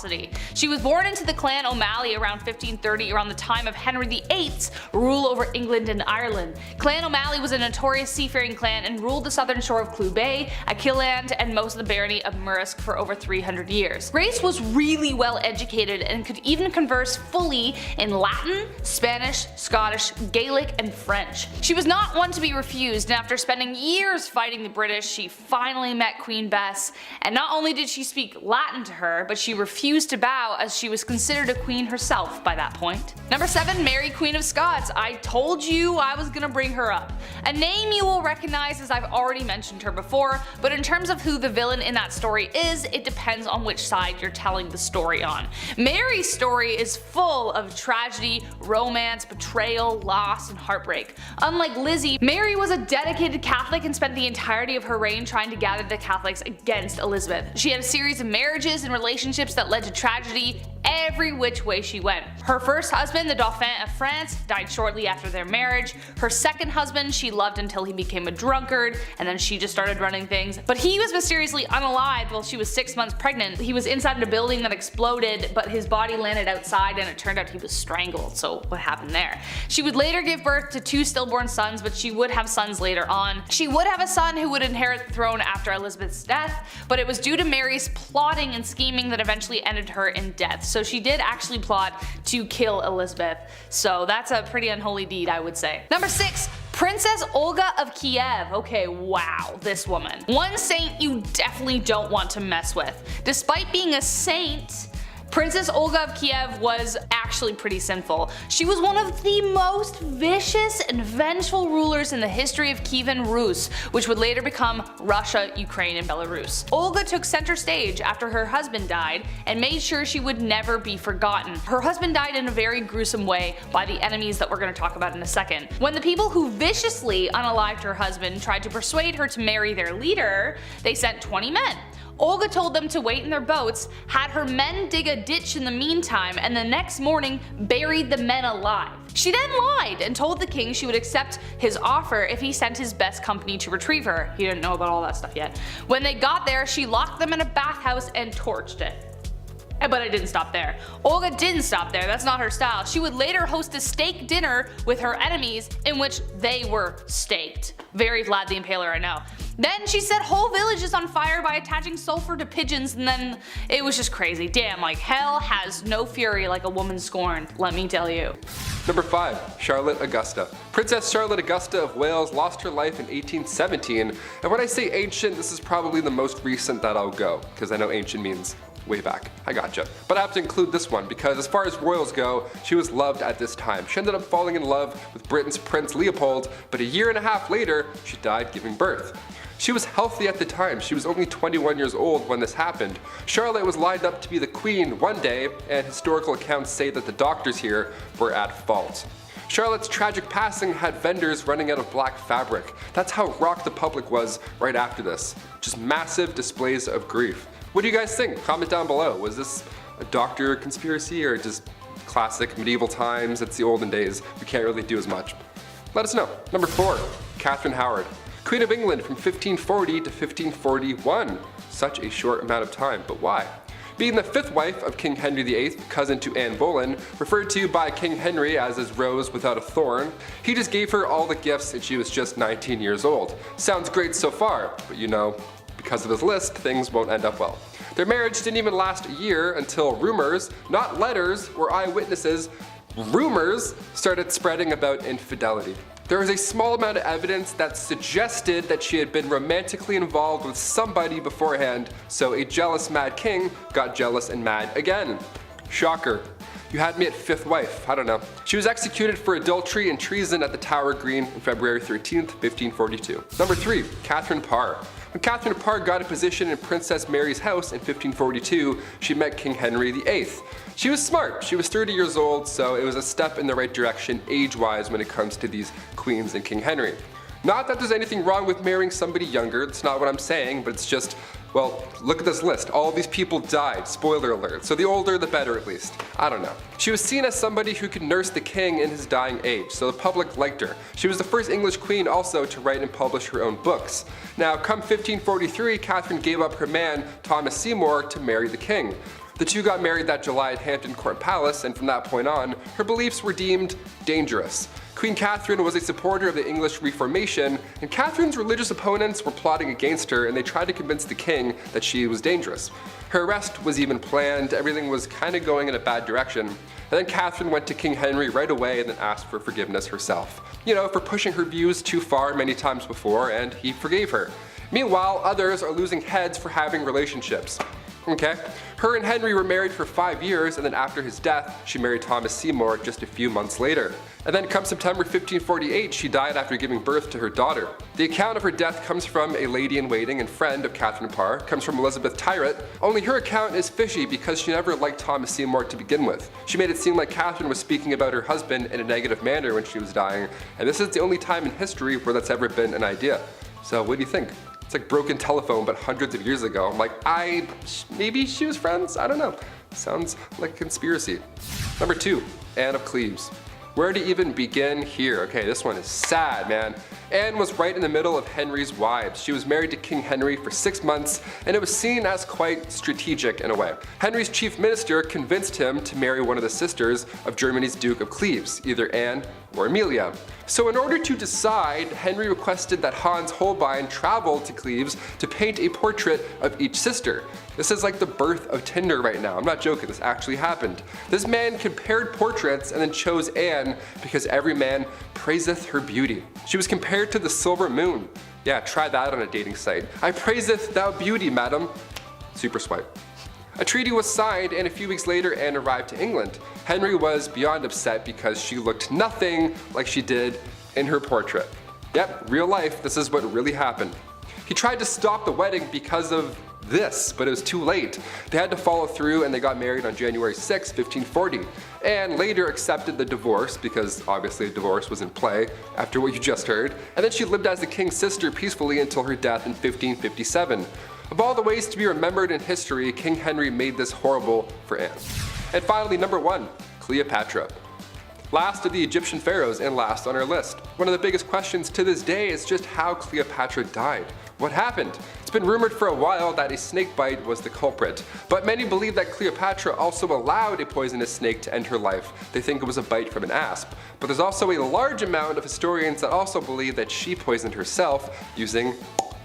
She was born into the clan O'Malley around 1530, around the time of Henry VIII's rule over England and Ireland. Clan O'Malley was a notorious seafaring clan and ruled the southern shore of Clew Bay, Achilleland, and most of the barony of Murrisk for over 300 years. Grace was really well educated and could even converse fully in Latin, Spanish, Scottish, Gaelic, and French. She was not one to be refused, and after spending years fighting the British, she finally met Queen Bess, and not only did she speak Latin to her, but she refused to bow as she was considered a queen herself by that point. Number 7, Mary, Queen of Scots. I told you I was gonna bring her up. A name you will recognize as I've already mentioned her before, but in terms of who the villain in that story is, it depends on which side you're telling the story on. Mary's story is full of tragedy, romance, betrayal, loss, and heartbreak. Unlike Lizzie, Mary was a dedicated Catholic and spent the entirety of her reign trying to gather the Catholics against Elizabeth. She had a series of marriages and relationships that led to tragedy every which way she went. Her first husband, the Dauphin of France, died shortly after their marriage. Her second husband she loved until he became a drunkard, and then she just started running things. But he was mysteriously unalived while she was 6 months pregnant. He was inside a building that exploded, but his body landed outside and it turned out he was strangled, so what happened there? She would later give birth to 2 stillborn sons, but she would have sons later on. She would have a son who would inherit the throne after Elizabeth's death, but it was due to Mary's plotting and scheming that eventually ended her in death. So she did actually plot to kill Elizabeth. So that's a pretty unholy deed, I would say. Number 6, Princess Olga of Kiev. Okay, wow, this woman. One saint you definitely don't want to mess with. Despite being a saint, Princess Olga of Kiev was actually pretty sinful. She was one of the most vicious and vengeful rulers in the history of Kievan Rus, which would later become Russia, Ukraine, and Belarus. Olga took center stage after her husband died and made sure she would never be forgotten. Her husband died in a very gruesome way by the enemies that we're going to talk about in a second. When the people who viciously unalived her husband tried to persuade her to marry their leader, they sent 20 men. Olga told them to wait in their boats, had her men dig a ditch in the meantime, and the next morning buried the men alive. She then lied and told the king she would accept his offer if he sent his best company to retrieve her. He didn't know about all that stuff yet. When they got there, she locked them in a bathhouse and torched it. But it didn't stop there. Olga didn't stop there, that's not her style. She would later host a steak dinner with her enemies in which they were staked. Very Vlad the Impaler, I know. Then she set whole villages on fire by attaching sulfur to pigeons, and then it was just crazy. Damn, like hell has no fury like a woman scorned, let me tell you. Number 5. Charlotte Augusta. Princess Charlotte Augusta of Wales lost her life in 1817, and when I say ancient, this is probably the most recent that I'll go, because I know ancient means way back. I gotcha. But I have to include this one because as far as royals go, she was loved at this time. She ended up falling in love with Britain's Prince Leopold, but a year and a half later, she died giving birth. She was healthy at the time. She was only 21 years old when this happened. Charlotte was lined up to be the queen one day, and historical accounts say that the doctors here were at fault. Charlotte's tragic passing had vendors running out of black fabric. That's how rocked the public was right after this. Just massive displays of grief. What do you guys think? Comment down below. Was this a doctor conspiracy or just classic medieval times? It's the olden days. We can't really do as much. Let us know. Number 4. Catherine Howard. Queen of England from 1540 to 1541. Such a short amount of time, but why? Being the 5th wife of King Henry VIII, cousin to Anne Boleyn, referred to by King Henry as his rose without a thorn, he just gave her all the gifts and she was just 19 years old. Sounds great so far, but you know, because of his list, things won't end up well. Their marriage didn't even last a year until rumors, not letters or eyewitnesses, rumors started spreading about infidelity. There was a small amount of evidence that suggested that she had been romantically involved with somebody beforehand, so a jealous mad king got jealous and mad again. Shocker. You had me at 5th wife, I don't know. She was executed for adultery and treason at the Tower Green on February 13th, 1542. Number 3. Catherine Parr. When Catherine Parr got a position in Princess Mary's house in 1542, she met King Henry VIII. She was smart, she was 30 years old, so it was a step in the right direction age-wise when it comes to these queens and King Henry. Not that there's anything wrong with marrying somebody younger, that's not what I'm saying, but it's just, well, look at this list. All of these people died, spoiler alert, so the older the better at least. I don't know. She was seen as somebody who could nurse the king in his dying age, so the public liked her. She was the first English queen also to write and publish her own books. Now, come 1543, Catherine gave up her man, Thomas Seymour, to marry the king. The two got married that July at Hampton Court Palace, and from that point on, her beliefs were deemed dangerous. Queen Catherine was a supporter of the English Reformation, and Catherine's religious opponents were plotting against her, and they tried to convince the king that she was dangerous. Her arrest was even planned, everything was kind of going in a bad direction, and then Catherine went to King Henry right away and then asked for forgiveness herself. You know, for pushing her views too far many times before, and he forgave her. Meanwhile, others are losing heads for having relationships. Okay? Her and Henry were married for 5 years, and then after his death, she married Thomas Seymour just a few months later. And then come September 1548, she died after giving birth to her daughter. The account of her death comes from a lady-in-waiting and friend of Catherine Parr, comes from Elizabeth Tyrrett, only her account is fishy because she never liked Thomas Seymour to begin with. She made it seem like Catherine was speaking about her husband in a negative manner when she was dying, and this is the only time in history where that's ever been an idea. So what do you think? It's like broken telephone, but hundreds of years ago. I'm like, maybe she was friends? I don't know. Sounds like a conspiracy. Number 2, Anne of Cleves. Where to even begin here? Okay, this one is sad, man. Anne was right in the middle of Henry's wives. She was married to King Henry for 6 months, and it was seen as quite strategic in a way. Henry's chief minister convinced him to marry one of the sisters of Germany's Duke of Cleves, either Anne or Amelia. So in order to decide, Henry requested that Hans Holbein travel to Cleves to paint a portrait of each sister. This is like the birth of Tinder right now. I'm not joking, this actually happened. This man compared portraits and then chose Anne because every man praiseth her beauty. She was compared to the silver moon. Yeah, try that on a dating site. I praiseth thou beauty, madam. Super swipe. A treaty was signed, and a few weeks later Anne arrived to England. Henry was beyond upset because she looked nothing like she did in her portrait. Yep, real life, this is what really happened. He tried to stop the wedding because of this, but it was too late. They had to follow through, and they got married on January 6, 1540. Anne later accepted the divorce because obviously a divorce was in play after what you just heard, and then she lived as the king's sister peacefully until her death in 1557. Of all the ways to be remembered in history, King Henry made this horrible for Anne. And finally, number 1, Cleopatra. Last of the Egyptian pharaohs and last on our list. One of the biggest questions to this day is just how Cleopatra died. What happened? It's been rumored for a while that a snake bite was the culprit, but many believe that Cleopatra also allowed a poisonous snake to end her life. They think it was a bite from an asp. But there's also a large amount of historians that also believe that she poisoned herself using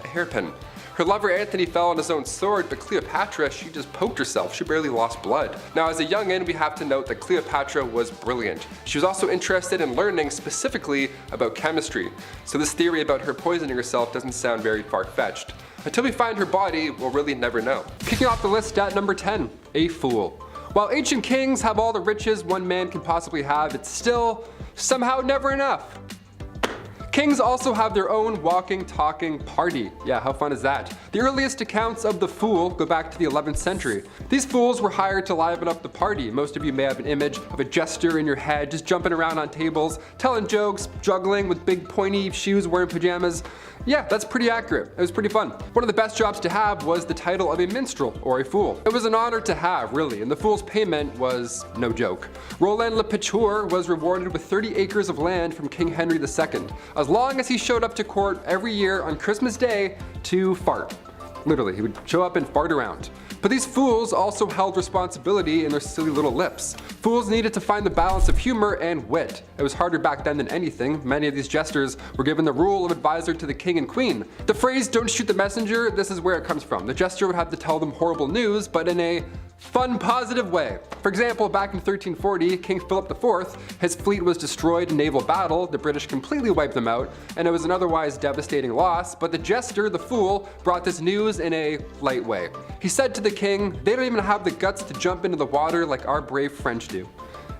a hairpin. Her lover Antony fell on his own sword, but Cleopatra, she just poked herself. She barely lost blood. Now, as a youngin', we have to note that Cleopatra was brilliant. She was also interested in learning specifically about chemistry. So this theory about her poisoning herself doesn't sound very far-fetched. Until we find her body, we'll really never know. Kicking off the list at number 10, a fool. While ancient kings have all the riches one man can possibly have, it's still somehow never enough. Kings also have their own walking, talking party. Yeah, how fun is that? The earliest accounts of the fool go back to the 11th century. These fools were hired to liven up the party. Most of you may have an image of a jester in your head, just jumping around on tables, telling jokes, juggling with big pointy shoes, wearing pajamas. Yeah, that's pretty accurate. It was pretty fun. One of the best jobs to have was the title of a minstrel or a fool. It was an honor to have, really, and the fool's payment was no joke. Roland le Picheur was rewarded with 30 acres of land from King Henry II, as long as he showed up to court every year on Christmas Day to fart. Literally, he would show up and fart around. But these fools also held responsibility in their silly little lips. Fools needed to find the balance of humor and wit. It was harder back then than anything. Many of these jesters were given the role of advisor to the king and queen. The phrase, "don't shoot the messenger," this is where it comes from. The jester would have to tell them horrible news, but in a fun, positive way. For example, back in 1340, King Philip IV, his fleet was destroyed in naval battle, the British completely wiped them out, and it was an otherwise devastating loss, but the jester, the fool, brought this news in a light way. He said to the king, "They don't even have the guts to jump into the water like our brave French do."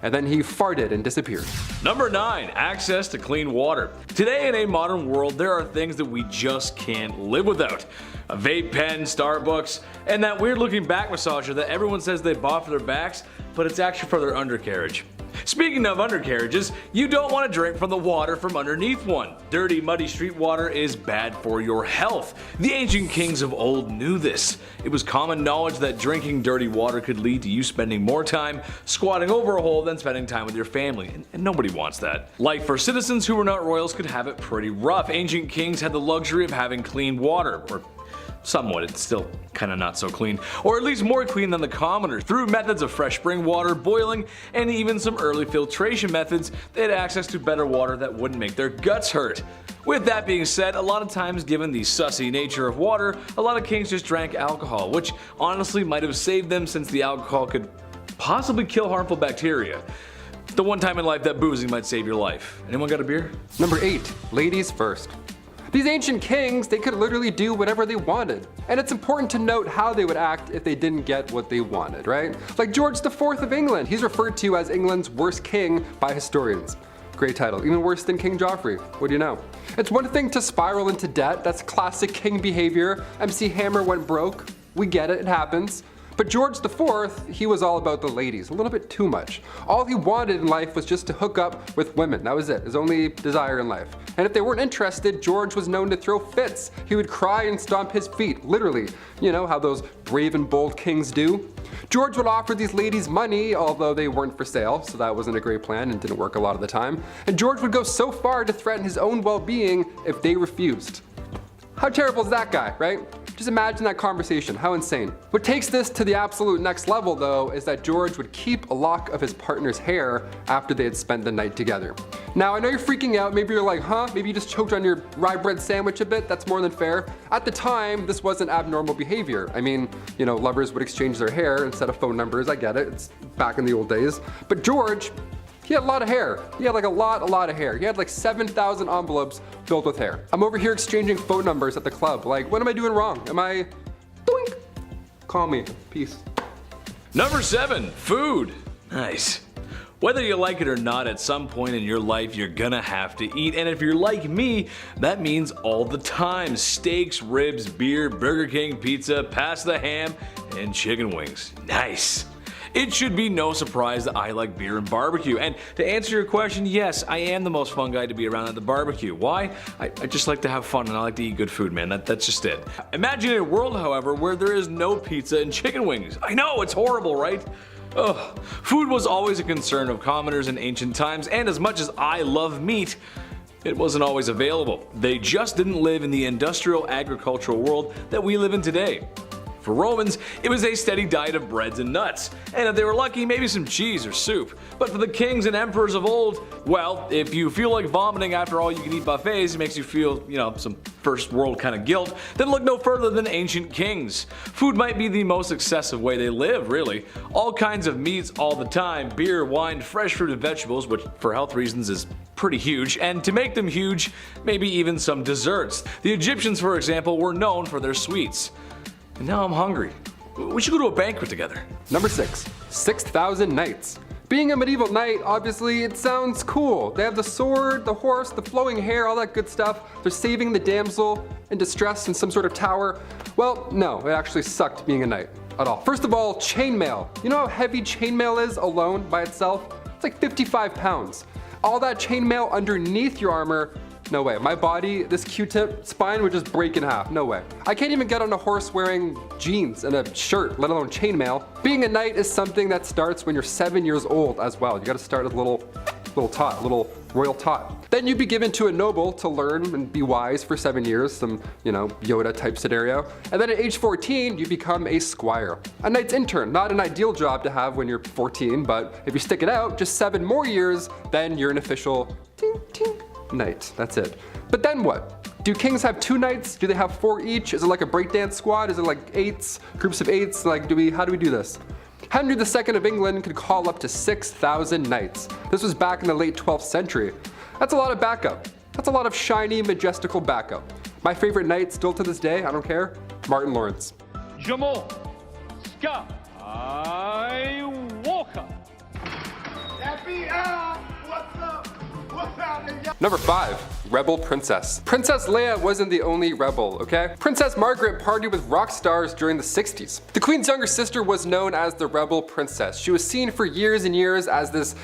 And then he farted and disappeared. Number 9, access to clean water. Today in a modern world, there are things that we just can't live without. A vape pen, Starbucks, and that weird looking back massager that everyone says they bought for their backs, but it's actually for their undercarriage. Speaking of undercarriages, you don't want to drink from the water from underneath one. Dirty, muddy street water is bad for your health. The ancient kings of old knew this. It was common knowledge that drinking dirty water could lead to you spending more time squatting over a hole than spending time with your family, and nobody wants that. Life for citizens who were not royals could have it pretty rough. Ancient kings had the luxury of having clean water, or somewhat, it's still kinda not so clean, or at least more clean than the commoners. Through methods of fresh spring water, boiling, and even some early filtration methods, they had access to better water that wouldn't make their guts hurt. With that being said, a lot of times given the sussy nature of water, a lot of kings just drank alcohol, which honestly might have saved them since the alcohol could possibly kill harmful bacteria. The one time in life that boozing might save your life. Anyone got a beer? Number 8, ladies first. These ancient kings, they could literally do whatever they wanted. And it's important to note how they would act if they didn't get what they wanted, right? Like George IV of England, he's referred to as England's worst king by historians. Great title, even worse than King Joffrey, what do you know? It's one thing to spiral into debt, that's classic king behavior. MC Hammer went broke, we get it, it happens. But George IV, he was all about the ladies, a little bit too much. All he wanted in life was just to hook up with women, that was it, his only desire in life. And if they weren't interested, George was known to throw fits. He would cry and stomp his feet, literally. You know how those brave and bold kings do? George would offer these ladies money, although they weren't for sale, so that wasn't a great plan and didn't work a lot of the time. And George would go so far to threaten his own well-being if they refused. How terrible is that guy, right? Just imagine that conversation, how insane. What takes this to the absolute next level though is that George would keep a lock of his partner's hair after they had spent the night together. Now I know you're freaking out, maybe you're like, huh? Maybe you just choked on your rye bread sandwich a bit, that's more than fair. At the time, this wasn't abnormal behavior. I mean, you know, lovers would exchange their hair instead of phone numbers, I get it, it's back in the old days. But George, he had a lot of hair. He had like a lot of hair. He had like 7,000 envelopes filled with hair. I'm over here exchanging phone numbers at the club. Like, what am I doing wrong? Am I doink? Call me. Peace. Number 7. Food. Nice. Whether you like it or not, at some point in your life you're gonna have to eat, and if you're like me, that means all the time. Steaks, ribs, beer, Burger King, pizza, pasta, ham, and chicken wings. Nice. It should be no surprise that I like beer and barbecue, and to answer your question, yes, I am the most fun guy to be around at the barbecue. Why? I just like to have fun and I like to eat good food, man. That's just it. Imagine a world, however, where there is no pizza and chicken wings. I know, it's horrible, right? Ugh. Food was always a concern of commoners in ancient times, and as much as I love meat, it wasn't always available. They just didn't live in the industrial agricultural world that we live in today. For Romans, it was a steady diet of breads and nuts, and if they were lucky, maybe some cheese or soup. But for the kings and emperors of old, well, if you feel like vomiting after all you can eat buffets, it makes you feel, some first world kind of guilt, then look no further than ancient kings. Food might be the most excessive way they live, really. All kinds of meats all the time, beer, wine, fresh fruit and vegetables, which for health reasons is pretty huge, and to make them huge, maybe even some desserts. The Egyptians, for example, were known for their sweets. And now I'm hungry. We should go to a banquet together. Number 6. 6,000 knights. Being a medieval knight, obviously, it sounds cool. They have the sword, the horse, the flowing hair, all that good stuff. They're saving the damsel in distress in some sort of tower. Well, no, it actually sucked being a knight at all. First of all, chainmail. You know how heavy chainmail is alone by itself? It's like 55 pounds. All that chainmail underneath your armor, no way. My body, this Q-tip spine would just break in half. No way. I can't even get on a horse wearing jeans and a shirt, let alone chainmail. Being a knight is something that starts when you're 7 years old as well. You gotta start as a little royal tot. Then you'd be given to a noble to learn and be wise for 7 years, some, Yoda type scenario. And then at age 14, you become a squire. A knight's intern, not an ideal job to have when you're 14, but if you stick it out just 7 more years, then you're an official knight. That's it. But then what? Do kings have 2 knights? Do they have 4 each? Is it like a breakdance squad? Is it like 8s? Groups of 8s? How do we do this? Henry II of England could call up to 6,000 knights. This was back in the late 12th century. That's a lot of backup. That's a lot of shiny, majestical backup. My favorite knight still to this day, I don't care, Martin Lawrence. Jamal, Scott, Walker. FBI, what's up? What's happening? Number 5. Rebel Princess. Princess Leia wasn't the only rebel, okay? Princess Margaret partied with rock stars during the 60s. The Queen's younger sister was known as the Rebel Princess. She was seen for years and years as this,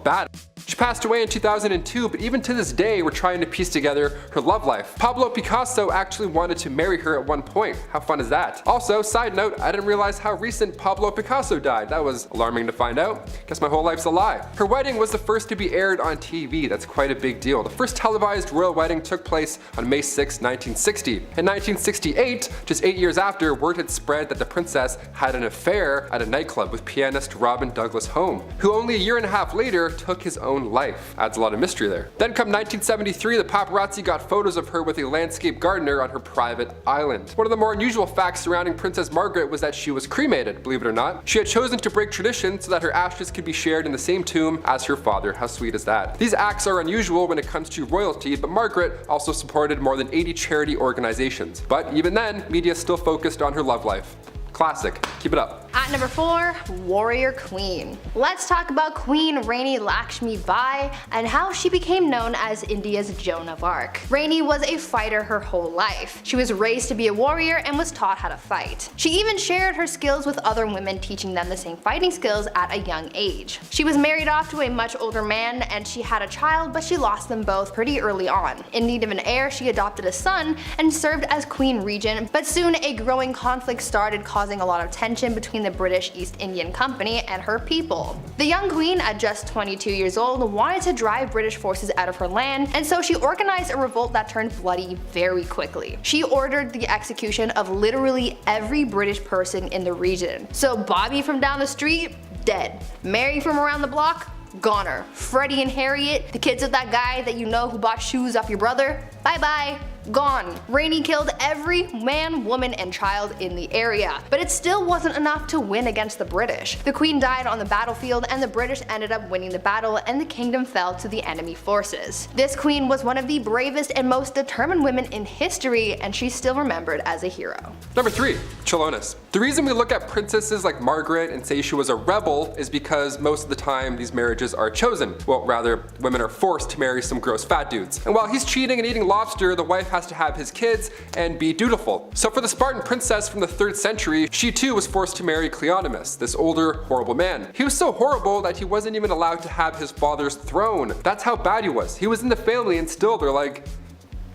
bad. She passed away in 2002, but even to this day, we're trying to piece together her love life. Pablo Picasso actually wanted to marry her at one point. How fun is that? Also, side note, I didn't realize how recent Pablo Picasso died. That was alarming to find out. Guess my whole life's a lie. Her wedding was the first to be aired on TV. That's quite a big deal. The first televised royal wedding took place on May 6, 1960. In 1968, just 8 years after, word had spread that the princess had an affair at a nightclub with pianist Robin Douglas Home, who only a year and a half later took his own life. Adds a lot of mystery there. Then come 1973, the paparazzi got photos of her with a landscape gardener on her private island. One of the more unusual facts surrounding Princess Margaret was that she was cremated, believe it or not. She had chosen to break tradition so that her ashes could be shared in the same tomb as her father. How sweet is that? These acts are unusual when it comes to royalty, but Margaret also supported more than 80 charity organizations. But even then, media still focused on her love life. Classic. Keep it up. At number 4, Warrior Queen. Let's talk about Queen Rani Lakshmi Bai and how she became known as India's Joan of Arc. Rani was a fighter her whole life. She was raised to be a warrior and was taught how to fight. She even shared her skills with other women, teaching them the same fighting skills at a young age. She was married off to a much older man and she had a child, but she lost them both pretty early on. In need of an heir, she adopted a son and served as Queen Regent, but soon a growing conflict started, causing a lot of tension between the British East Indian Company and her people. The young queen, at just 22 years old, wanted to drive British forces out of her land, and so she organized a revolt that turned bloody very quickly. She ordered the execution of literally every British person in the region. So Bobby from down the street, dead. Mary from around the block, goner. Freddie and Harriet, the kids of that guy that you know who bought shoes off your brother, bye bye. gone. Rainey killed every man, woman, and child in the area, but it still wasn't enough to win against the British. The Queen died on the battlefield and the British ended up winning the battle and the kingdom fell to the enemy forces. This queen was one of the bravest and most determined women in history, and she's still remembered as a hero. Number 3. Chilonis. The reason we look at princesses like Margaret and say she was a rebel is because most of the time these marriages are chosen. Well, rather, women are forced to marry some gross fat dudes. And while he's cheating and eating lobster, the wife has to have his kids and be dutiful. So for the Spartan princess from the 3rd century, she too was forced to marry Cleonymus, this older, horrible man. He was so horrible that he wasn't even allowed to have his father's throne. That's how bad he was. He was in the family and still they're like,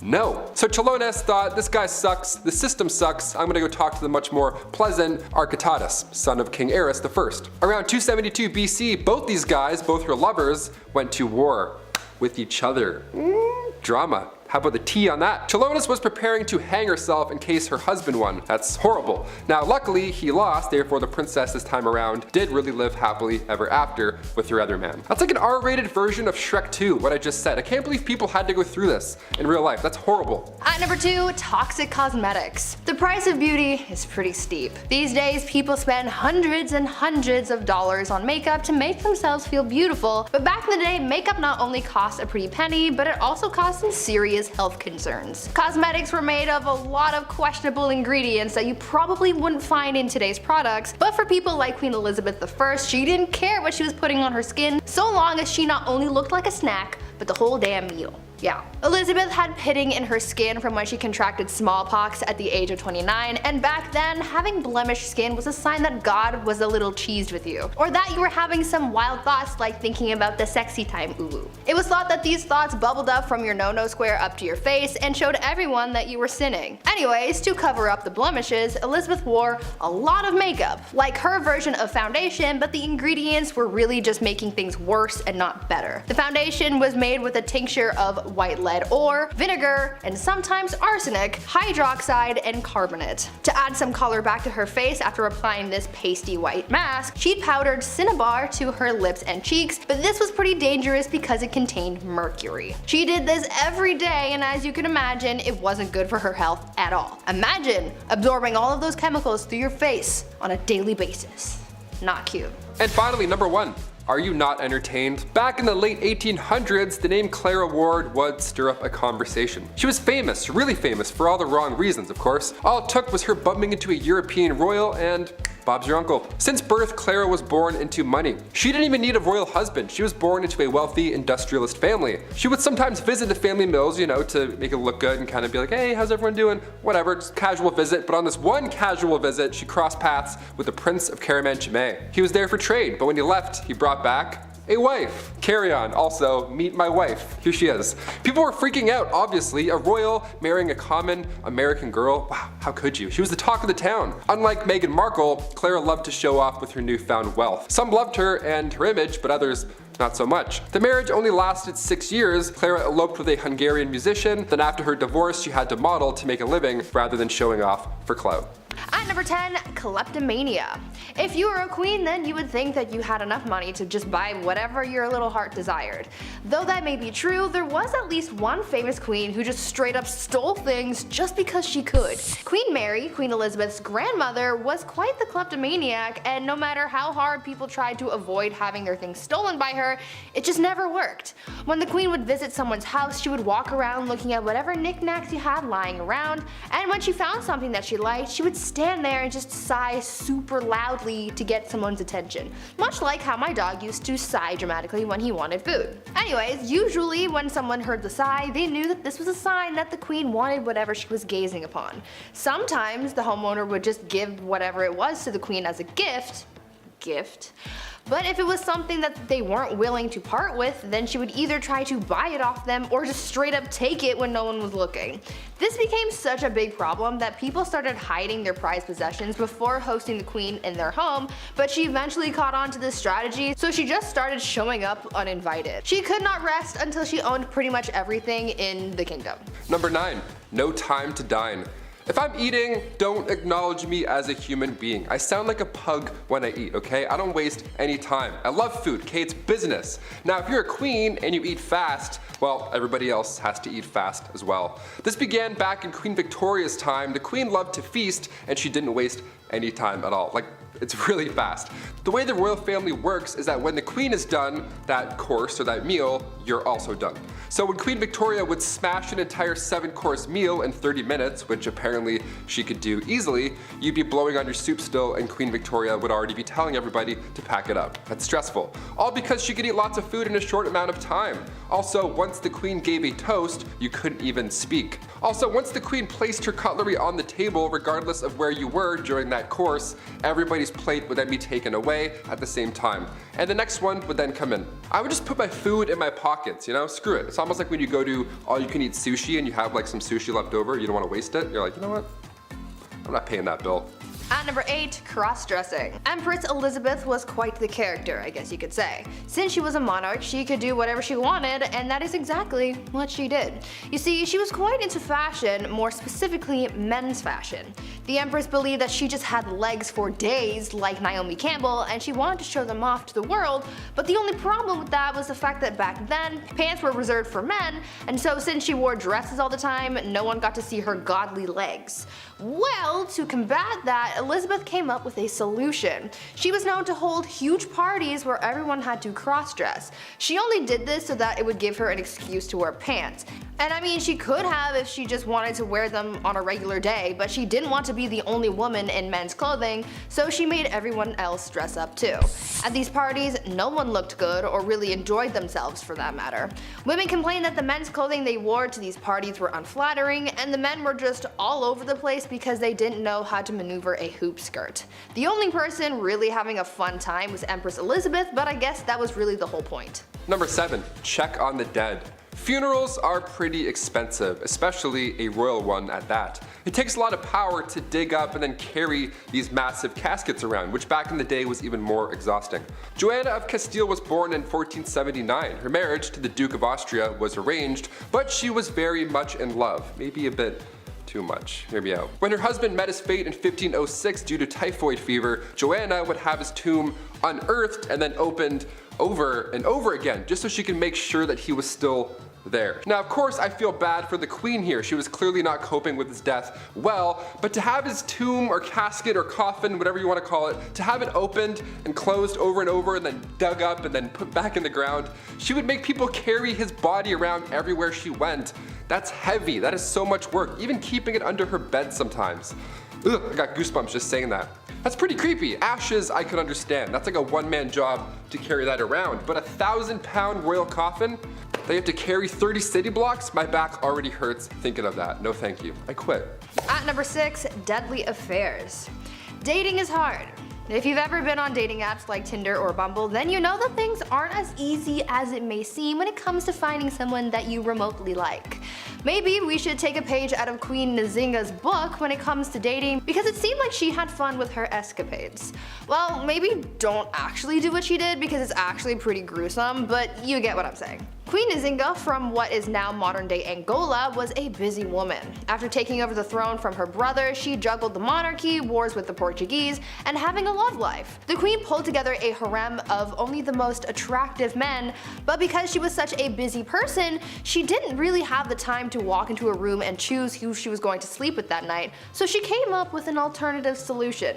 no. So Chilonis thought, this guy sucks, the system sucks, I'm gonna go talk to the much more pleasant Architatus, son of King Ares I. Around 272 BC, both these guys, both her lovers, went to war with each other. Drama. How about the tea on that? Chilonis was preparing to hang herself in case her husband won. That's horrible. Now luckily he lost, therefore the princess this time around did really live happily ever after with her other man. That's like an R-rated version of Shrek 2, what I just said. I can't believe people had to go through this in real life. That's horrible. At number 2, toxic cosmetics. The price of beauty is pretty steep. These days people spend hundreds and hundreds of dollars on makeup to make themselves feel beautiful, but back in the day makeup not only cost a pretty penny, but it also cost some serious health concerns. Cosmetics were made of a lot of questionable ingredients that you probably wouldn't find in today's products, but for people like Queen Elizabeth I, she didn't care what she was putting on her skin so long as she not only looked like a snack, but the whole damn meal. Yeah. Elizabeth had pitting in her skin from when she contracted smallpox at the age of 29, and back then, having blemished skin was a sign that God was a little cheesed with you, or that you were having some wild thoughts like thinking about the sexy time ooh. It was thought that these thoughts bubbled up from your no-no square up to your face and showed everyone that you were sinning. Anyways, to cover up the blemishes, Elizabeth wore a lot of makeup, like her version of foundation, but the ingredients were really just making things worse and not better. The foundation was made with a tincture of white lead ore, vinegar, and sometimes arsenic, hydroxide, and carbonate. To add some color back to her face after applying this pasty white mask, she'd powdered cinnabar to her lips and cheeks, but this was pretty dangerous because it contained mercury. She did this every day, and as you can imagine, it wasn't good for her health at all. Imagine absorbing all of those chemicals through your face on a daily basis. Not cute. And finally, number 1. Are you not entertained? Back in the late 1800s, the name Clara Ward would stir up a conversation. She was famous, really famous, for all the wrong reasons, of course. All it took was her bumping into a European royal and Bob's your uncle. Since birth, Clara was born into money. She didn't even need a royal husband. She was born into a wealthy industrialist family. She would sometimes visit the family mills, you know, to make it look good and kind of be like, hey, how's everyone doing? Whatever, just casual visit. But on this one casual visit, she crossed paths with the Prince of Caraman-Chimay. He was there for trade, but when he left, he brought back a wife. Carry on. Also, meet my wife. Here she is. People were freaking out, obviously. A royal marrying a common American girl. Wow, how could you? She was the talk of the town. Unlike Meghan Markle, Clara loved to show off with her newfound wealth. Some loved her and her image, but others not so much. The marriage only lasted 6 years. Clara eloped with a Hungarian musician. Then after her divorce, she had to model to make a living rather than showing off for clout. At number 10, kleptomania. If you were a queen, then you would think that you had enough money to just buy whatever your little heart desired. Though that may be true, there was at least one famous queen who just straight up stole things just because she could. Queen Mary, Queen Elizabeth's grandmother, was quite the kleptomaniac, and no matter how hard people tried to avoid having their things stolen by her, it just never worked. When the queen would visit someone's house, she would walk around looking at whatever knickknacks you had lying around, and when she found something that she liked, she would stand there and just sigh super loudly to get someone's attention. Much like how my dog used to sigh dramatically when he wanted food. Anyways, usually when someone heard the sigh, they knew that this was a sign that the queen wanted whatever she was gazing upon. Sometimes the homeowner would just give whatever it was to the queen as a gift. But if it was something that they weren't willing to part with, then she would either try to buy it off them or just straight up take it when no one was looking. This became such a big problem that people started hiding their prized possessions before hosting the queen in their home, but she eventually caught on to this strategy, so she just started showing up uninvited. She could not rest until she owned pretty much everything in the kingdom. Number 9. No time to dine. If I'm eating, don't acknowledge me as a human being. I sound like a pug when I eat, okay? I don't waste any time. I love food, okay? It's business. Now, if you're a queen and you eat fast, well, everybody else has to eat fast as well. This began back in Queen Victoria's time. The queen loved to feast and she didn't waste any time at all. Like, it's really fast. The way the royal family works is that when the queen is done that course or that meal, you're also done. So when Queen Victoria would smash an entire 7-course meal in 30 minutes, which apparently she could do easily, you'd be blowing on your soup still and Queen Victoria would already be telling everybody to pack it up. That's stressful. All because she could eat lots of food in a short amount of time. Also, once the queen gave a toast, you couldn't even speak. Also, once the queen placed her cutlery on the table, regardless of where you were during that course, everybody's plate would then be taken away at the same time. And the next one would then come in. I would just put my food in my pockets, you know, screw it. It's almost like when you go to all-you-can-eat sushi and you have like some sushi left over, you don't want to waste it. You're like, you know what? I'm not paying that bill. At number 8, cross-dressing. Empress Elizabeth was quite the character, I guess you could say. Since she was a monarch, she could do whatever she wanted, and that is exactly what she did. You see, she was quite into fashion, more specifically men's fashion. The Empress believed that she just had legs for days, like Naomi Campbell, and she wanted to show them off to the world, but the only problem with that was the fact that back then, pants were reserved for men, and so since she wore dresses all the time, no one got to see her godly legs. Well, to combat that, Elizabeth came up with a solution. She was known to hold huge parties where everyone had to cross-dress. She only did this so that it would give her an excuse to wear pants. And I mean, she could have if she just wanted to wear them on a regular day, but she didn't want to be the only woman in men's clothing, so she made everyone else dress up too. At these parties, no one looked good or really enjoyed themselves for that matter. Women complained that the men's clothing they wore to these parties were unflattering, and the men were just all over the place because they didn't know how to maneuver a hoop skirt. The only person really having a fun time was Empress Elizabeth, but I guess that was really the whole point. Number 7, check on the dead. Funerals are pretty expensive, especially a royal one at that. It takes a lot of power to dig up and then carry these massive caskets around, which back in the day was even more exhausting. Joanna of Castile was born in 1479. Her marriage to the Duke of Austria was arranged, but she was very much in love, maybe a bit too much. Hear me out. When her husband met his fate in 1506 due to typhoid fever, Joanna would have his tomb unearthed and then opened over and over again, just so she could make sure that he was still there. Now, of course, I feel bad for the queen here. She was clearly not coping with his death well, but to have his tomb or casket or coffin, whatever you want to call it, to have it opened and closed over and over and then dug up and then put back in the ground, she would make people carry his body around everywhere she went. That's heavy. That is so much work, even keeping it under her bed sometimes. Ugh, I got goosebumps just saying that. That's pretty creepy. Ashes, I could understand. That's like a one-man job to carry that around. But a 1,000-pound royal coffin that you have to carry 30 city blocks? My back already hurts thinking of that. No thank you. I quit. At number 6, deadly affairs. Dating is hard. If you've ever been on dating apps like Tinder or Bumble, then you know that things aren't as easy as it may seem when it comes to finding someone that you remotely like. Maybe we should take a page out of Queen Nzinga's book when it comes to dating, because it seemed like she had fun with her escapades. Well, maybe don't actually do what she did because it's actually pretty gruesome, but you get what I'm saying. Queen Nzinga, from what is now modern-day Angola, was a busy woman. After taking over the throne from her brother, she juggled the monarchy, wars with the Portuguese, and having a love life. The queen pulled together a harem of only the most attractive men, but because she was such a busy person, she didn't really have the time to walk into a room and choose who she was going to sleep with that night, so she came up with an alternative solution.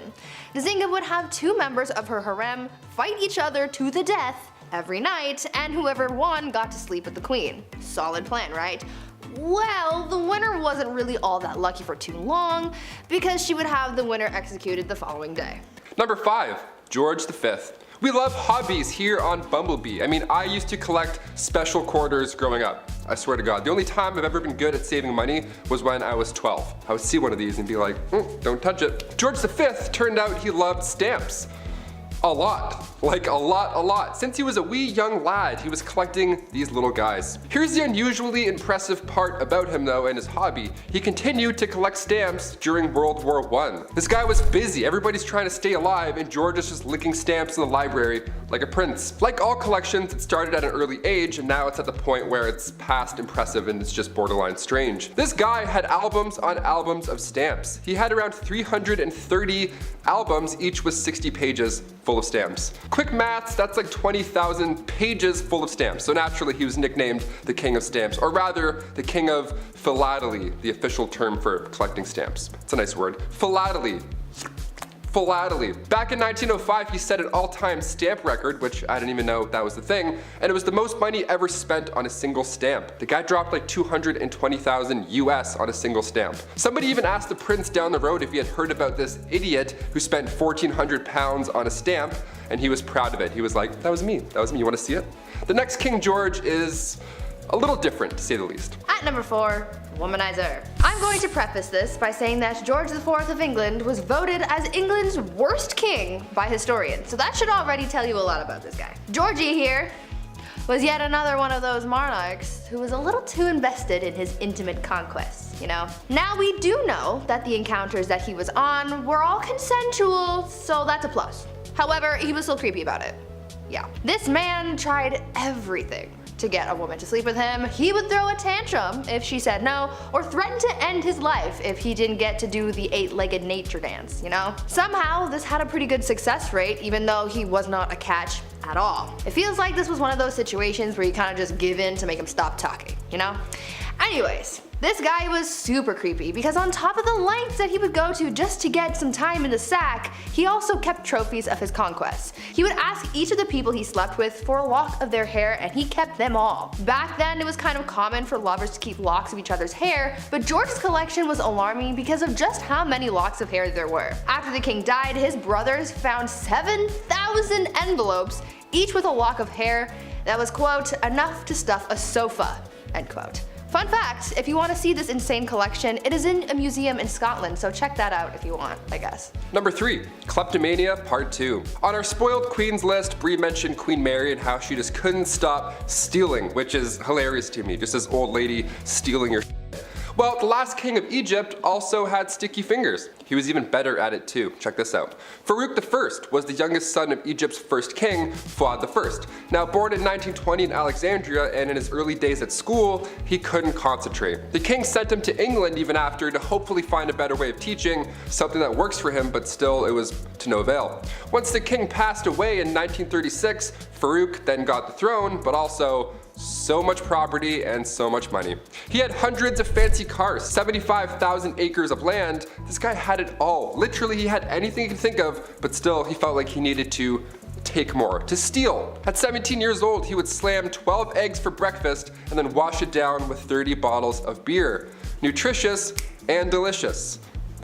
Nzinga would have 2 members of her harem fight each other to the death every night, and whoever won got to sleep with the queen. Solid plan, right? Well, the winner wasn't really all that lucky for too long, because she would have the winner executed the following day. Number 5, George V. We love hobbies here on BumbleBee. I mean, I used to collect special quarters growing up. I swear to God. The only time I've ever been good at saving money was when I was 12. I would see one of these and be like, don't touch it. George V turned out he loved stamps. A lot. Like a lot. Since he was a wee young lad, he was collecting these little guys. Here's the unusually impressive part about him though and his hobby. He continued to collect stamps during World War I. This guy was busy, everybody's trying to stay alive, and George is just licking stamps in the library like a prince. Like all collections, it started at an early age, and now it's at the point where it's past impressive and it's just borderline strange. This guy had albums on albums of stamps. He had around 330 albums, each with 60 pages full of stamps. Quick maths, that's like 20,000 pages full of stamps. So naturally he was nicknamed the King of Stamps, or rather the King of Philately, the official term for collecting stamps. It's a nice word. Philately. Philately. Back in 1905, he set an all-time stamp record, which I didn't even know that was the thing, and it was the most money ever spent on a single stamp. The guy dropped like 220,000 US on a single stamp. Somebody even asked the prince down the road if he had heard about this idiot who spent 1,400 pounds on a stamp, and he was proud of it. He was like, that was me, you wanna see it? The next King George is a little different, to say the least. At number 4, womanizer. I'm going to preface this by saying that George IV of England was voted as England's worst king by historians, so that should already tell you a lot about this guy. Georgie here was yet another one of those monarchs who was a little too invested in his intimate conquests, you know? Now we do know that the encounters that he was on were all consensual, so that's a plus. However, he was still creepy about it. Yeah. This man tried everything to get a woman to sleep with him. He would throw a tantrum if she said no, or threaten to end his life if he didn't get to do the 8-legged nature dance, you know? Somehow, this had a pretty good success rate, even though he was not a catch at all. It feels like this was one of those situations where you kind of just give in to make him stop talking, you know? Anyways, this guy was super creepy because on top of the lengths that he would go to just to get some time in the sack, he also kept trophies of his conquests. He would ask each of the people he slept with for a lock of their hair, and he kept them all. Back then, it was kind of common for lovers to keep locks of each other's hair, but George's collection was alarming because of just how many locks of hair there were. After the king died, his brothers found 7,000 envelopes, each with a lock of hair that was, quote, enough to stuff a sofa, end quote. Fun fact, if you want to see this insane collection, it is in a museum in Scotland, so check that out if you want, I guess. Number 3, Kleptomania Part 2. On our spoiled queens list, Brie mentioned Queen Mary and how she just couldn't stop stealing, which is hilarious to me, just this old lady stealing your shit. Well, the last king of Egypt also had sticky fingers. He was even better at it too. Check this out. Farouk I was the youngest son of Egypt's first king, Fuad I. Now born in 1920 in Alexandria, and in his early days at school, he couldn't concentrate. The king sent him to England even after to hopefully find a better way of teaching, something that works for him, but still it was to no avail. Once the king passed away in 1936, Farouk then got the throne, but also so much property and so much money. He had hundreds of fancy cars, 75,000 acres of land. This guy had it all. Literally, he had anything he could think of, but still he felt like he needed to take more, to steal. At 17 years old, he would slam 12 eggs for breakfast and then wash it down with 30 bottles of beer. Nutritious and delicious.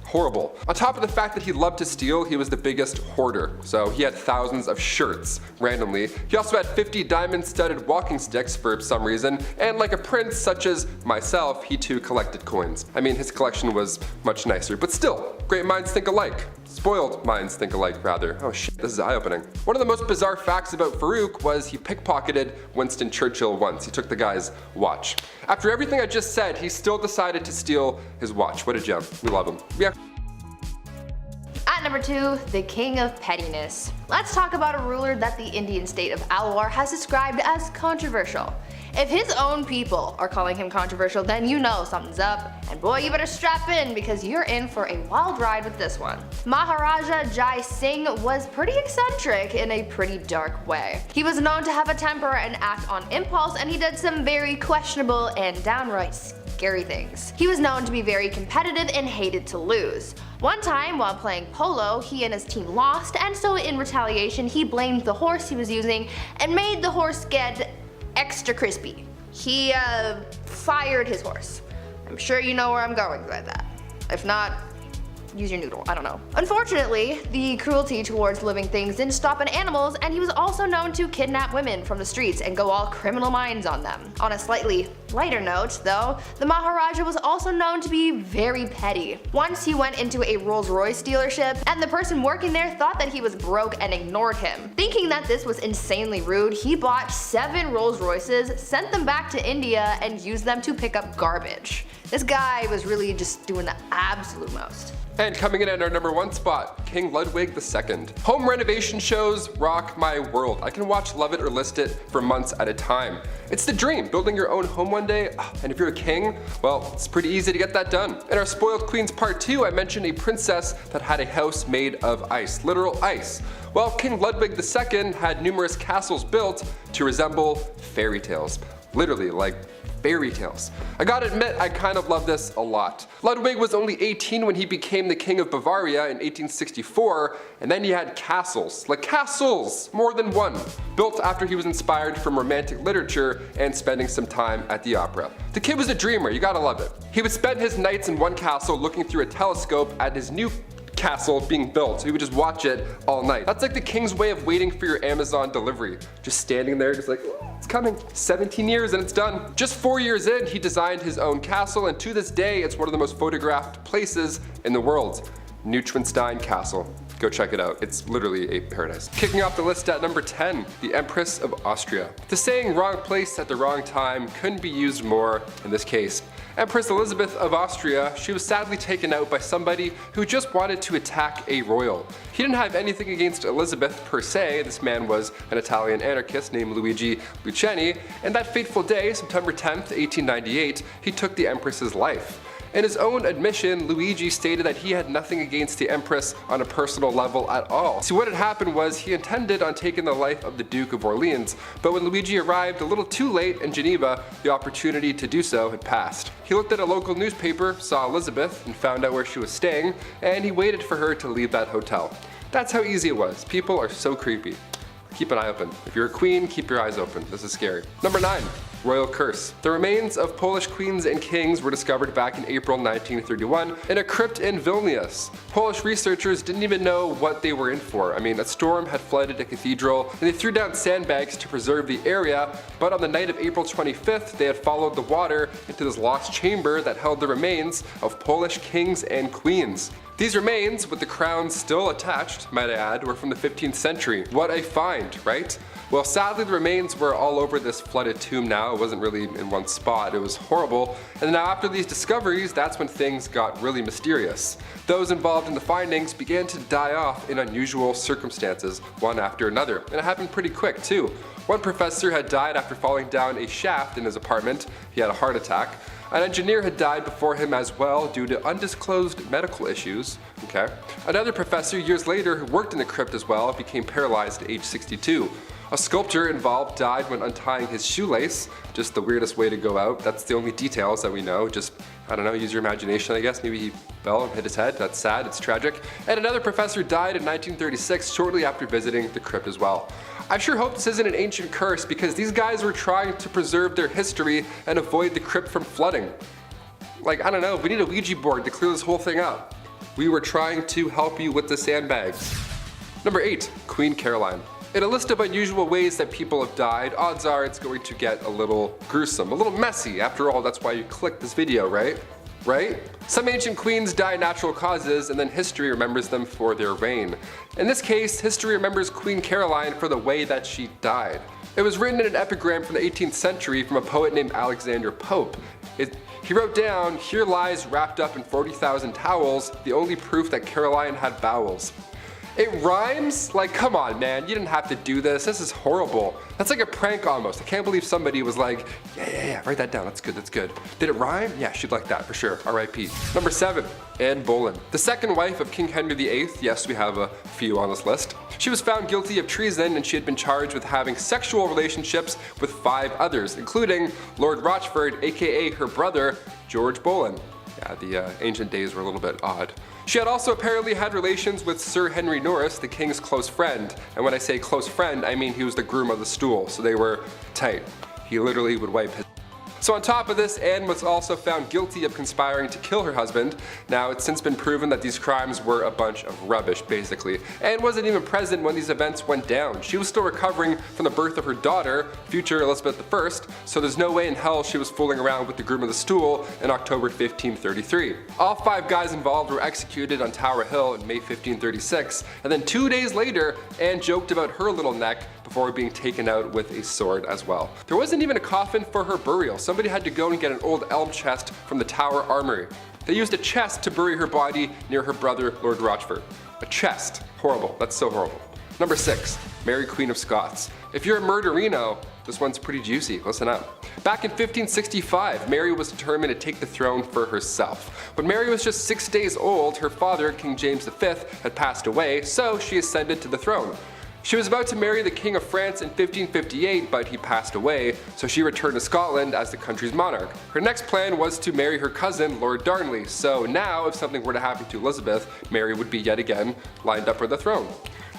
Horrible. On top of the fact that he loved to steal, he was the biggest hoarder. So he had thousands of shirts, randomly. He also had 50 diamond-studded walking sticks for some reason, and like a prince such as myself, he too collected coins. I mean, his collection was much nicer, but still, great minds think alike. Spoiled minds think alike, rather. Oh shit, this is eye-opening. One of the most bizarre facts about Farouk was he pickpocketed Winston Churchill once. He took the guy's watch. After everything I just said, he still decided to steal his watch. What a gem. We love him. Yeah. At number 2, the King of Pettiness. Let's talk about a ruler that the Indian state of Alwar has described as controversial. If his own people are calling him controversial, then you know something's up, and boy, you better strap in because you're in for a wild ride with this one. Maharaja Jai Singh was pretty eccentric in a pretty dark way. He was known to have a temper and act on impulse, and he did some very questionable and downright scary things. He was known to be very competitive and hated to lose. One time while playing polo, he and his team lost, and so in retaliation he blamed the horse he was using and made the horse get extra crispy. He fired his horse. I'm sure you know where I'm going with that. If not, use your noodle, I don't know. Unfortunately, the cruelty towards living things didn't stop at animals, and he was also known to kidnap women from the streets and go all criminal minds on them. On a slightly lighter note, though, the Maharaja was also known to be very petty. Once he went into a Rolls-Royce dealership, and the person working there thought that he was broke and ignored him. Thinking that this was insanely rude, he bought 7 Rolls-Royces, sent them back to India, and used them to pick up garbage. This guy was really just doing the absolute most. And coming in at our number 1 spot, King Ludwig II. Home renovation shows rock my world. I can watch, love it, or list it for months at a time. It's the dream, building your own home one day, and if you're a king, well, it's pretty easy to get that done. In our Spoiled Queens Part 2, I mentioned a princess that had a house made of ice, literal ice. Well, King Ludwig II had numerous castles built to resemble fairy tales. Literally, like fairy tales. I gotta admit, I kind of love this a lot. Ludwig was only 18 when he became the King of Bavaria in 1864, and then he had castles, like castles, more than one, built after he was inspired from romantic literature and spending some time at the opera. The kid was a dreamer, you gotta love it. He would spend his nights in one castle looking through a telescope at his new castle being built, so he would just watch it all night. That's like the king's way of waiting for your Amazon delivery. Just standing there, just like, oh, it's coming. 17 years and it's done. Just 4 years in, he designed his own castle, and to this day, it's one of the most photographed places in the world. Neuschwanstein Castle. Go check it out. It's literally a paradise. Kicking off the list at number 10, the Empress of Austria. The saying wrong place at the wrong time couldn't be used more in this case. Empress Elizabeth of Austria, she was sadly taken out by somebody who just wanted to attack a royal. He didn't have anything against Elizabeth per se. This man was an Italian anarchist named Luigi Lucchini, and that fateful day, September 10th, 1898, he took the Empress's life. In his own admission, Luigi stated that he had nothing against the Empress on a personal level at all. See, what had happened was he intended on taking the life of the Duke of Orleans, but when Luigi arrived a little too late in Geneva, the opportunity to do so had passed. He looked at a local newspaper, saw Elizabeth, and found out where she was staying, and he waited for her to leave that hotel. That's how easy it was. People are so creepy. Keep an eye open. If you're a queen, keep your eyes open. This is scary. Number 9. Royal curse. The remains of Polish queens and kings were discovered back in April 1931 in a crypt in Vilnius. Polish researchers didn't even know what they were in for. I mean, a storm had flooded a cathedral, and they threw down sandbags to preserve the area, but on the night of April 25th, they had followed the water into this lost chamber that held the remains of Polish kings and queens. These remains, with the crowns still attached, might I add, were from the 15th century. What a find, right? Well, sadly, the remains were all over this flooded tomb now. It wasn't really in one spot. It was horrible. And now after these discoveries, that's when things got really mysterious. Those involved in the findings began to die off in unusual circumstances, one after another. And it happened pretty quick, too. One professor had died after falling down a shaft in his apartment. He had a heart attack. An engineer had died before him as well due to undisclosed medical issues. Okay. Another professor years later who worked in the crypt as well became paralyzed at age 62. A sculptor involved died when untying his shoelace. Just the weirdest way to go out. That's the only details that we know. Just, I don't know, use your imagination, I guess. Maybe he fell and hit his head. That's sad, it's tragic. And another professor died in 1936 shortly after visiting the crypt as well. I sure hope this isn't an ancient curse because these guys were trying to preserve their history and avoid the crypt from flooding. Like, I don't know, we need a Ouija board to clear this whole thing up. We were trying to help you with the sandbags. Number 8, Queen Caroline. In a list of unusual ways that people have died, odds are it's going to get a little gruesome, a little messy. After all, that's why you clicked this video, right? Right? Some ancient queens die natural causes, and then history remembers them for their reign. In this case, history remembers Queen Caroline for the way that she died. It was written in an epigram from the 18th century from a poet named Alexander Pope. He wrote down, "Here lies wrapped up in 40,000 towels, the only proof that Caroline had bowels." It rhymes? Like, come on, man, you didn't have to do this. This is horrible. That's like a prank almost. I can't believe somebody was like, yeah, write that down. That's good, that's good. Did it rhyme? Yeah, she'd like that for sure. R.I.P. Number 7, Anne Boleyn. The second wife of King Henry VIII. Yes, we have a few on this list. She was found guilty of treason, and she had been charged with having sexual relationships with 5 others, including Lord Rochford, aka her brother, George Boleyn. Yeah, the ancient days were a little bit odd. She had also apparently had relations with Sir Henry Norris, the king's close friend. And when I say close friend, I mean he was the groom of the stool, so they were tight. He literally would wipe his. So on top of this, Anne was also found guilty of conspiring to kill her husband. Now, it's since been proven that these crimes were a bunch of rubbish, basically. Anne wasn't even present when these events went down. She was still recovering from the birth of her daughter, future Elizabeth I, so there's no way in hell she was fooling around with the groom of the stool in October 1533. All 5 guys involved were executed on Tower Hill in May 1536, and then 2 days later, Anne joked about her little neck before being taken out with a sword as well. There wasn't even a coffin for her burial. Somebody had to go and get an old elm chest from the Tower Armory. They used a chest to bury her body near her brother, Lord Rochford. A chest. Horrible. That's so horrible. Number 6. Mary Queen of Scots. If you're a murderino, this one's pretty juicy. Listen up. Back in 1565, Mary was determined to take the throne for herself. When Mary was just 6 days old, her father, King James V, had passed away, so she ascended to the throne. She was about to marry the King of France in 1558, but he passed away, so she returned to Scotland as the country's monarch. Her next plan was to marry her cousin, Lord Darnley, so now if something were to happen to Elizabeth, Mary would be yet again lined up for the throne.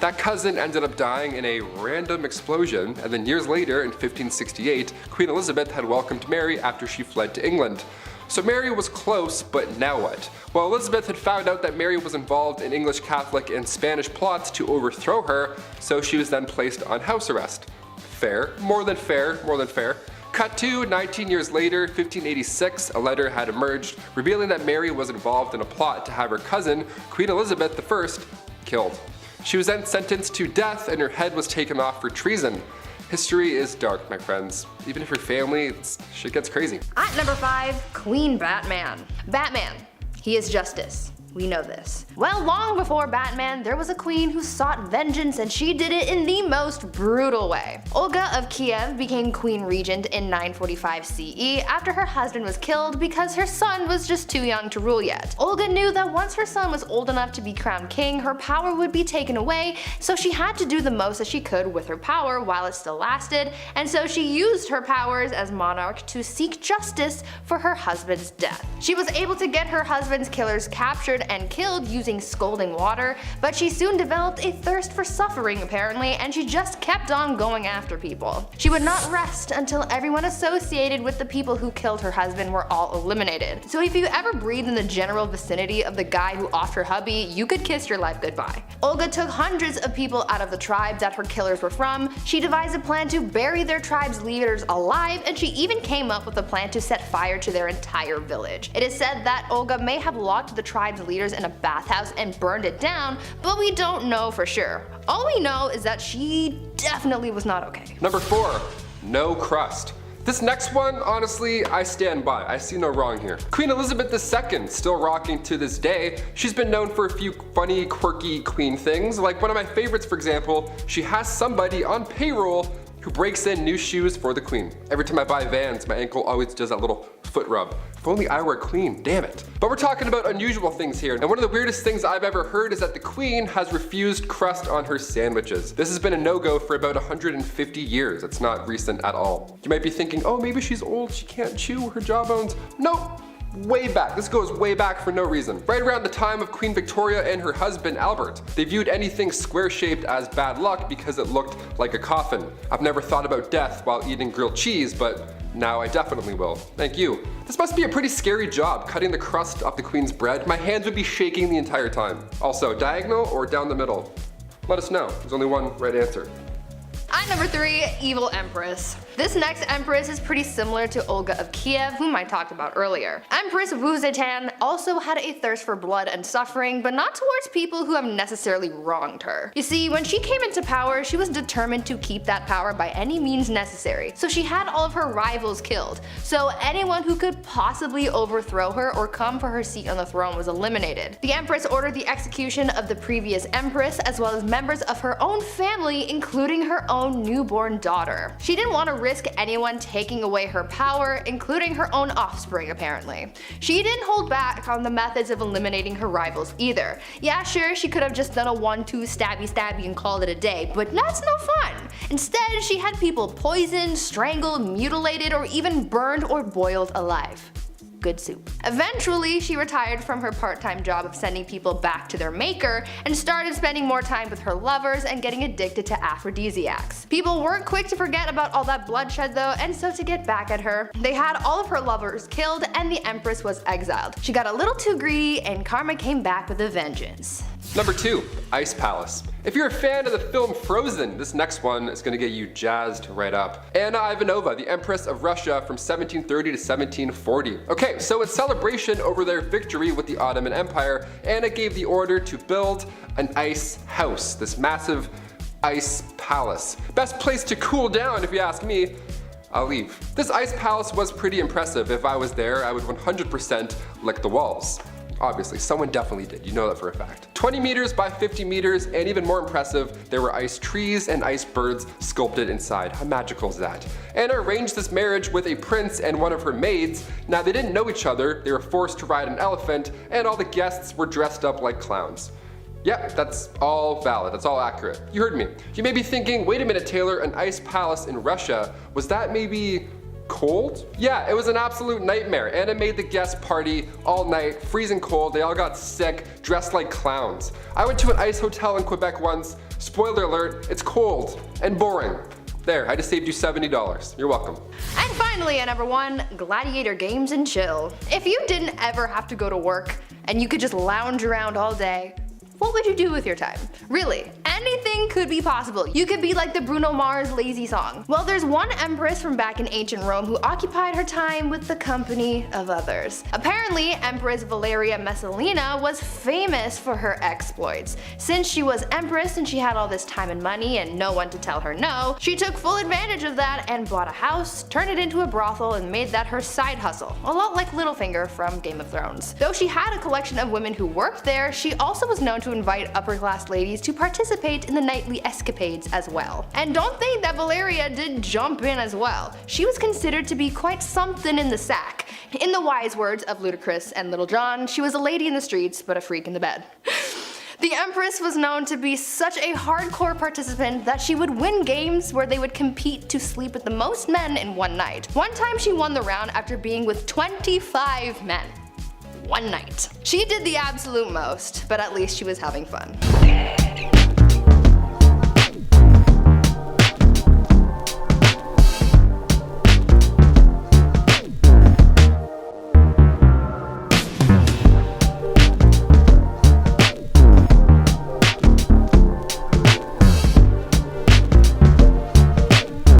That cousin ended up dying in a random explosion, and then years later, in 1568, Queen Elizabeth had welcomed Mary after she fled to England. So Mary was close, but now what? Well, Elizabeth had found out that Mary was involved in English Catholic and Spanish plots to overthrow her, so she was then placed on house arrest. Fair, more than fair, more than fair. Cut to 19 years later, 1586, a letter had emerged revealing that Mary was involved in a plot to have her cousin, Queen Elizabeth I, killed. She was then sentenced to death and her head was taken off for treason. History is dark, my friends. Even if you're family, shit gets crazy. At number 5, Queen Batman. Batman, he is justice. We know this. Well, long before Batman, there was a queen who sought vengeance, and she did it in the most brutal way. Olga of Kiev became queen regent in 945 CE after her husband was killed because her son was just too young to rule yet. Olga knew that once her son was old enough to be crowned king, her power would be taken away, so she had to do the most that she could with her power while it still lasted, and so she used her powers as monarch to seek justice for her husband's death. She was able to get her husband's killers captured and killed using scalding water, but she soon developed a thirst for suffering apparently, and she just kept on going after people. She would not rest until everyone associated with the people who killed her husband were all eliminated. So if you ever breathed in the general vicinity of the guy who offed her hubby, you could kiss your life goodbye. Olga took hundreds of people out of the tribe that her killers were from. She devised a plan to bury their tribe's leaders alive, and she even came up with a plan to set fire to their entire village. It is said that Olga may have locked the tribe's leaders in a bathhouse and burned it down, but we don't know for sure. All we know is that she definitely was not okay. Number 4, no crust. This next one, honestly, I stand by. I see no wrong here. Queen Elizabeth II, still rocking to this day. She's been known for a few funny, quirky queen things. Like one of my favorites, for example, she has somebody on payroll who breaks in new shoes for the queen. Every time I buy Vans, my ankle always does that little foot rub. If only I were a queen, damn it. But we're talking about unusual things here, and one of the weirdest things I've ever heard is that the queen has refused crust on her sandwiches. This has been a no-go for about 150 years. It's not recent at all. You might be thinking, oh, maybe she's old, she can't chew her jawbones. Nope. Way back. This goes way back for no reason. Right around the time of Queen Victoria and her husband Albert. They viewed anything square-shaped as bad luck because it looked like a coffin. I've never thought about death while eating grilled cheese, but now I definitely will. Thank you. This must be a pretty scary job, cutting the crust off the queen's bread. My hands would be shaking the entire time. Also, diagonal or down the middle? Let us know. There's only one right answer. At number 3, Evil Empress. This next empress is pretty similar to Olga of Kiev, whom I talked about earlier. Empress Wu Zetian also had a thirst for blood and suffering, but not towards people who have necessarily wronged her. You see, when she came into power, she was determined to keep that power by any means necessary, so she had all of her rivals killed. So anyone who could possibly overthrow her or come for her seat on the throne was eliminated. The empress ordered the execution of the previous empress, as well as members of her own family, including her own newborn daughter. She didn't want to risk anyone taking away her power, including her own offspring apparently. She didn't hold back on the methods of eliminating her rivals either. Yeah, sure, she could have just done a 1-2 stabby and called it a day, but that's no fun. Instead, she had people poisoned, strangled, mutilated, or even burned or boiled alive. Good soup. Eventually, she retired from her part-time job of sending people back to their maker and started spending more time with her lovers and getting addicted to aphrodisiacs. People weren't quick to forget about all that bloodshed though, and so to get back at her, they had all of her lovers killed and the empress was exiled. She got a little too greedy and karma came back with a vengeance. Number 2, Ice Palace. If you're a fan of the film Frozen, this next one is gonna get you jazzed right up. Anna Ivanova, the Empress of Russia from 1730 to 1740. Okay, so in celebration over their victory with the Ottoman Empire, Anna gave the order to build an ice house, this massive ice palace. Best place to cool down if you ask me. I'll leave. This ice palace was pretty impressive. If I was there, I would 100% lick the walls. Obviously, someone definitely did, you know that for a fact. 20 meters by 50 meters, and even more impressive, there were ice trees and ice birds sculpted inside. How magical is that? And arranged this marriage with a prince and one of her maids. Now they didn't know each other, they were forced to ride an elephant, and all the guests were dressed up like clowns. Yep, that's all valid, that's all accurate. You heard me. You may be thinking, wait a minute Taylor, an ice palace in Russia, was that maybe cold? Yeah, it was an absolute nightmare, and it made the guests party all night, freezing cold, they all got sick, dressed like clowns. I went to an ice hotel in Quebec once, spoiler alert, it's cold and boring. There, I just saved you $70. You're welcome. And finally at number 1, gladiator games and chill. If you didn't ever have to go to work and you could just lounge around all day, what would you do with your time? Really, anything could be possible. You could be like the Bruno Mars lazy song. Well, there's one empress from back in ancient Rome who occupied her time with the company of others. Apparently, Empress Valeria Messalina was famous for her exploits. Since she was empress and she had all this time and money and no one to tell her no, she took full advantage of that and bought a house, turned it into a brothel, and made that her side hustle. A lot like Littlefinger from Game of Thrones. Though she had a collection of women who worked there, she also was known to invite upper class ladies to participate in the nightly escapades as well. And don't think that Valeria did jump in as well. She was considered to be quite something in the sack. In the wise words of Ludacris and Little John, she was a lady in the streets but a freak in the bed. The Empress was known to be such a hardcore participant that she would win games where they would compete to sleep with the most men in one night. One time she won the round after being with 25 men. One night. She did the absolute most, but at least she was having fun.